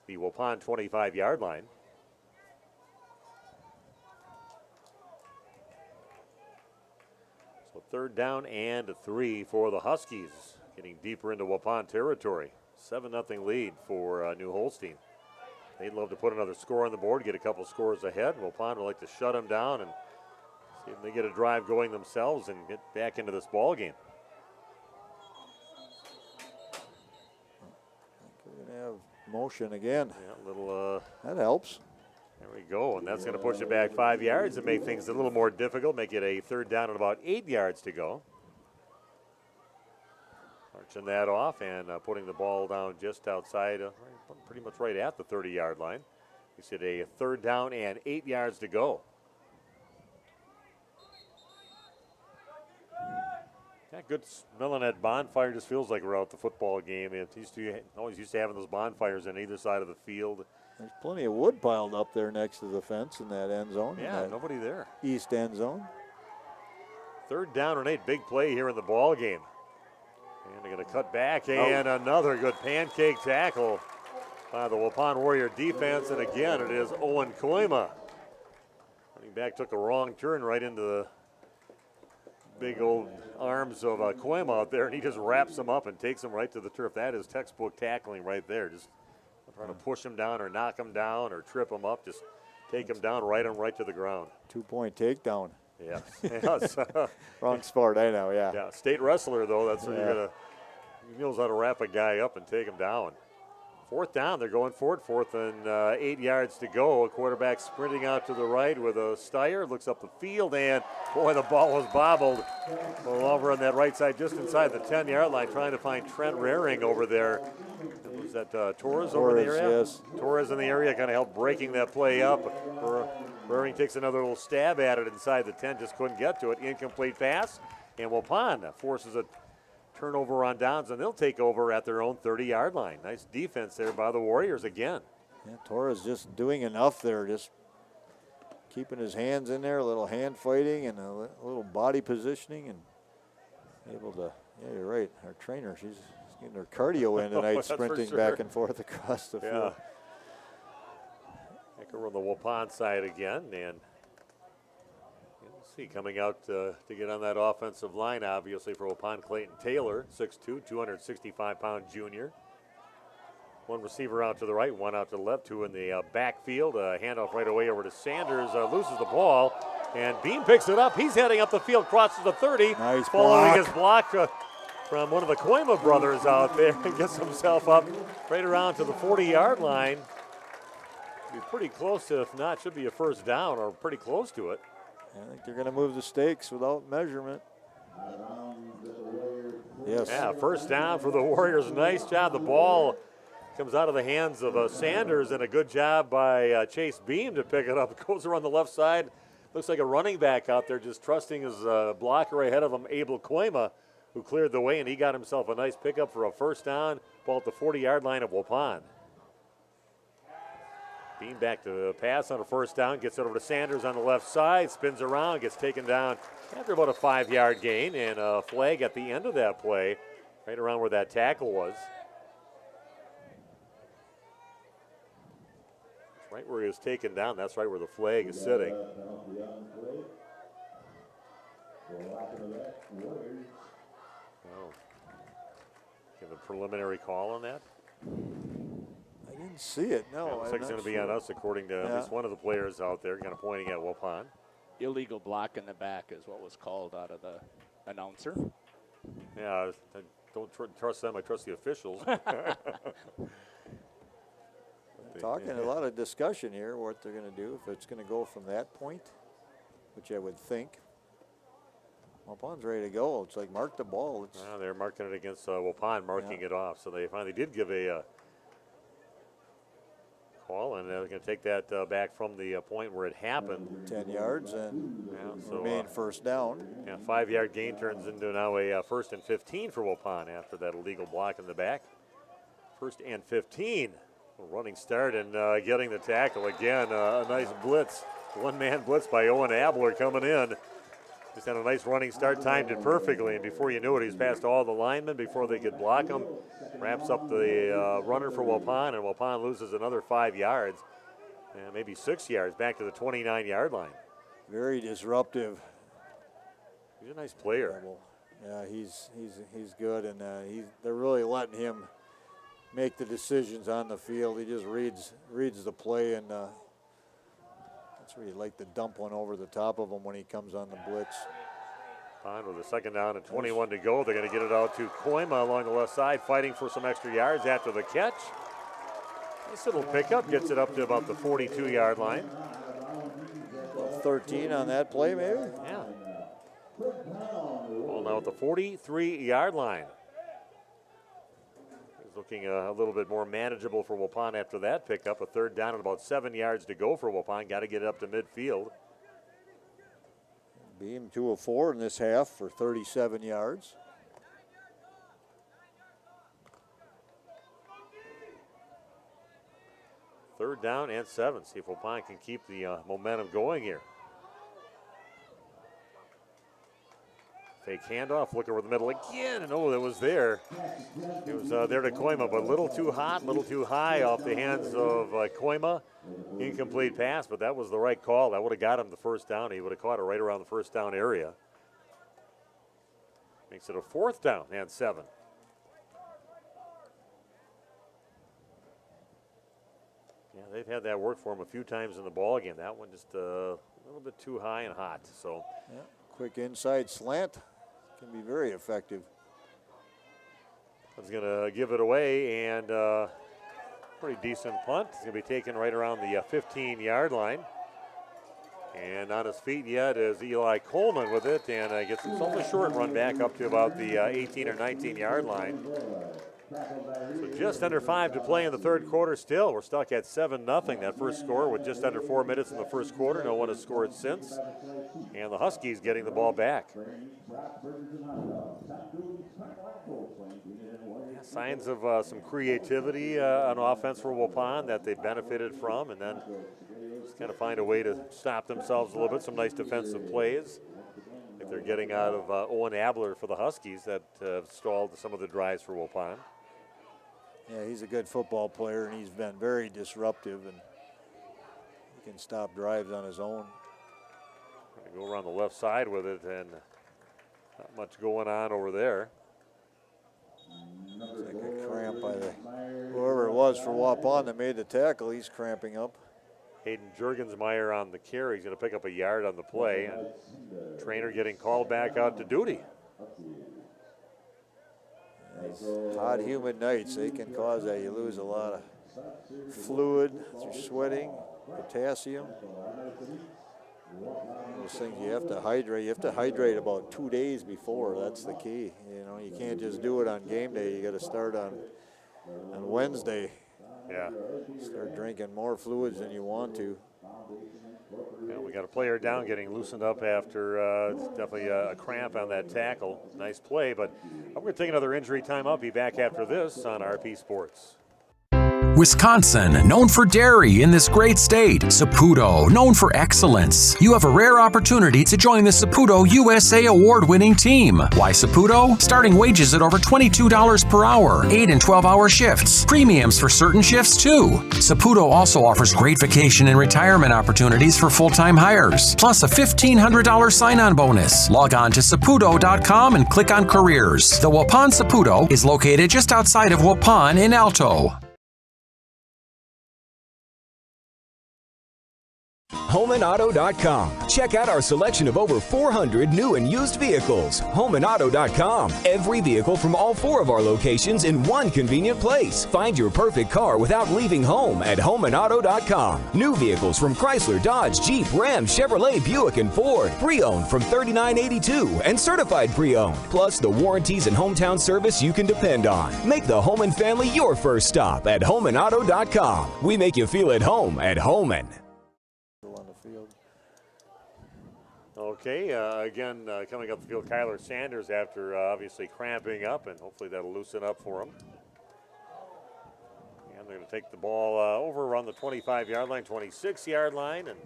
the Waupun 25-yard line. So 3rd down and 3 for the Huskies, getting deeper into Waupun territory. 7-0 lead for New Holstein. They'd love to put another score on the board, get a couple scores ahead. Waupun would like to shut them down and see if they get a drive going themselves and get back into this ball game. We're going to have motion again. Yeah, a little. That helps. There we go, and that's going to push it back 5 yards and make things a little more difficult, make it a third down and about 8 yards to go. Marching that off and putting the ball down just outside, pretty much right at the 30-yard line. We said a third down and 8 yards to go. Yeah, good smelling that bonfire. Just feels like we're out at the football game. It always used to having those bonfires on either side of the field. There's plenty of wood piled up there next to the fence in that end zone. Yeah, nobody there. East end zone. Third down and 8, big play here in the ball game. And they're going to cut back, and another good pancake tackle by the Waupun Warrior defense. And again, it is Owen Koima. Running back took a wrong turn right into the big old arms of Koima out there, and he just wraps him up and takes him right to the turf. That is textbook tackling right there. Just trying to push him down or knock him down or trip him up. Just take him down, right to the ground. 2-point takedown. Yeah. Wrong sport, I know, yeah. Yeah, state wrestler, though. That's what he knows how to wrap a guy up and take him down. Fourth down, they're going for it. 4th and 8 yards to go. A quarterback sprinting out to the right with a Steyer. Looks up the field, and boy, the ball was bobbled. Well, over on that right side, just inside the 10-yard line, trying to find Trent Raring over there. Was that Torres over the area? Yes. Torres in the area kind of helped breaking that play up. Raring takes another little stab at it inside the 10, just couldn't get to it. Incomplete pass, and Waupun forces a turnover on downs, and they'll take over at their own 30-yard line. Nice defense there by the Warriors again. Yeah, Torres just doing enough there, just keeping his hands in there, a little hand fighting and a little body positioning, and able to, yeah, you're right, our trainer, she's getting her cardio in tonight, sprinting back and forth across the field. Back over on the Waupun side again, and you'll see coming out to get on that offensive line, obviously, for Waupun, Clayton Taylor, 6'2", 265-pound junior. One receiver out to the right, one out to the left, two in the backfield. Handoff right away over to Sanders, loses the ball, and Beam picks it up. He's heading up the field, crosses the 30. Nice following block. his block from one of the Koima brothers out there, and gets himself up right around to the 40-yard line. Be pretty close to, if not, should be a first down or pretty close to it. I think they're going to move the stakes without measurement. Yes. Yeah, first down for the Warriors. Nice job. The ball comes out of the hands of Sanders, and a good job by Chase Beam to pick it up. Goes around the left side. Looks like a running back out there, just trusting his blocker ahead of him, Abel Koima, who cleared the way, and he got himself a nice pickup for a first down. Ball at the 40-yard line of Waupun. Beam back to the pass on a first down, gets it over to Sanders on the left side, spins around, gets taken down after about a 5-yard gain, and a flag at the end of that play, right around where that tackle was. Right where he was taken down, that's right where the flag is sitting. Oh. Give a preliminary call on that? I didn't see it, no. Yeah, looks like it's going to be on us, according to at least one of the players out there, kind of pointing at Waupun. Illegal block in the back is what was called out of the announcer. Yeah, I don't trust them, I trust the officials. Talking a lot of discussion here, what they're going to do, if it's going to go from that point, which I would think. Waupun's ready to go. It's like mark the ball. They're marking it against Waupun, marking it off. So they finally did give a call, and they're going to take that back from the point where it happened. 10 yards and remain first down. Yeah, 5-yard gain turns into now a 1st and 15 for Waupun after that illegal block in the back. 1st and 15. A running start and getting the tackle again. A nice blitz. One-man blitz by Owen Abler coming in. Just had a nice running start, timed it perfectly, and before you knew it, he's past all the linemen before they could block him. Wraps up the runner for Waupun, and Waupun loses another 5 yards, and maybe 6 yards, back to the 29-yard line. Very disruptive. He's a nice player. Yeah, he's good, and they're really letting him make the decisions on the field. He just reads the play, and that's where you like to dump one over the top of him when he comes on the blitz. On with a 2nd down and 21 to go. They're going to get it out to Koima along the left side, fighting for some extra yards after the catch. Nice little pickup, gets it up to about the 42-yard line. 13 on that play, maybe? Yeah. Ball now at the 43-yard line. It's looking a little bit more manageable for Waupun after that pickup. A third down and about 7 yards to go for Waupun. Got to get it up to midfield. Beam 2 of 4 in this half for 37 yards. Third down and 7. See if Waupun can keep the momentum going here. Fake handoff, look over the middle again, and oh, that was there. It was there to Koima, but a little too hot, a little too high off the hands of Koima. Incomplete pass, but that was the right call. That would have got him the first down. He would have caught it right around the first down area. Makes it a 4th down and 7. Yeah, they've had that work for them a few times in the ball game. That one just a little bit too high and hot. So, yeah, quick inside slant can be very effective. He's going to give it away, and pretty decent punt. It's going to be taken right around the 15-yard line. And on his feet yet is Eli Coleman with it, and gets himself a short run back up to about the 18 or 19-yard line. So just under 5 to play in the third quarter still. We're stuck at 7-0. That first score with just under 4 minutes in the first quarter. No one has scored since. And the Huskies getting the ball back. Signs of some creativity on offense for Waupun that they benefited from, and then just kind of find a way to stop themselves a little bit. Some nice defensive plays. I think they're getting out of Owen Abler for the Huskies that stalled some of the drives for Waupun. Yeah, he's a good football player, and he's been very disruptive, and he can stop drives on his own. Go around the left side with it, and not much going on over there. Looks like a cramp by whoever it was for Waupun that made the tackle. He's cramping up. Hayden Jurgensmeyer on the carry. He's going to pick up a yard on the play, and trainer getting called back out to duty. These hot, humid nights, they can cause that. You lose a lot of fluid through sweating, potassium. Those things you have to hydrate. You have to hydrate about 2 days before. That's the key. You know, you can't just do it on game day. You got to start on Wednesday. Yeah. Start drinking more fluids than you want to. Yeah, we got a player down getting loosened up after definitely a cramp on that tackle. Nice play, but we're going to take another injury time up. Be back after this on RP Sports. Wisconsin, known for dairy in this great state. Saputo, known for excellence. You have a rare opportunity to join the Saputo USA award-winning team. Why Saputo? Starting wages at over $22 per hour, 8 and 12-hour shifts. Premiums for certain shifts, too. Saputo also offers great vacation and retirement opportunities for full-time hires, plus a $1,500 sign-on bonus. Log on to Saputo.com and click on Careers. The Waupun Saputo is located just outside of Waupun in Alto. HomeandAuto.com. Check out our selection of over 400 new and used vehicles. HomeandAuto.com. Every vehicle from all 4 of our locations in one convenient place. Find your perfect car without leaving home at HomeandAuto.com. New vehicles from Chrysler, Dodge, Jeep, Ram, Chevrolet, Buick, and Ford. Pre-owned from $39.82 and certified pre-owned. Plus the warranties and hometown service you can depend on. Make the Homan family your first stop at HomeandAuto.com. We make you feel at home at Homan. Okay, again, coming up the field, Kyler Sanders after obviously cramping up, and hopefully that'll loosen up for him. And they're going to take the ball over around the 25-yard line, 26-yard line, and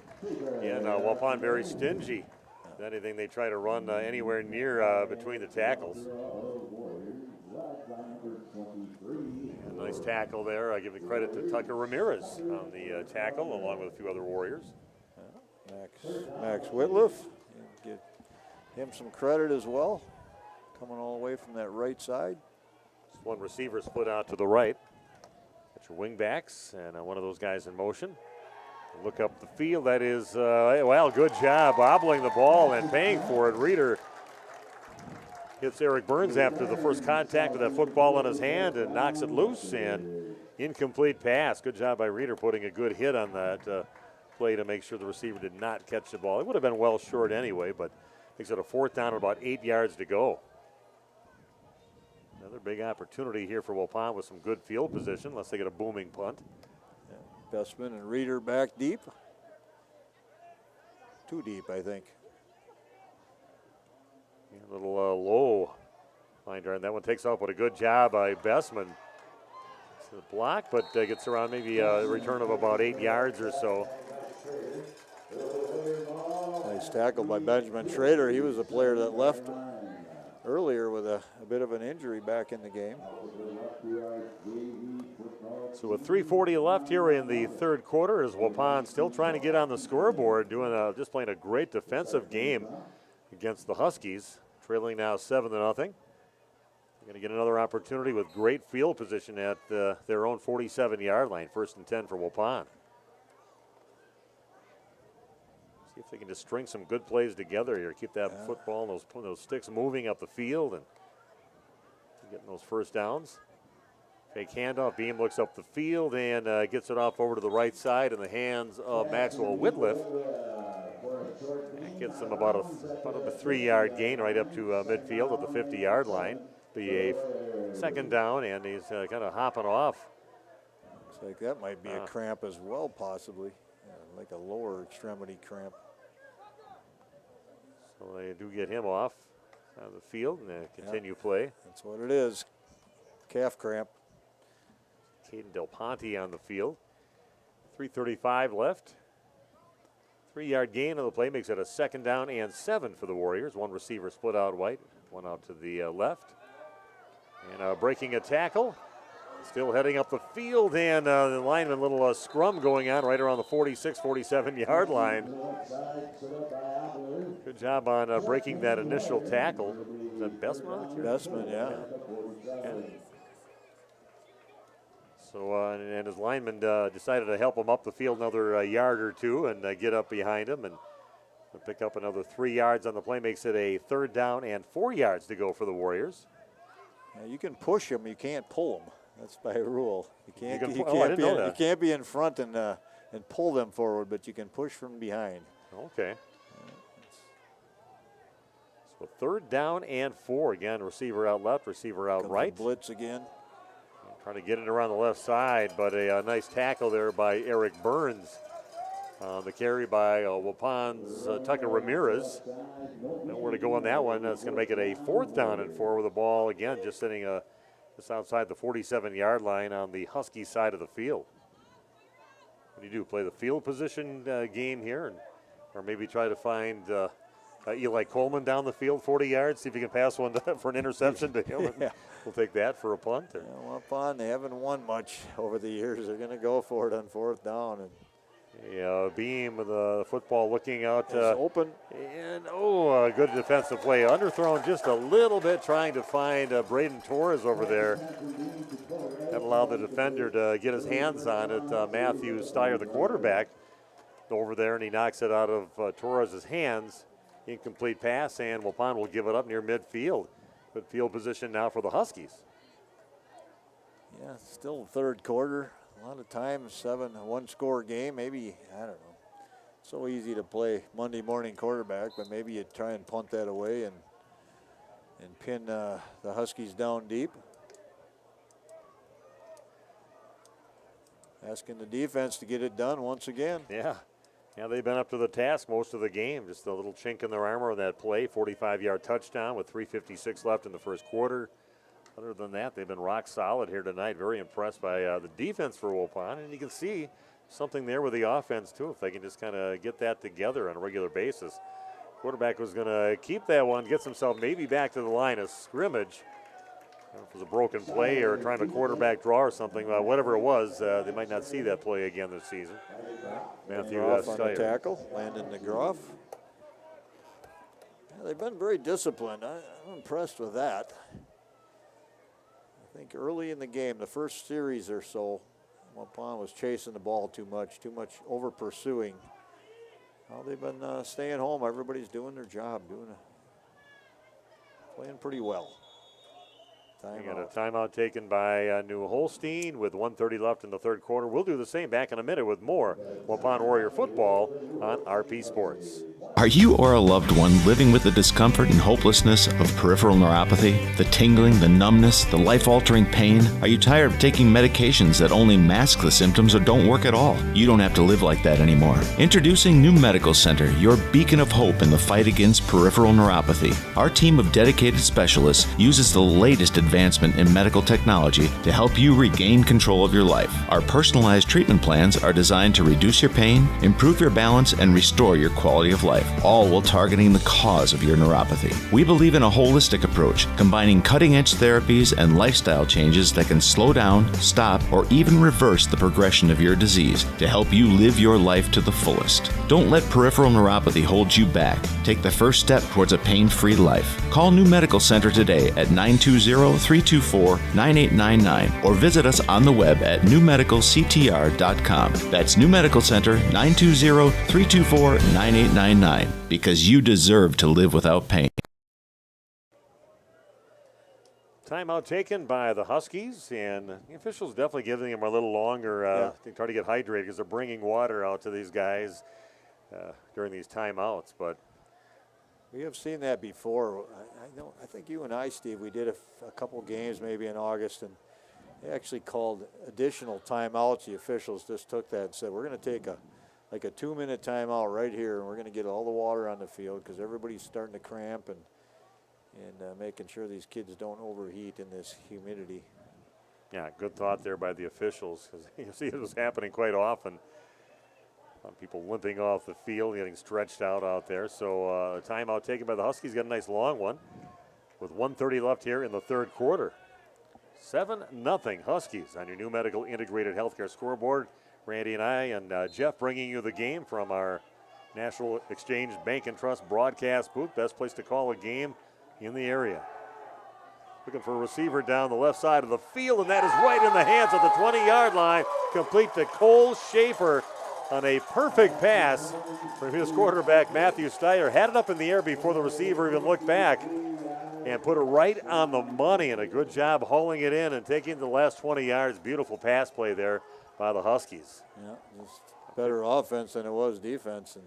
again, Waupun very stingy. If anything, they try to run anywhere near between the tackles. And nice tackle there. I give the credit to Tucker Ramirez on the tackle, along with a few other Warriors. Max Whitliff. Give him some credit as well, coming all the way from that right side. Just one receiver split out to the right. Got your wing backs and one of those guys in motion. Look up the field. That is, well, good job bobbling the ball and paying for it. Reeder hits Eric Burns after the first contact with that football in his hand and knocks it loose. And incomplete pass. Good job by Reeder putting a good hit on that play to make sure the receiver did not catch the ball. It would have been well short anyway, but makes it a 4th down and about 8 yards to go. Another big opportunity here for Waupun with some good field position, unless they get a booming punt. Yeah. Bestman and Reeder back deep. Too deep, I think. Yeah, a little low line drive. That one takes off with a good job by Bestman. It's a block, but gets around maybe a return of about 8 yards or so. Nice tackle by Benjamin Schrader. He was a player that left earlier with a bit of an injury back in the game. So with 3:40 left here in the 3rd quarter, as Waupun still trying to get on the scoreboard, just playing a great defensive game against the Huskies, trailing now 7-0. They're going to get another opportunity with great field position at their own 47-yard line. 1st and 10 for Waupun. See if they can just string some good plays together here. Keep that football and those sticks moving up the field and getting those first downs. Fake handoff. Beam looks up the field and gets it off over to the right side in the hands of Maxwell Whitliff. That gets them about a 3-yard gain right up to midfield at the 50-yard line. Be a 2nd down, and he's kind of hopping off. Looks like that might be a cramp as well, possibly. Like a lower extremity cramp. So they do get him off the field and continue play. That's what it is. Calf cramp. Caden Del Ponte on the field. 3:35 left. 3-yard gain on the play makes it a 2nd down and 7 for the Warriors. One receiver split out wide, one out to the left. And breaking a tackle. Still heading up the field, and the lineman, little scrum going on right around the 46, 47-yard line. Good job on breaking that initial tackle. Is that Bestman? Bestman, yeah. So, and his lineman decided to help him up the field another yard or two and get up behind him and pick up another 3 yards on the play. Makes it a 3rd down and 4 yards to go for the Warriors. Yeah, you can push them, you can't pull them. That's by rule. You can't be in front and pull them forward, but you can push from behind. Okay. So 3rd down and 4. Again, receiver out left, receiver out right. Blitz again. Trying to get it around the left side, but a nice tackle there by Eric Burns. The carry by Waupun's Tucker Ramirez. Nowhere to go on that one. That's going to make it a 4th down and 4 with the ball again, just sitting just outside the 47-yard line on the Husky side of the field. What do you do? Play the field position game here, or maybe try to find Eli Coleman down the field 40 yards, see if you can pass one for an interception to him. Yeah. We'll take that for a punt. Yeah, Waupun, they haven't won much over the years. They're going to go for it on 4th down. And Beam with the football looking out. Open. And, a good defensive play. Underthrown just a little bit, trying to find Braden Torres over there. That allowed the defender to get his hands on it. Matthew Steyer, the quarterback, over there, and he knocks it out of Torres' hands. Incomplete pass, and Waupun will give it up near midfield. Good field position now for the Huskies. Yeah, still 3rd quarter. A lot of times, 1-score game. Maybe, I don't know. So easy to play Monday morning quarterback, but maybe you try and punt that away and pin the Huskies down deep. Asking the defense to get it done once again. Yeah, they've been up to the task most of the game. Just a little chink in their armor on that play. 45-yard touchdown with 3:56 left in the 1st quarter. Other than that, they've been rock solid here tonight. Very impressed by the defense for Waupun. And you can see something there with the offense, too, if they can just kind of get that together on a regular basis. Quarterback was going to keep that one, gets himself maybe back to the line of scrimmage. I don't know if it was a broken play or trying to quarterback draw or something. Whatever it was, they might not see that play again this season. Matthew Groff on the Steyer. tackle, Landon DeGroff. Yeah, they've been very disciplined. I'm impressed with that. I think early in the game, the first series or so, Waupun was chasing the ball too much over pursuing. Well, they've been staying home. Everybody's doing their job, playing pretty well. We got a timeout taken by New Holstein with 1:30 left in the third quarter. We'll do the same back in a minute with more Waupun Warrior football on RP Sports. Are you or a loved one living with the discomfort and hopelessness of peripheral neuropathy? The tingling, the numbness, the life-altering pain? Are you tired of taking medications that only mask the symptoms or don't work at all? You don't have to live like that anymore. Introducing New Medical Center, your beacon of hope in the fight against peripheral neuropathy. Our team of dedicated specialists uses the latest advancement in medical technology to help you regain control of your life. Our personalized treatment plans are designed to reduce your pain, improve your balance, and restore your quality of life, all while targeting the cause of your neuropathy. We believe in a holistic approach, combining cutting-edge therapies and lifestyle changes that can slow down, stop, or even reverse the progression of your disease to help you live your life to the fullest. Don't let peripheral neuropathy hold you back. Take the first step towards a pain-free life. Call New Medical Center today at 920-324-9899 or visit us on the web at newmedicalctr.com. That's New Medical Center, 920-324-9899, because you deserve to live without pain. Timeout taken by the Huskies, and the officials definitely giving them a little longer to try to get hydrated because they're bringing water out to these guys during these timeouts. But we have seen that before. I think you and I, Steve, we did a couple games maybe in August, and they actually called additional timeouts. The officials just took that and said, we're going to take a 2-minute timeout right here, and we're going to get all the water on the field because everybody's starting to cramp and making sure these kids don't overheat in this humidity. yeah, good thought there by the officials, because you see it was happening quite often. People limping off the field, getting stretched out there. So a timeout taken by the Huskies. Got a nice long one with 1:30 left here in the third quarter. 7-0 Huskies on your New Medical Integrated Healthcare scoreboard. Randy and I and Jeff bringing you the game from our National Exchange Bank and Trust broadcast booth. Best place to call a game in the area. Looking for a receiver down the left side of the field, and that is right in the hands of the 20-yard line. Complete to Cole Schaefer on a perfect pass from his quarterback, Matthew Steyer. Had it up in the air before the receiver even looked back and put it right on the money, and a good job hauling it in and taking the last 20 yards. Beautiful pass play there by the Huskies. Yeah, it was better offense than it was defense. And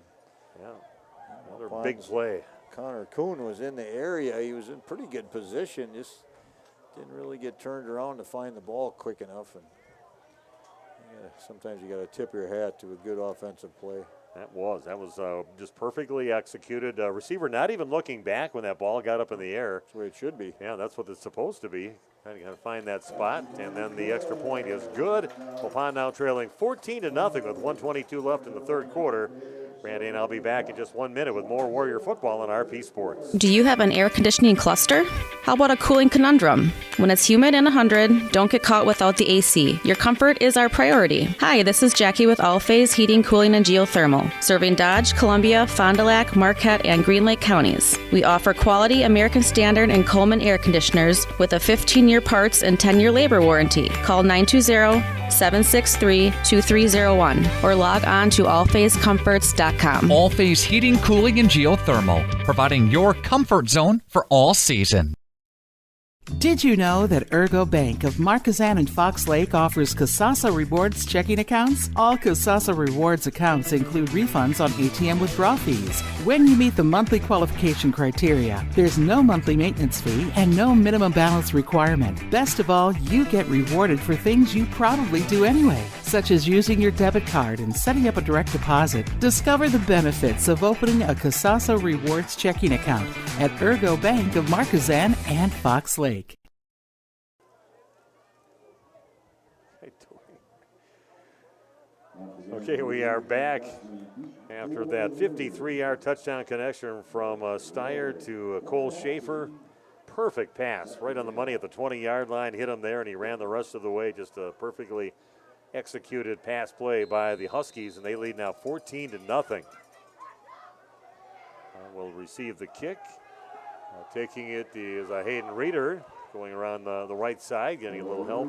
another big play. Connor Kuhn was in the area. He was in pretty good position, just didn't really get turned around to find the ball quick enough. And sometimes you got to tip your hat to a good offensive play. That was just perfectly executed. Receiver not even looking back when that ball got up in the air. That's the way it should be. Yeah, that's what it's supposed to be. Got to find that spot, and then the extra point is good. Waupun now trailing 14-0 with 1:22 left in the third quarter. Randy and I'll be back in just 1 minute with more Warrior football on RP Sports. Do you have an air conditioning cluster? How about a cooling conundrum? When it's humid and 100, don't get caught without the AC. Your comfort is our priority. Hi, this is Jackie with All Phase Heating, Cooling, and Geothermal, serving Dodge, Columbia, Fond du Lac, Marquette, and Green Lake counties. We offer quality American Standard and Coleman air conditioners with a 15-year parts and 10-year labor warranty. Call 920-763-2301 or log on to allphasecomforts.com. All Phase Heating, Cooling, and Geothermal, providing your comfort zone for all season. Did you know that Ergo Bank of Marquezan and Fox Lake offers Kasasa Rewards checking accounts? All Kasasa Rewards accounts include refunds on ATM withdrawal fees. When you meet the monthly qualification criteria, there's no monthly maintenance fee and no minimum balance requirement. Best of all, you get rewarded for things you probably do anyway, such as using your debit card and setting up a direct deposit. Discover the benefits of opening a Kasasa Rewards checking account at Ergo Bank of Marquezan and Fox Lake. Okay, we are back after that 53-yard touchdown connection from Steyer to Cole Schaefer. Perfect pass right on the money at the 20-yard line. Hit him there, and he ran the rest of the way. Just a perfectly executed pass play by the Huskies, and they lead now 14-0. Will receive the kick. Taking it is Hayden Reeder, going around the right side, getting a little help.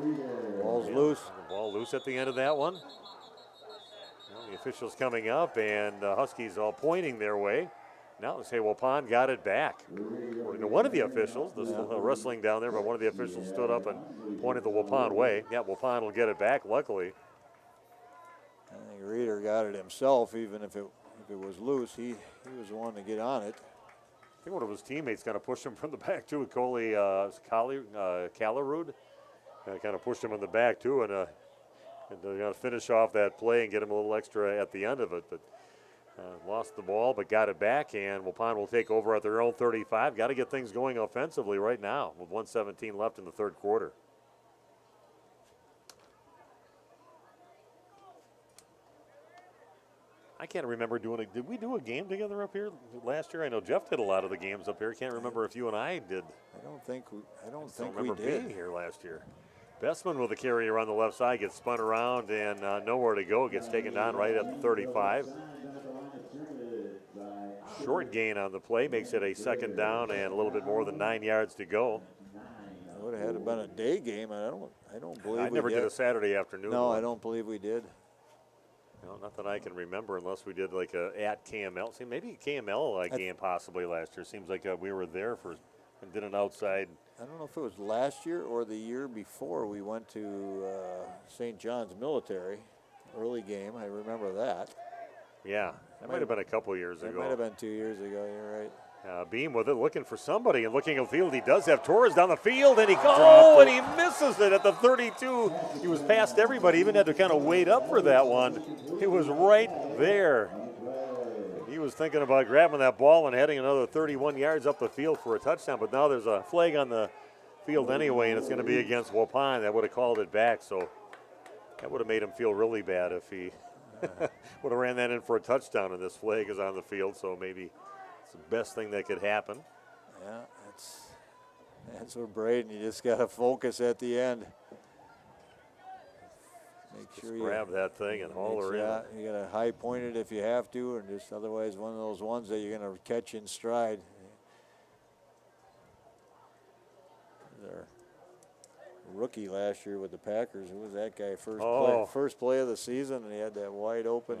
Ball's loose. The ball loose at the end of that one. Well, the officials coming up, and Huskies all pointing their way. Now they say Waupun got it back. According to one of the officials, there's wrestling down there, but one of the officials stood up and pointed the Waupun way. Yeah, Waupun will get it back, luckily. I think Reeder got it himself, even if it was loose. He was the one to get on it. I think one of his teammates kind of pushed him from the back, too. Coley Callerud kind of pushed him in the back, too, and they're going to finish off that play and get him a little extra at the end of it. But lost the ball, but got it back, and Waupun will take over at their own 35. Got to get things going offensively right now with 1:17 left in the third quarter. I can't remember did we do a game together up here last year? I know Jeff did a lot of the games up here. Can't remember if you and I did. I don't think we remember did. being here last year. Bestman with the carry around the left side, gets spun around and nowhere to go. Gets taken down right at the 35. Short gain on the play, makes it a second down and a little bit more than 9 yards to go. It would have had been a day game, and I don't believe I never did a Saturday afternoon. No, one. I don't believe we did. No, not that I can remember, unless we did like a at KML. See, maybe a KML game possibly last year. Seems like we were there and did an outside. I don't know if it was last year or the year before we went to St. John's Military. Early game, I remember that. Yeah, that might have been a couple years ago. That might have been 2 years ago, you're right. Beam with it, looking for somebody, and looking at the field. He does have Torres down the field, and he misses it at the 32. He was past everybody, even had to kind of wait up for that one. It was right there. He was thinking about grabbing that ball and heading another 31 yards up the field for a touchdown, but now there's a flag on the field anyway, and it's going to be against Waupun. That would have called it back, so that would have made him feel really bad if he would have ran that in for a touchdown, and this flag is on the field, so maybe it's the best thing that could happen. Yeah, that's where Braden, you just got to focus at the end. Make sure you grab that thing and haul her in. You got to high point it if you have to, and just otherwise one of those ones that you're going to catch in stride. Their rookie last year with the Packers, who was that guy? First play of the season, and he had that wide open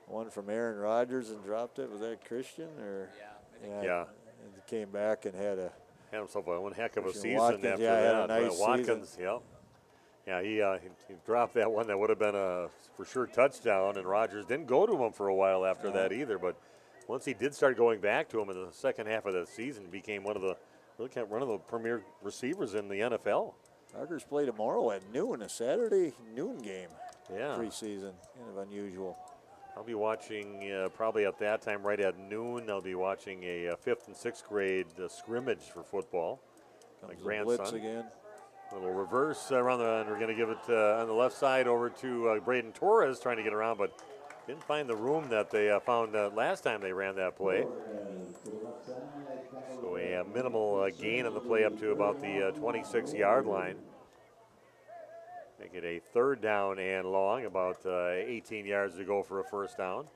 one from Aaron Rodgers and dropped it. Was that Christian or? Yeah. And he came back and had himself one heck of a season Watkins, after had that. a nice Watkins, season. Yeah, he dropped that one that would have been a for sure touchdown, and Rodgers didn't go to him for a while after that either. But once he did start going back to him in the second half of the season, became one of the premier receivers in the NFL. Packers play tomorrow at noon, a Saturday noon game. Yeah, preseason, kind of unusual. I'll be watching probably at that time, right at noon. I'll be watching a 5th and 6th grade scrimmage for football. My grandson. Blitz again. A little reverse around and we're going to give it on the left side over to Braden Torres, trying to get around, but didn't find the room that they found last time they ran that play. So a minimal gain on the play up to about the 26-yard line. Make it a 3rd down and long, about 18 yards to go for a first down.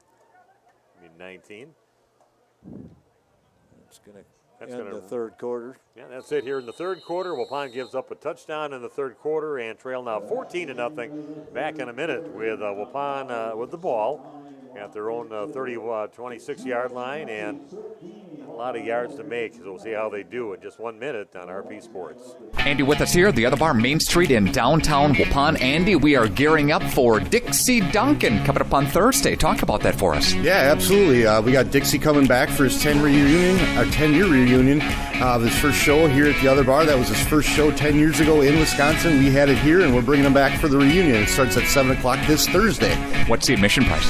19. It's going to end the third quarter. Yeah, that's it here in the third quarter. Waupun gives up a touchdown in the third quarter and trail now 14-0. Back in a minute with Waupun with the ball at their own 26-yard line, and a lot of yards to make. So we'll see how they do in just 1 minute on RP Sports. Andy with us here, the other bar, Main Street in downtown Waupun. Andy, we are gearing up for Dixie Duncan coming up on Thursday. Talk about that for us. Yeah, absolutely. We got Dixie coming back for his 10-year reunion. His first show here at the other bar. That was his first show 10 years ago in Wisconsin. We had it here, and we're bringing him back for the reunion. It starts at 7 o'clock this Thursday. What's the admission price?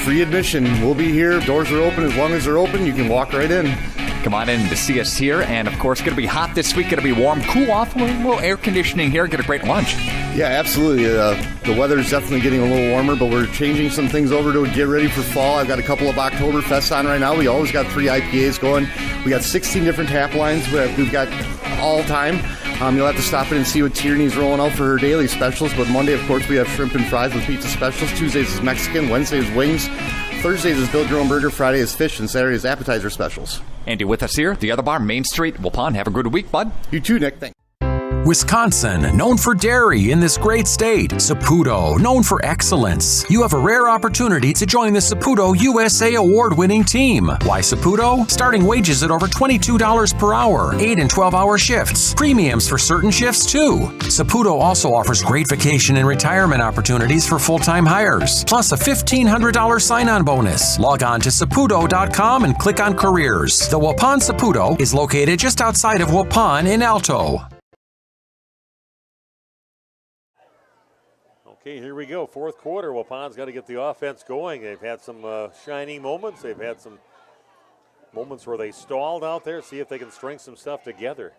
Free admission. We'll be here. Doors are open. As long as they're open, you can walk right in. Come on in to see us here. And, of course, going to be hot this week. Going to be warm, cool off, a little air conditioning here. Get a great lunch. Yeah, absolutely. The weather's definitely getting a little warmer, but we're changing some things over to get ready for fall. I've got a couple of Oktoberfests on right now. We always got 3 IPAs going. We got 16 different tap lines we've got all time. You'll have to stop in and see what Tierney's rolling out for her daily specials. But Monday, of course, we have shrimp and fries with pizza specials. Tuesdays is Mexican. Wednesday is wings. Thursdays is Build Your Own Burger. Friday is fish. And Saturday is appetizer specials. Andy with us here, the other bar, Main Street, Waupun. Have a good week, bud. You too, Nick. Thanks. Wisconsin, known for dairy in this great state. Saputo, known for excellence. You have a rare opportunity to join the Saputo USA award-winning team. Why Saputo? Starting wages at over $22 per hour, 8 and 12-hour shifts. Premiums for certain shifts, too. Saputo also offers great vacation and retirement opportunities for full-time hires, plus a $1,500 sign-on bonus. Log on to Saputo.com and click on Careers. The Waupun Saputo is located just outside of Waupun in Alto. Okay, here we go. Fourth quarter. Waupun's got to get the offense going. They've had some shining moments. They've had some moments where they stalled out there. See if they can string some stuff together.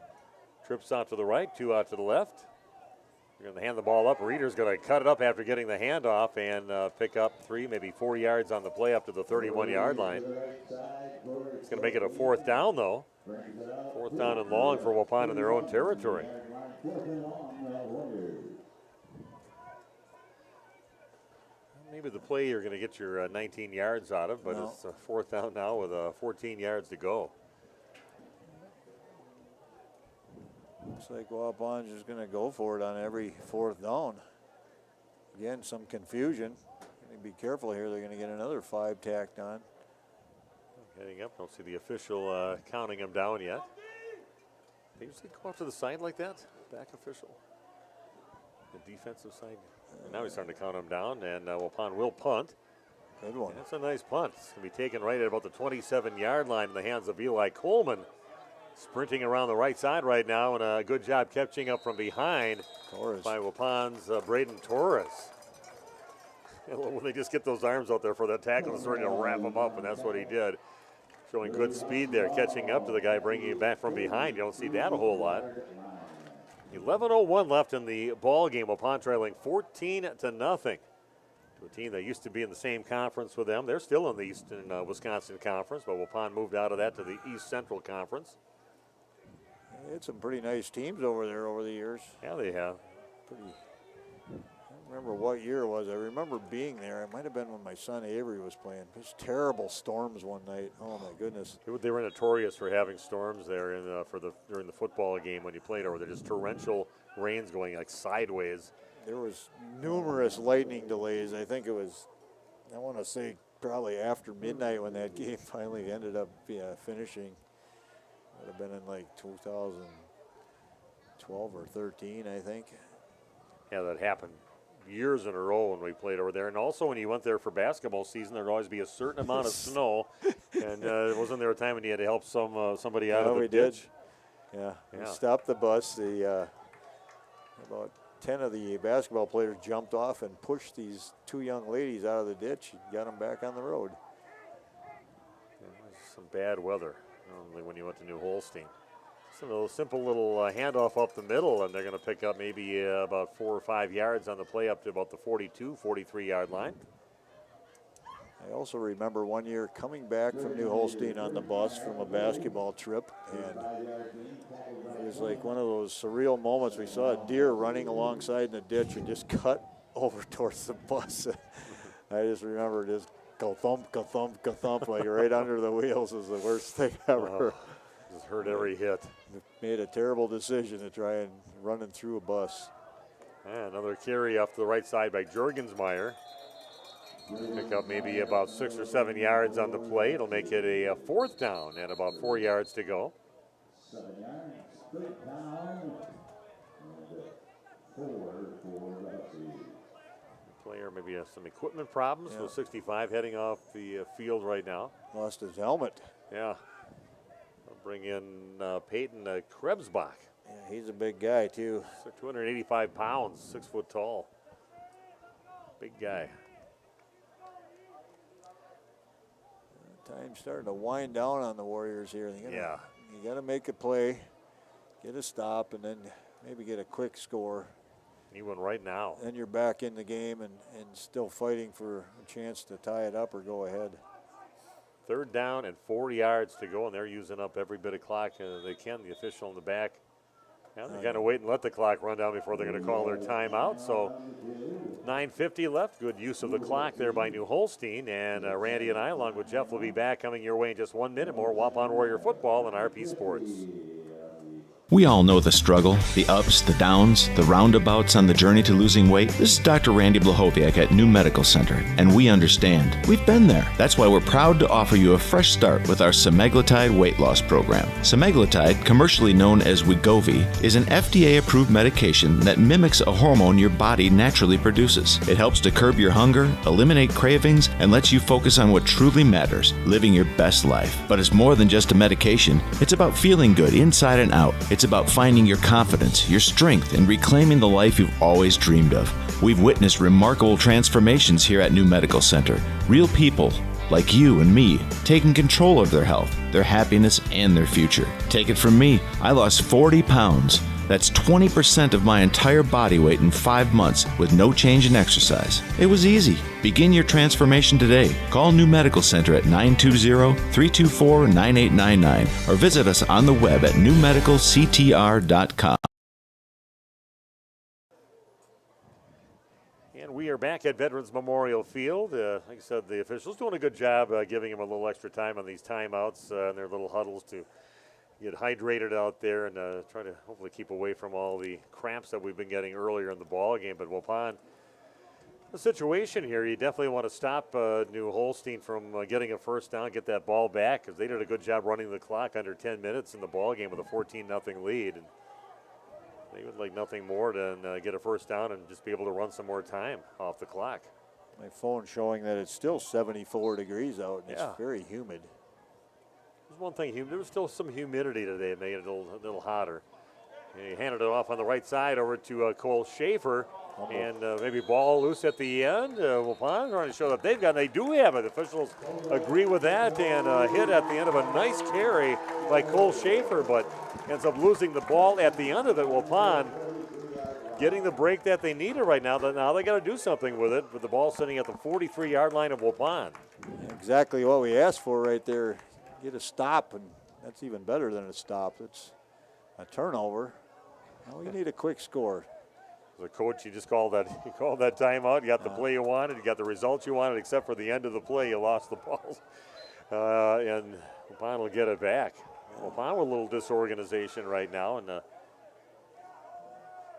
Trips out to the right, 2 out to the left. They're going to hand the ball up. Reeder's going to cut it up after getting the handoff and pick up 3, maybe 4 yards on the play up to the 31-yard line. It's going to make it a 4th down, though. 4th down and long for Waupun in their own territory. Maybe the play you're going to get your 19 yards out of, but it's a 4th down now with 14 yards to go. Looks like Waupun's just going to go for it on every 4th down. Again, some confusion. Be careful here. They're going to get another 5 tacked on. Heading up. Don't see the official counting them down yet. They usually go off to the side like that. Back official. The defensive side. And now he's starting to count them down, and Waupun will punt. Good one. And that's a nice punt. It's going to be taken right at about the 27-yard line in the hands of Eli Coleman. Sprinting around the right side right now, and a good job catching up from behind by Waupun's Braden Torres. When they just get those arms out there for that tackle, it's starting to wrap him up, and that's what he did. Showing good speed there, catching up to the guy, bringing him back from behind. You don't see that a whole lot. 11:01 left in the ball game. Waupun trailing 14-0 to a team that used to be in the same conference with them. They're still in the Eastern Wisconsin Conference, but Waupun moved out of that to the East Central Conference. They had some pretty nice teams over there over the years. Yeah, they have. I don't remember what year it was. I remember being there. It might have been when my son Avery was playing. Just terrible storms one night. Oh my goodness. They were notorious for having storms there during the football game when you played over there. Just torrential rains going like sideways. There was numerous lightning delays. I think it was, I want to say probably after midnight when that game finally ended up finishing. Would have been in like 2012 or 13, I think. Yeah, that happened years in a row when we played over there. And also when you went there for basketball season, there would always be a certain amount of snow. And wasn't there a time when you had to help somebody out of the ditch? Yeah, we stopped the bus. About 10 of the basketball players jumped off and pushed these 2 young ladies out of the ditch and got them back on the road. Some bad weather normally when you went to New Holstein. So a simple little handoff up the middle, and they're going to pick up maybe about 4 or 5 yards on the play up to about the 42, 43-yard line. I also remember one year coming back from New Holstein on the bus from a basketball trip, and it was like one of those surreal moments. We saw a deer running alongside in the ditch and just cut over towards the bus. I just remember just ka-thump, ka-thump, ka-thump, like right under the wheels was the worst thing ever. Just hurt every hit. Made a terrible decision to try and run it through a bus. And another carry off to the right side by Jorgensmeyer. Pick up maybe about 6 or 7 yards on the play. It'll make it a 4th down and about 4 yards to go. Player maybe has some equipment problems. So 65 heading off the field right now. Lost his helmet. Yeah. I'll bring in Peyton Krebsbach. Yeah, he's a big guy too. 285 pounds, 6 foot tall. Big guy. Time's starting to wind down on the Warriors here. You got to make a play, get a stop, and then maybe get a quick score. Need one right now. Then you're back in the game and still fighting for a chance to tie it up or go ahead. 3rd down and 4 yards to go, and they're using up every bit of clock they can. The official in the back. Now they're going to wait and let the clock run down before they're going to call their timeout. So 9:50 left. Good use of the clock there by New Holstein. And Randy and I, along with Jeff, will be back coming your way in just 1 minute. More Waupun Warrior football on RP Sports. We all know the struggle, the ups, the downs, the roundabouts on the journey to losing weight. This is Dr. Randy Blahoviak at New Medical Center, and we understand. We've been there. That's why we're proud to offer you a fresh start with our semaglutide weight loss program. Semaglutide, commercially known as Wegovy, is an FDA-approved medication that mimics a hormone your body naturally produces. It helps to curb your hunger, eliminate cravings, and lets you focus on what truly matters, living your best life. But it's more than just a medication. It's about feeling good inside and out. It's about finding your confidence, your strength, and reclaiming the life you've always dreamed of. We've witnessed remarkable transformations here at New Medical Center. Real people, like you and me, taking control of their health, their happiness, and their future. Take it from me, I lost 40 pounds. That's 20% of my entire body weight in 5 months with no change in exercise. It was easy. Begin your transformation today. Call New Medical Center at 920-324-9899 or visit us on the web at newmedicalctr.com. And we are back at Veterans Memorial Field. Like I said, the officials doing a good job giving them a little extra time on these timeouts and their little huddles to get hydrated out there and try to hopefully keep away from all the cramps that we've been getting earlier in the ball game. But Waupun, the situation here, you definitely want to stop New Holstein from getting a first down, get that ball back, because they did a good job running the clock under 10 minutes in the ball game with a 14-0 lead. And they would like nothing more than get a first down and just be able to run some more time off the clock. My phone's showing that it's still 74 degrees out, and it's very humid. There's one thing, there was still some humidity today. It made it a little hotter. And he handed it off on the right side over to Cole Schaefer. And maybe ball loose at the end. Waupun trying to show that they do have it. The officials agree with that and hit at the end of a nice carry by Cole Schaefer, but ends up losing the ball at the end of it. Waupun getting the break that they needed right now. Now they got to do something with it, with the ball sitting at the 43-yard line of Waupun. Exactly what we asked for right there. Get a stop, and that's even better than a stop. It's a turnover. Now we need a quick score. The coach, you just called that timeout. You got the play you wanted. You got the results you wanted, except for the end of the play. You lost the ball. And Waupun will get it back. Waupun with a little disorganization right now. And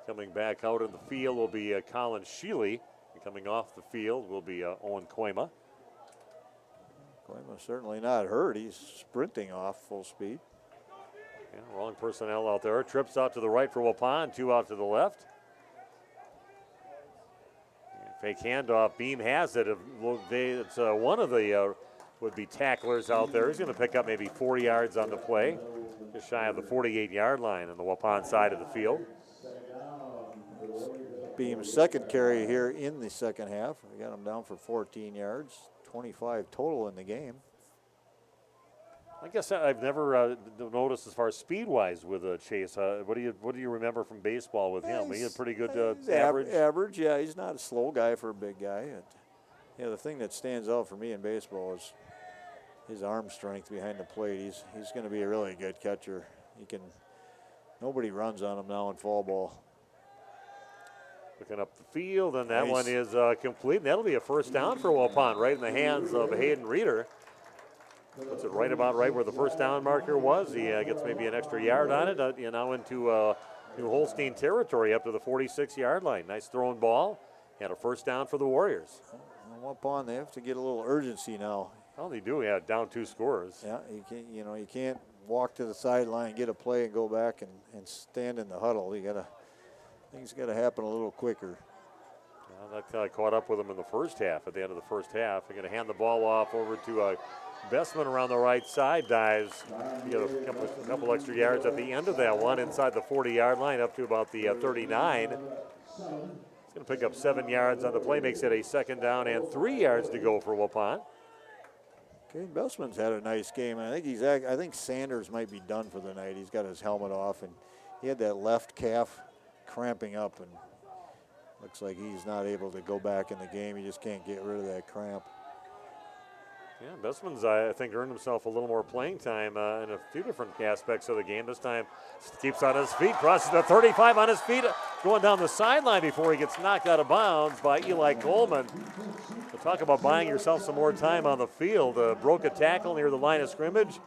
coming back out in the field will be Colin Sheely. Coming off the field will be Owen Koima. Koima's certainly not hurt. He's sprinting off full speed. Yeah, wrong personnel out there. Trips out to the right for Waupun, 2 out to the left. Fake handoff. Beam has it. It's one of the would-be tacklers out there. He's going to pick up maybe 4 yards on the play, just shy of the 48-yard line on the Waupun side of the field. Beam's second carry here in the second half. We got him down for 14 yards, 25 total in the game. I guess I've never noticed as far as speed-wise with Chase. What do you remember from baseball with him? He had pretty good average. Average, yeah. He's not a slow guy for a big guy. The thing that stands out for me in baseball is his arm strength behind the plate. He's going to be a really good catcher. Nobody runs on him now in fall ball. Looking up the field, and that one is complete. And that'll be a first down for Waupun, right in the hands of Hayden Reeder. Puts it right about right where the first down marker was. He gets maybe an extra yard on it. Now into New Holstein territory up to the 46-yard line. Nice thrown ball and a first down for the Warriors. Waupun, they have to get a little urgency now. Well, they do. Yeah, down 2 scores. Yeah, you can't walk to the sideline, get a play, and go back and stand in the huddle. Things got to happen a little quicker. Well, that caught up with them in the first half. At the end of the first half, they're going to hand the ball off over to Bestman around the right side. Dives, get a couple extra yards at the end of that one inside the 40-yard line up to about the 39. He's going to pick up 7 yards on the play, makes it a second down and 3 yards to go for Waupun. Okay, Bestman's had a nice game. I think Sanders might be done for the night. He's got his helmet off, and he had that left calf cramping up, and looks like he's not able to go back in the game. He just can't get rid of that cramp. Yeah, Bestman's, I think, earned himself a little more playing time in a few different aspects of the game. This time, keeps on his feet, crosses the 35 on his feet, going down the sideline before he gets knocked out of bounds by Eli Coleman. So talk about buying yourself some more time on the field. Broke a tackle near the line of scrimmage,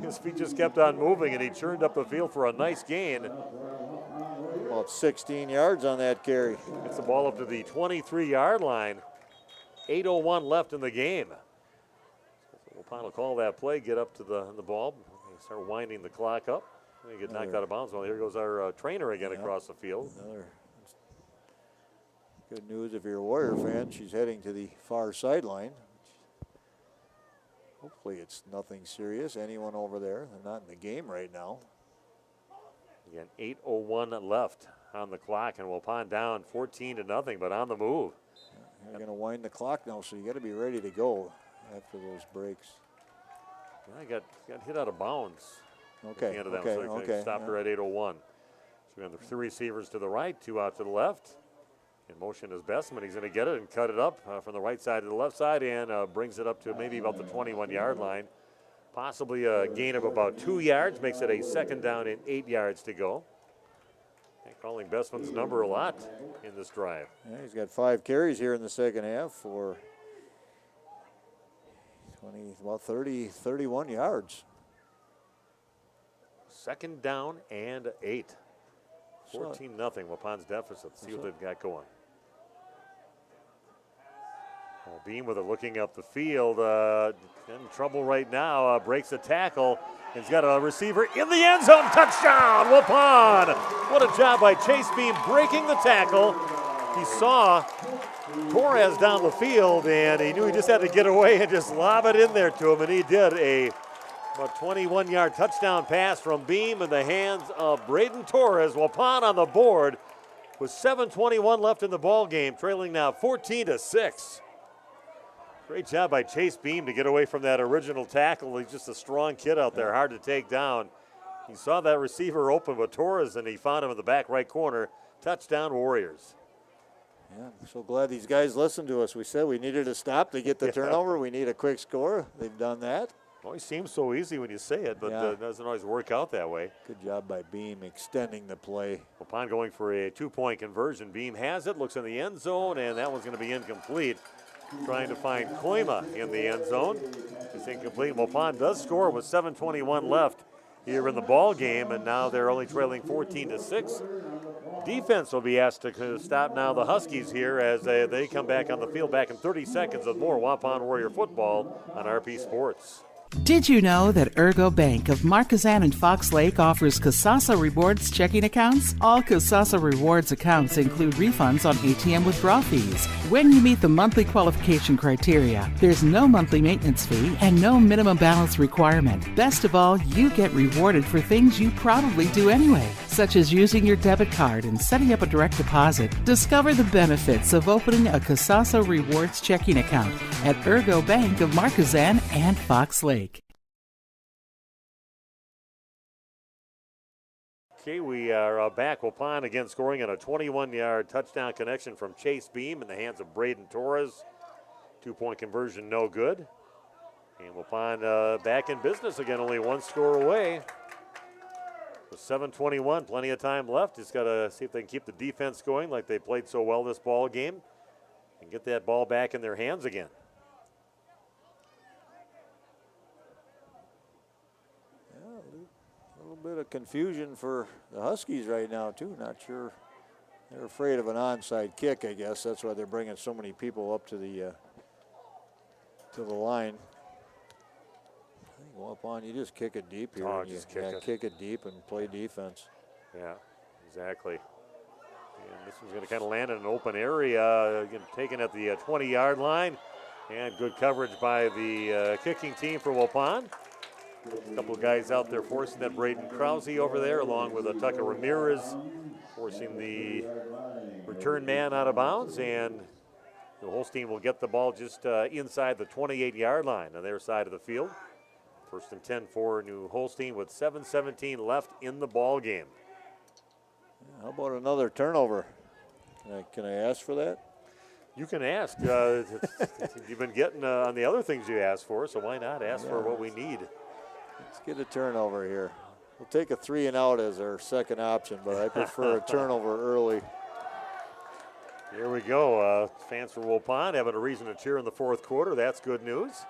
His feet just kept on moving, and he churned up the field for a nice gain. About 16 yards on that carry. Gets the ball up to the 23-yard line. 8:01 left in the game. Waupun will call that play, get up to the ball, start winding the clock up. They get knocked out of bounds. Well, here goes our trainer again across the field. Another good news if you're a Warrior fan. She's heading to the far sideline. Hopefully it's nothing serious. Anyone over there? They're not in the game right now. Again, 8:01 left on the clock, and Waupun down 14-0, but on the move. They're going to wind the clock now, so you got to be ready to go after those breaks. I got hit out of bounds. Okay. At the end of that, so they stopped her at 8:01. So we have the 3 receivers to the right, 2 out to the left. In motion is Bestman. He's going to get it and cut it up from the right side to the left side and brings it up to maybe about the 21-yard line. Possibly a gain of about 2 yards, makes it a 2nd down and 8 yards to go. And calling Bestman's number a lot in this drive. Yeah, he's got 5 carries here in the second half for 31 yards. 2nd down and 8. 14-0, Waupun's deficit. See what they've got going. Well, Beam with it looking up the field. In trouble right now. Breaks a tackle. He's got a receiver in the end zone. Touchdown, Waupun! What a job by Chase Beam breaking the tackle. He saw Torres down the field, and he knew he just had to get away and just lob it in there to him, and he did. About 21-yard touchdown pass from Beam in the hands of Braden Torres. Waupun on the board with 7:21 left in the ball game, trailing now 14-6. Great job by Chase Beam to get away from that original tackle. He's just a strong kid out there, hard to take down. He saw that receiver open with Torres, and he found him in the back right corner. Touchdown, Warriors. Yeah, I'm so glad these guys listened to us. We said we needed a stop to get the turnover. We need a quick score. They've done that. Always seems so easy when you say it, but it doesn't always work out that way. Good job by Beam extending the play. Waupun going for a 2-point conversion. Beam has it, looks in the end zone, and that one's going to be incomplete. Trying to find Koima in the end zone. It's incomplete. Waupun does score with 7:21 left here in the ball game, and now they're only trailing 14-6. Defense will be asked to stop now the Huskies here as they come back on the field back in 30 seconds with more Waupun Warrior football on RP Sports. Did you know that Ergo Bank of Marquezan and Fox Lake offers Kasasa Rewards checking accounts? All Kasasa Rewards accounts include refunds on ATM withdrawal fees. When you meet the monthly qualification criteria, there's no monthly maintenance fee and no minimum balance requirement. Best of all, you get rewarded for things you probably do anyway, such as using your debit card and setting up a direct deposit. Discover the benefits of opening a Kasasa Rewards checking account at Ergo Bank of Marquezan and Fox Lake. Okay, we are back. Waupun again scoring on a 21-yard touchdown connection from Chase Beam in the hands of Braden Torres. 2-point conversion, no good. And Waupun back in business again, only 1 score away. With 7:21, plenty of time left. Just got to see if they can keep the defense going like they played so well this ball game and get that ball back in their hands again. Bit of confusion for the Huskies right now too. Not sure, they're afraid of an onside kick. I guess that's why they're bringing so many people up to the line. I think Waupun, you just kick it deep here. Oh, just kick it deep and play defense. Yeah, exactly. And this one's going to kind of land in an open area, again, taken at the 20-yard line, and good coverage by the kicking team for Waupun. A couple of guys out there forcing that Braden Krause over there, along with Tucker Ramirez, forcing the return man out of bounds, and the Holstein will get the ball just inside the 28-yard line on their side of the field. 1st and 10 for New Holstein with 7:17 left in the ball game. How about another turnover? Can I ask for that? You can ask. You've been getting on the other things you asked for, so why not ask for what we need? Let's get a turnover here. We'll take a 3 and out as our second option, but I prefer a turnover early. Here we go. Fans for Waupun having a reason to cheer in the 4th quarter. That's good news.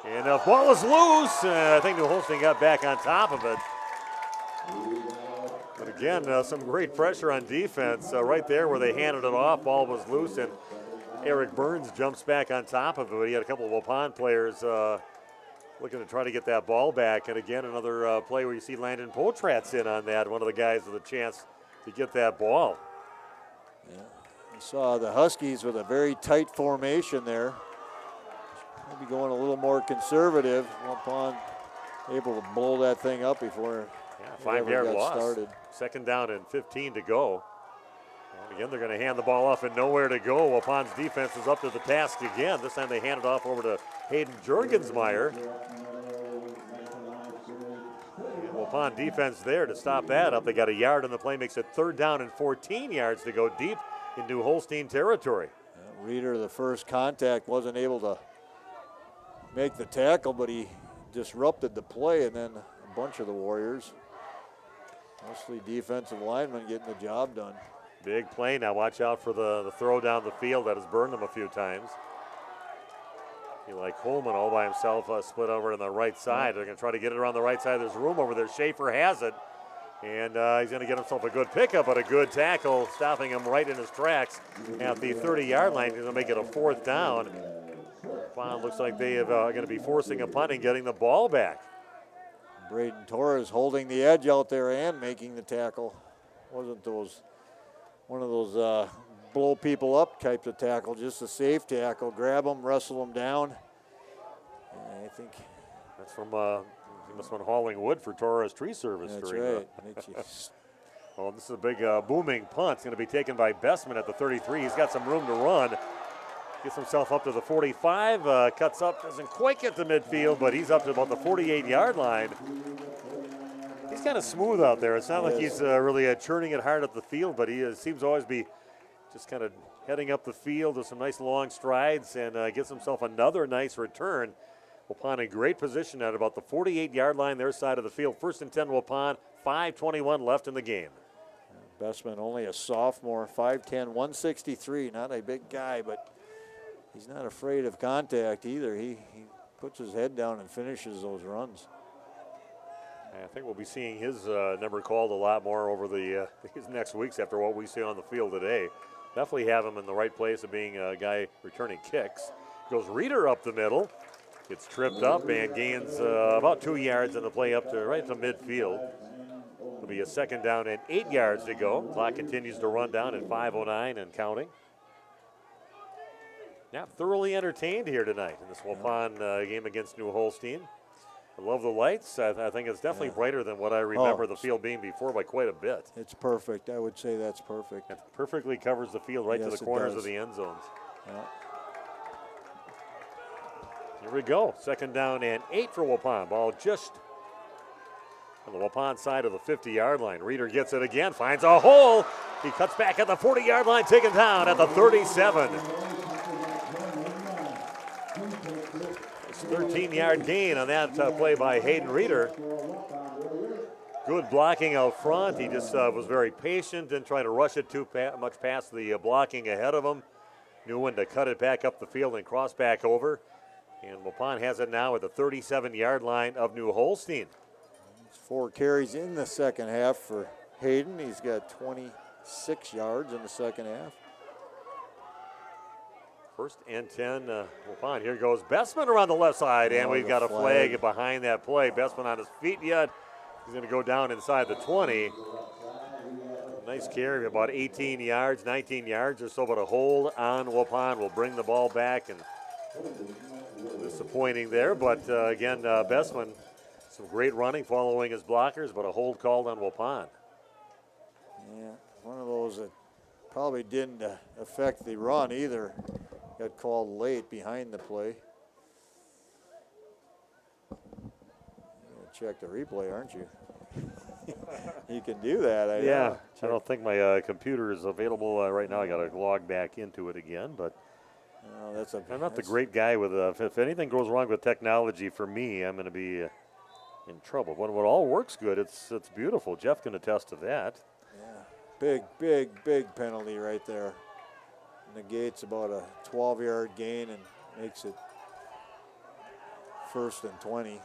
And the ball is loose. I think New Holstein got back on top of it. But again, some great pressure on defense right there where they handed it off. Ball was loose, and Eric Burns jumps back on top of it. He had a couple of Waupun players looking to try to get that ball back. And again, another play where you see Landon Potrat's in on that. One of the guys with a chance to get that ball. Yeah. You saw the Huskies with a very tight formation there. Maybe going a little more conservative. Waupun able to blow that thing up before 5-yard loss. Started. Second down and 15 to go. And again, they're going to hand the ball off and nowhere to go. Waupun's defense is up to the task again. This time they hand it off over to Hayden Jurgensmeyer. And Waupun defense there to stop that up. They got a yard on the play, makes it 3rd down and 14 yards to go deep in New Holstein territory. Reeder, the first contact, wasn't able to make the tackle, but he disrupted the play, and then a bunch of the Warriors, mostly defensive linemen, getting the job done. Big play now. Watch out for the throw down the field that has burned them a few times. You like Coleman all by himself, split over on the right side. They're going to try to get it around the right side. There's room over there. Schaefer has it, and he's going to get himself a good pickup, but a good tackle, stopping him right in his tracks at the 30-yard line. He's going to make it a 4th down. Waupun looks like they are going to be forcing a punt and getting the ball back. Braden Torres holding the edge out there and making the tackle. Wasn't one of those blow people up types of tackle, just a safe tackle. Grab them, wrestle them down. And I think that's from he must have been hauling wood for Torres Tree Service. That's during right. Well, this is a big booming punt. It's going to be taken by Bessman at the 33. He's got some room to run. Gets himself up to the 45, cuts up, doesn't quite get to midfield, but he's up to about the 48-yard line. He's kind of smooth out there. It's not like he's really churning it hard up the field, but he seems to always be just kind of heading up the field with some nice long strides and gets himself another nice return. Waupun in great position at about the 48-yard line, their side of the field. 1st and 10 Waupun, 5:21 left in the game. Bessman, only a sophomore, 5'10", 163, not a big guy, but he's not afraid of contact either. He puts his head down and finishes those runs. I think we'll be seeing his number called a lot more over these next weeks after what we see on the field today. Definitely have him in the right place of being a guy returning kicks. Goes Reeder up the middle. Gets tripped up and gains about 2 yards in the play up to right to midfield. It'll be a 2nd down and 8 yards to go. Clock continues to run down at 5:09 and counting. Yeah, thoroughly entertained here tonight in this Waupun game against New Holstein. I love the lights. I think it's definitely brighter than what I remember the field being before by quite a bit. It's perfect. I would say that's perfect. It perfectly covers the field right to the corners of the end zones. Yeah. Here we go. 2nd down and 8 for Waupun. Ball just on the Waupun side of the 50-yard line. Reeder gets it again, finds a hole. He cuts back at the 40-yard line, taken down at the 37. 13-yard gain on that play by Hayden Reeder. Good blocking out front. He just was very patient, didn't try to rush it too much past the blocking ahead of him. Knew when to cut it back up the field and cross back over. And Waupun has it now at the 37-yard line of New Holstein. 4 carries in the second half for Hayden. He's got 26 yards in the second half. 1st and 10, Waupun. Here goes Bessman around the left side, and we've got a flag behind that play. Bessman on his feet yet. He's going to go down inside the 20. Nice carry, about 18 yards, 19 yards or so, but a hold on Waupun will bring the ball back, and disappointing there. But again, Bessman, some great running following his blockers, but a hold called on Waupun. Yeah, one of those that probably didn't affect the run either. Got called late behind the play. Check the replay, aren't you? You can do that. I don't think my computer is available right now. I got to log back into it again, but I'm not the great guy with if anything goes wrong with technology for me, I'm going to be in trouble. When it all works good, it's beautiful. Jeff can attest to that. Yeah, big penalty right there. Negates about a 12-yard gain and makes it 1st and 20. Okay,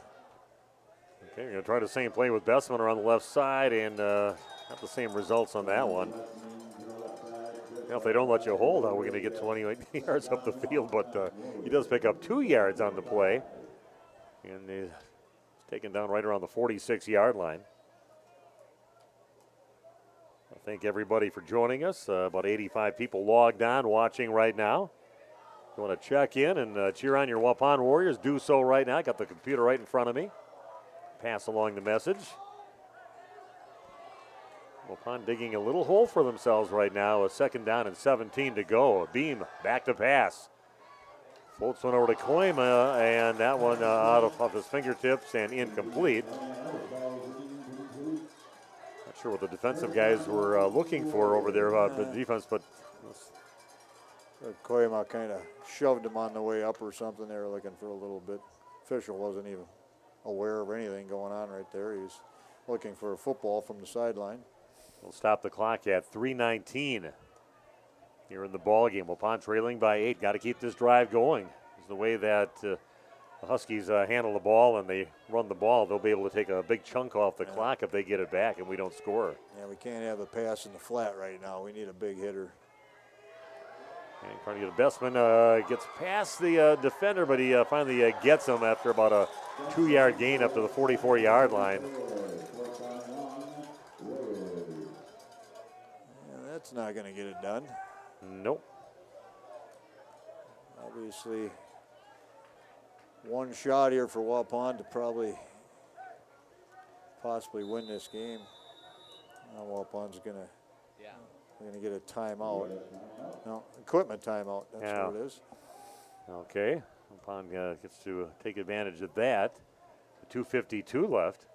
we're going to try the same play with Bessman around the left side and got the same results on that one. Now, if they don't let you hold, how are we going to get 28 yards up the field? But he does pick up 2 yards on the play. And he's taken down right around the 46-yard line. I thank everybody for joining us. About 85 people logged on watching right now. If you want to check in and cheer on your Waupun Warriors, do so right now. I got the computer right in front of me. Pass along the message. Waupun digging a little hole for themselves right now. A 2nd down and 17 to go. A beam back to pass. Floats one over to Koima, and that one out of his fingertips and incomplete. Not sure what the defensive guys were looking for over there about the defense, but Koima kind of shoved him on the way up or something. They were looking for a little bit. Official wasn't even aware of anything going on right there. He was looking for a football from the sideline. We'll stop the clock at 3:19 here in the ball game. Waupun trailing by 8. Got to keep this drive going. It's the way that the Huskies handle the ball and they run the ball. They'll be able to take a big chunk off the clock if they get it back and we don't score. Yeah, we can't have the pass in the flat right now. We need a big hitter. And trying to get a Bessman, gets past the defender, but he finally gets him after about a 2-yard gain up to the 44-yard line. Yeah, that's not going to get it done. Nope. Obviously, one shot here for Waupun to possibly win this game. Now Waupun's going to. We're going to get a timeout. No, equipment timeout. That's what it is. Okay. Waupun gets to take advantage of that. 2:52 left.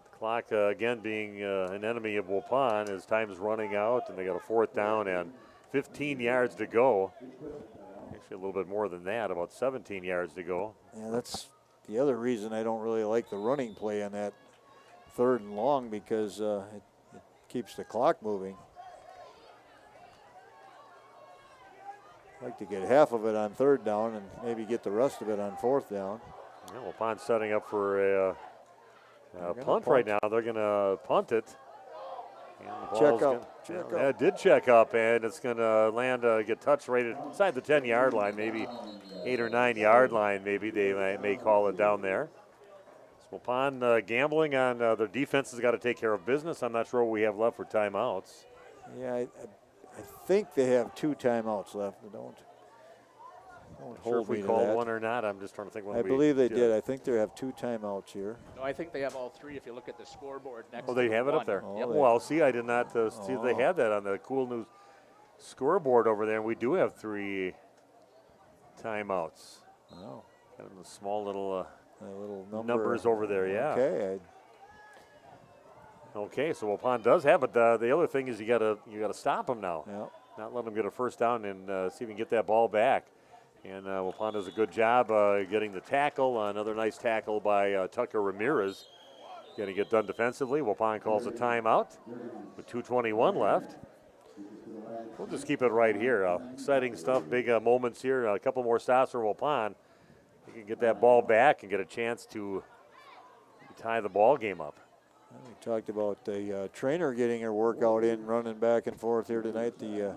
The clock again being an enemy of Waupun as time's running out, and they got a 4th down and 15 yards to go. Actually, a little bit more than that, about 17 yards to go. Yeah, that's the other reason I don't really like the running play on that 3rd and long, because it keeps the clock moving. I'd like to get half of it on 3rd down and maybe get the rest of it on 4th down. Yeah, Waupun's setting up for a punt right now. They're going to punt it. Check up. Yeah, it did check up, and it's going to land, get touched right inside the 10-yard line, maybe 8 or 9-yard line. Maybe they may call it down there. So Waupun gambling on their defense has got to take care of business. I'm not sure what we have left for timeouts. Yeah, I think they have 2 timeouts left. Don't sure if we called one or not. I'm just trying to think. I believe they did. I think they have 2 timeouts here. No, I think they have all 3 if you look at the scoreboard next to they have it up there. Yep. Well, see, I did not see they had that on the cool news scoreboard over there. And we do have 3 timeouts. Oh. Kind of the small little numbers over there, yeah. Okay. Okay, so Waupun does have it. The other thing is you got to stop them now. Yep. Not let them get a 1st down and see if we can get that ball back. And Waupun does a good job getting the tackle. Another nice tackle by Tucker Ramirez. Going to get done defensively. Waupun calls a timeout with 2:21 left. We'll just keep it right here. Exciting stuff, big moments here. A couple more stops for Waupun. We can get that ball back and get a chance to tie the ball game up. We talked about the trainer getting her workout in, running back and forth here tonight. The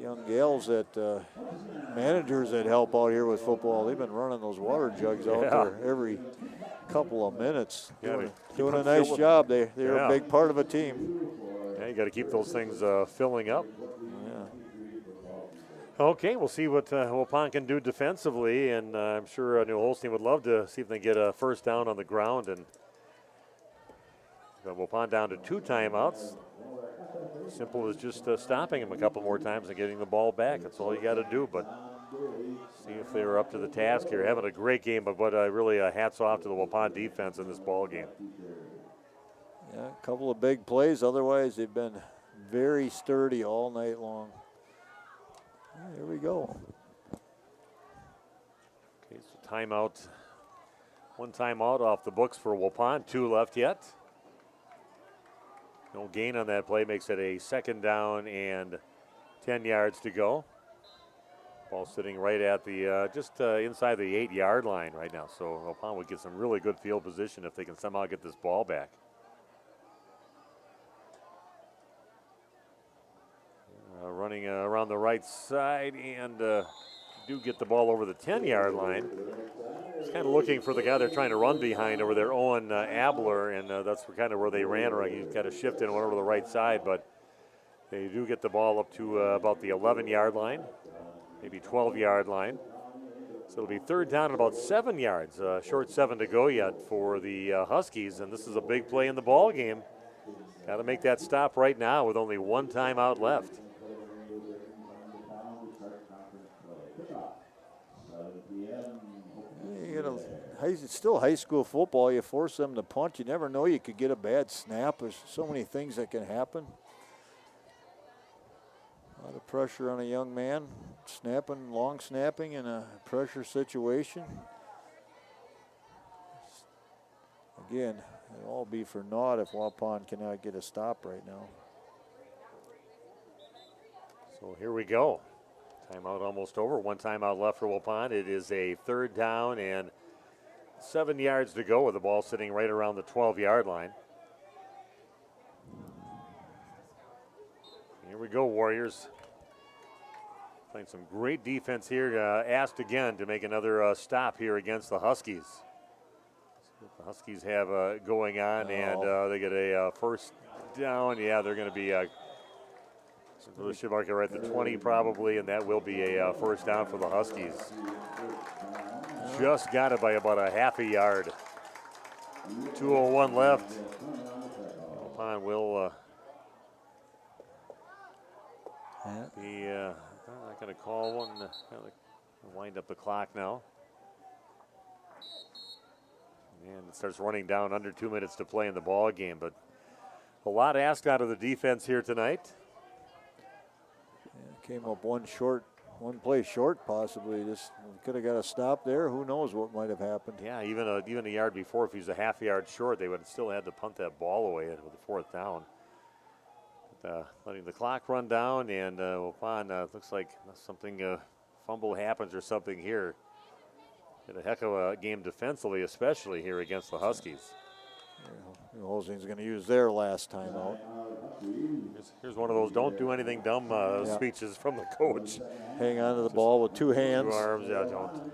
young gals that managers that help out here with football, they've been running those water jugs out there every couple of minutes. Doing a nice job. They're a big part of a team. Yeah, you got to keep those things filling up. Yeah. Okay, we'll see what Waupun can do defensively, and I'm sure New Holstein would love to see if they get a 1st down on the ground. And Waupun down to 2 timeouts. Simple as just stopping them a couple more times and getting the ball back. That's all you got to do. But see if they were up to the task here. Having a great game, but really hats off to the Waupun defense in this ball game. Yeah, a couple of big plays. Otherwise, they've been very sturdy all night long. Here we go. Okay, so timeout. 1 timeout off the books for Waupun. 2 left yet. No gain on that play, makes it a 2nd down and 10 yards to go. Ball sitting right at the just inside the 8-yard line right now. So Waupun would get some really good field position if they can somehow get this ball back. Running around the right side and do get the ball over the 10-yard line. Just kind of looking for the guy they're trying to run behind over there, Owen Abler, and that's kind of where they ran around. He's got a shift in over to the right side, but they do get the ball up to about the 11-yard line, maybe 12-yard line. So it'll be third down at about 7 yards. Short 7 to go yet for the Huskies, and this is a big play in the ball game. Got to make that stop right now with only one timeout left. It's still high school football. You force them to punt. You never know. You could get a bad snap. There's so many things that can happen. A lot of pressure on a young man. Long snapping in a pressure situation. Again, it'll all be for naught if Waupun cannot get a stop right now. So here we go. Timeout almost over. One timeout left for Waupun. It is a third down and 7 yards to go with the ball sitting right around the 12-yard line. Here we go, Warriors. Playing some great defense here. Asked again to make another stop here against the Huskies. See what the Huskies have going on, and they get a first down. Yeah, they're going to be they should mark it right at the 20 probably, and that will be a first down for the Huskies. Just got it by about a half a yard. 2:01 left. Waupun will be not going to call one. Wind up the clock now. And it starts running down under 2 minutes to play in the ball game, but a lot asked out of the defense here tonight. Came up one play short, possibly. Just could have got a stop there. Who knows what might have happened? Yeah, even a yard before, if he was a half yard short, they would have still had to punt that ball away with the fourth down. But, letting the clock run down, and Waupun looks like something fumble happens or something here. Did a heck of a game defensively, especially here against the Huskies. Holstein's going to use their last time out. Here's one of those don't do anything dumb speeches from the coach. Hang on to the ball with two hands. 2 arms, yeah, don't.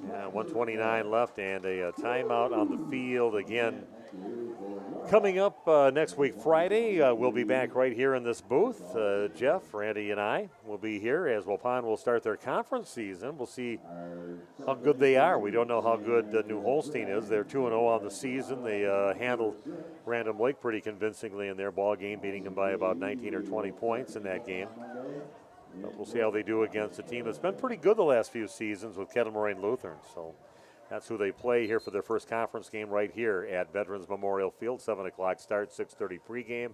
Yeah, 1:29 left and a timeout on the field again. Coming up next week, Friday, we'll be back right here in this booth. Jeff, Randy, and I will be here as Waupun will start their conference season. We'll see how good they are. We don't know how good New Holstein is. They're 2-0 on the season. They handled Random Lake pretty convincingly in their ball game, beating them by about 19 or 20 points in that game. But we'll see how they do against a team that's been pretty good the last few seasons with Kettle Moraine Lutheran. So that's who they play here for their first conference game right here at Veterans Memorial Field. 7 o'clock start, 6:30 pregame.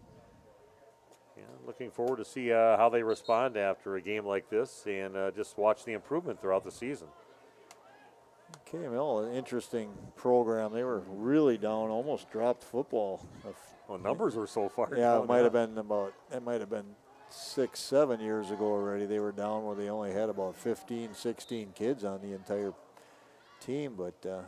Yeah, looking forward to see how they respond after a game like this and just watch the improvement throughout the season. KML, an interesting program. They were really down, almost dropped football. Well, numbers were so far down. Yeah, it might have been 6-7 years ago already. They were down where they only had about 15, 16 kids on the entire team, but yeah,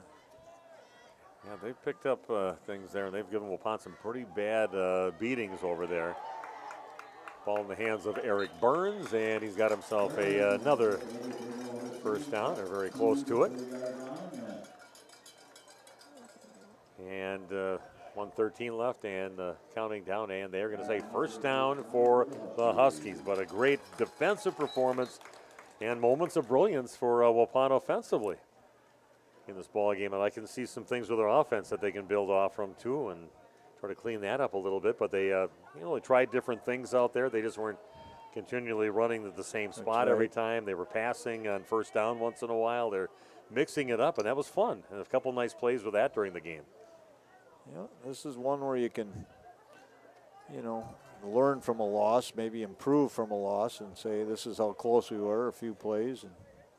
they've picked up things there, and they've given Waupun some pretty bad beatings over there. Ball in the hands of Eric Burns, and he's got himself another first down. They're very close to it. And 1:13 left and counting down, and they're going to say first down for the Huskies. But a great defensive performance and moments of brilliance for Waupun offensively in this ball game, and I can see some things with their offense that they can build off from too and try to clean that up a little bit. But they they tried different things out there. They just weren't continually running to the same spot every time. They were passing on first down once in a while. They're mixing it up, and that was fun. And a couple nice plays with that during the game. Yeah, this is one where you can, learn from a loss, maybe improve from a loss, and say this is how close we were, a few plays, and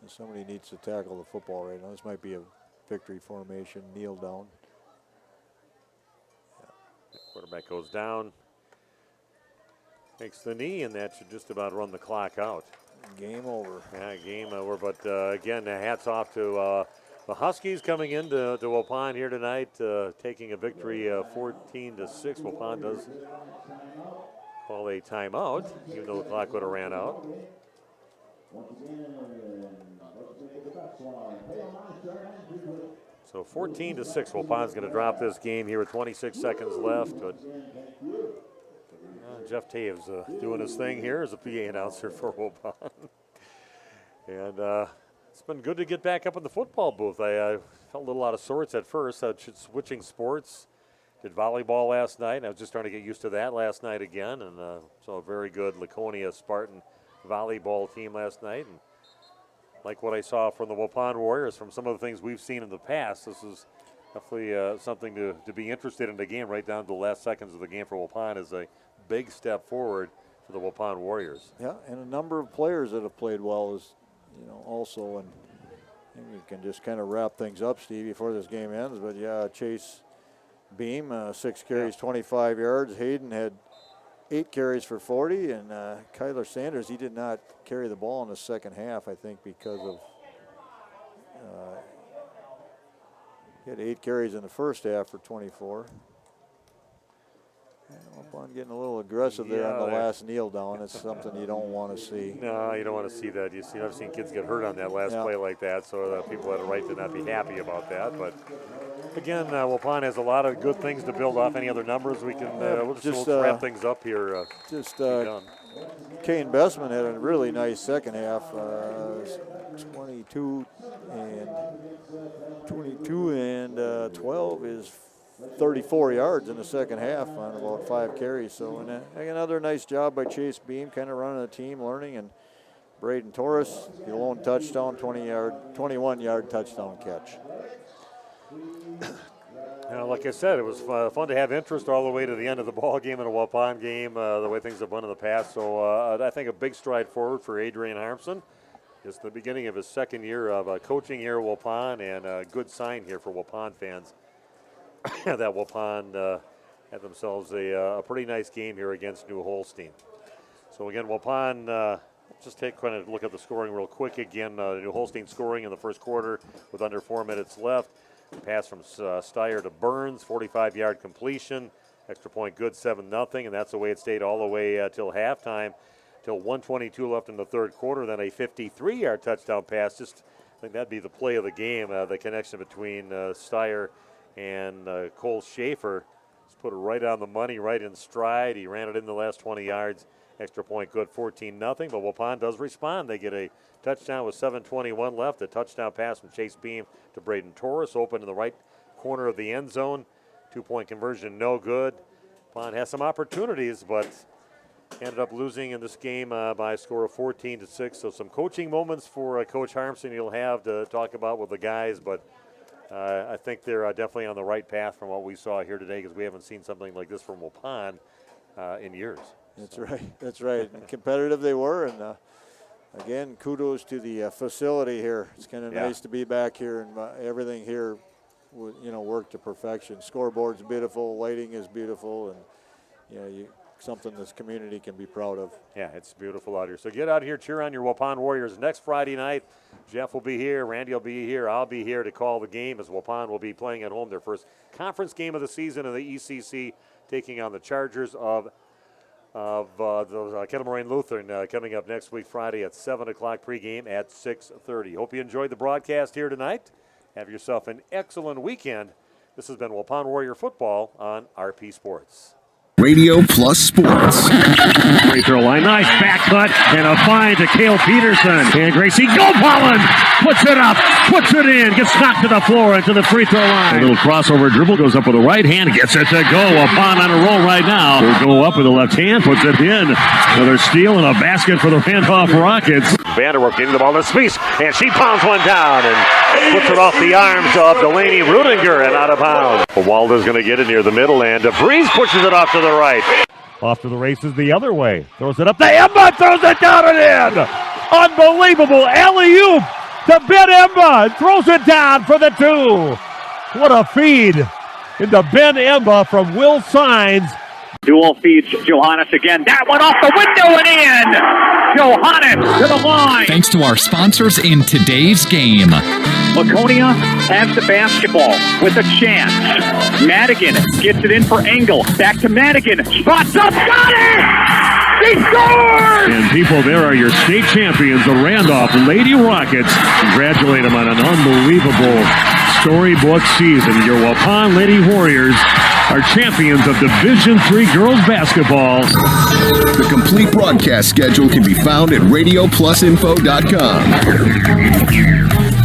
somebody needs to tackle the football right now. This might be a victory formation, kneel down. Yeah. Quarterback goes down. Takes the knee, and that should just about run the clock out. Game over. Yeah, game over. But again, hats off to the Huskies coming into Waupun here tonight, taking a victory 14-6. Waupun does call a timeout, even though the clock would have ran out. So 14-6. Waupun's going to drop this game here with 26 seconds left. But Jeff Taves doing his thing here as a PA announcer for Waupun. And it's been good to get back up in the football booth. I felt a little out of sorts at first, switching sports. Did volleyball last night, and I was just trying to get used to that last night again. And saw a very good Laconia Spartan volleyball team last night. And like what I saw from the Waupun Warriors, from some of the things we've seen in the past, this is definitely something to be interested in the game right down to the last seconds of the game for Waupun is a big step forward for the Waupun Warriors. Yeah, and a number of players that have played well is, also, and we can just kind of wrap things up, Steve, before this game ends. But yeah, Chase Beam, 6 carries, 25 yards. Hayden had 8 carries for 40, and Kyler Sanders, he did not carry the ball in the second half, I think, because of he had 8 carries in the first half for 24. Waupun getting a little aggressive there on the last kneel down. It's something you don't want to see. No, you don't want to see that. I've seen kids get hurt on that last play like that, so people had a right to not be happy about that. But again, Waupun has a lot of good things to build off. Any other numbers we can we'll wrap things up here. Kane Bessman had a really nice second half. 22 and 12 is 34 yards in the second half on about 5 carries. So another nice job by Chase Beam, kind of running the team, learning, and Braden Torres, the lone touchdown, 21-yard touchdown catch. Like I said, it was fun to have interest all the way to the end of the ball game in a Waupun game, the way things have went in the past. So I think a big stride forward for Adrian Harmson. It's the beginning of his second year of coaching here at Waupun, and a good sign here for Waupun fans that Waupun had themselves a pretty nice game here against New Holstein. So again, Waupun, just take kind of look at the scoring real quick again. New Holstein scoring in the first quarter with under 4 minutes left. Pass from Steyer to Burns, 45-yard completion. Extra point good, 7-0, and that's the way it stayed all the way till halftime, till 1:22 left in the third quarter. Then a 53-yard touchdown pass. Just I think that'd be the play of the game, the connection between Steyer and Cole Schaefer. Just put it right on the money, right in stride. He ran it in the last 20 yards. Extra point good, 14-0. But Waupun does respond. They get a touchdown with 7:21 left. A touchdown pass from Chase Beam to Braden Torres, open in the right corner of the end zone. 2-point conversion, no good. Waupun has some opportunities, but ended up losing in this game by a score of 14-6. So some coaching moments for Coach Harmson he'll have to talk about with the guys, but I think they're definitely on the right path from what we saw here today, because we haven't seen something like this from Waupun in years. That's right. That's right. And competitive they were, and again, kudos to the facility here. It's kind of nice to be back here, and everything here, worked to perfection. Scoreboard's beautiful, lighting is beautiful, and something this community can be proud of. Yeah, it's beautiful out here. So get out here, cheer on your Waupun Warriors. Next Friday night, Jeff will be here, Randy will be here, I'll be here to call the game, as Waupun will be playing at home their first conference game of the season in the ECC, taking on the Chargers of Kettle Moraine Lutheran coming up next week, Friday at 7 o'clock, pregame at 6:30. Hope you enjoyed the broadcast here tonight. Have yourself an excellent weekend. This has been Waupun Warrior Football on RP Sports. Radio Plus Sports. Free throw line, nice back cut, and a find to Cale Peterson. And Gracie, go Pollen! Puts it up, puts it in, gets knocked to the floor into the free throw line. A little crossover dribble, goes up with the right hand, gets it to go. Waupun on a roll right now. Will go up with the left hand, puts it in. Another steal and a basket for the Randolph Rockets. Vanderwerf getting the ball to Spies, and she pounds one down and puts it off the arms of Delaney Rudinger and out of bounds. Walder's going to get it near the middle, and DeVries pushes it off to the right. Off to the races the other way. Throws it up. The Emba throws it down and in. Unbelievable alley-oop to Ben Emba and throws it down for the 2. What a feed into Ben Emba from Will Sines. Dual feeds Johannes again. That one off the window and in. Johannes to the line. Thanks to our sponsors in today's game. Laconia has the basketball with a chance. Madigan gets it in for Engel. Back to Madigan. Spots up. Got it! He scores! And people, there are your state champions, the Randolph Lady Rockets. Congratulate them on an unbelievable storybook season. Your Waupun Lady Warriors are champions of Division III girls basketball. The complete broadcast schedule can be found at RadioPlusInfo.com.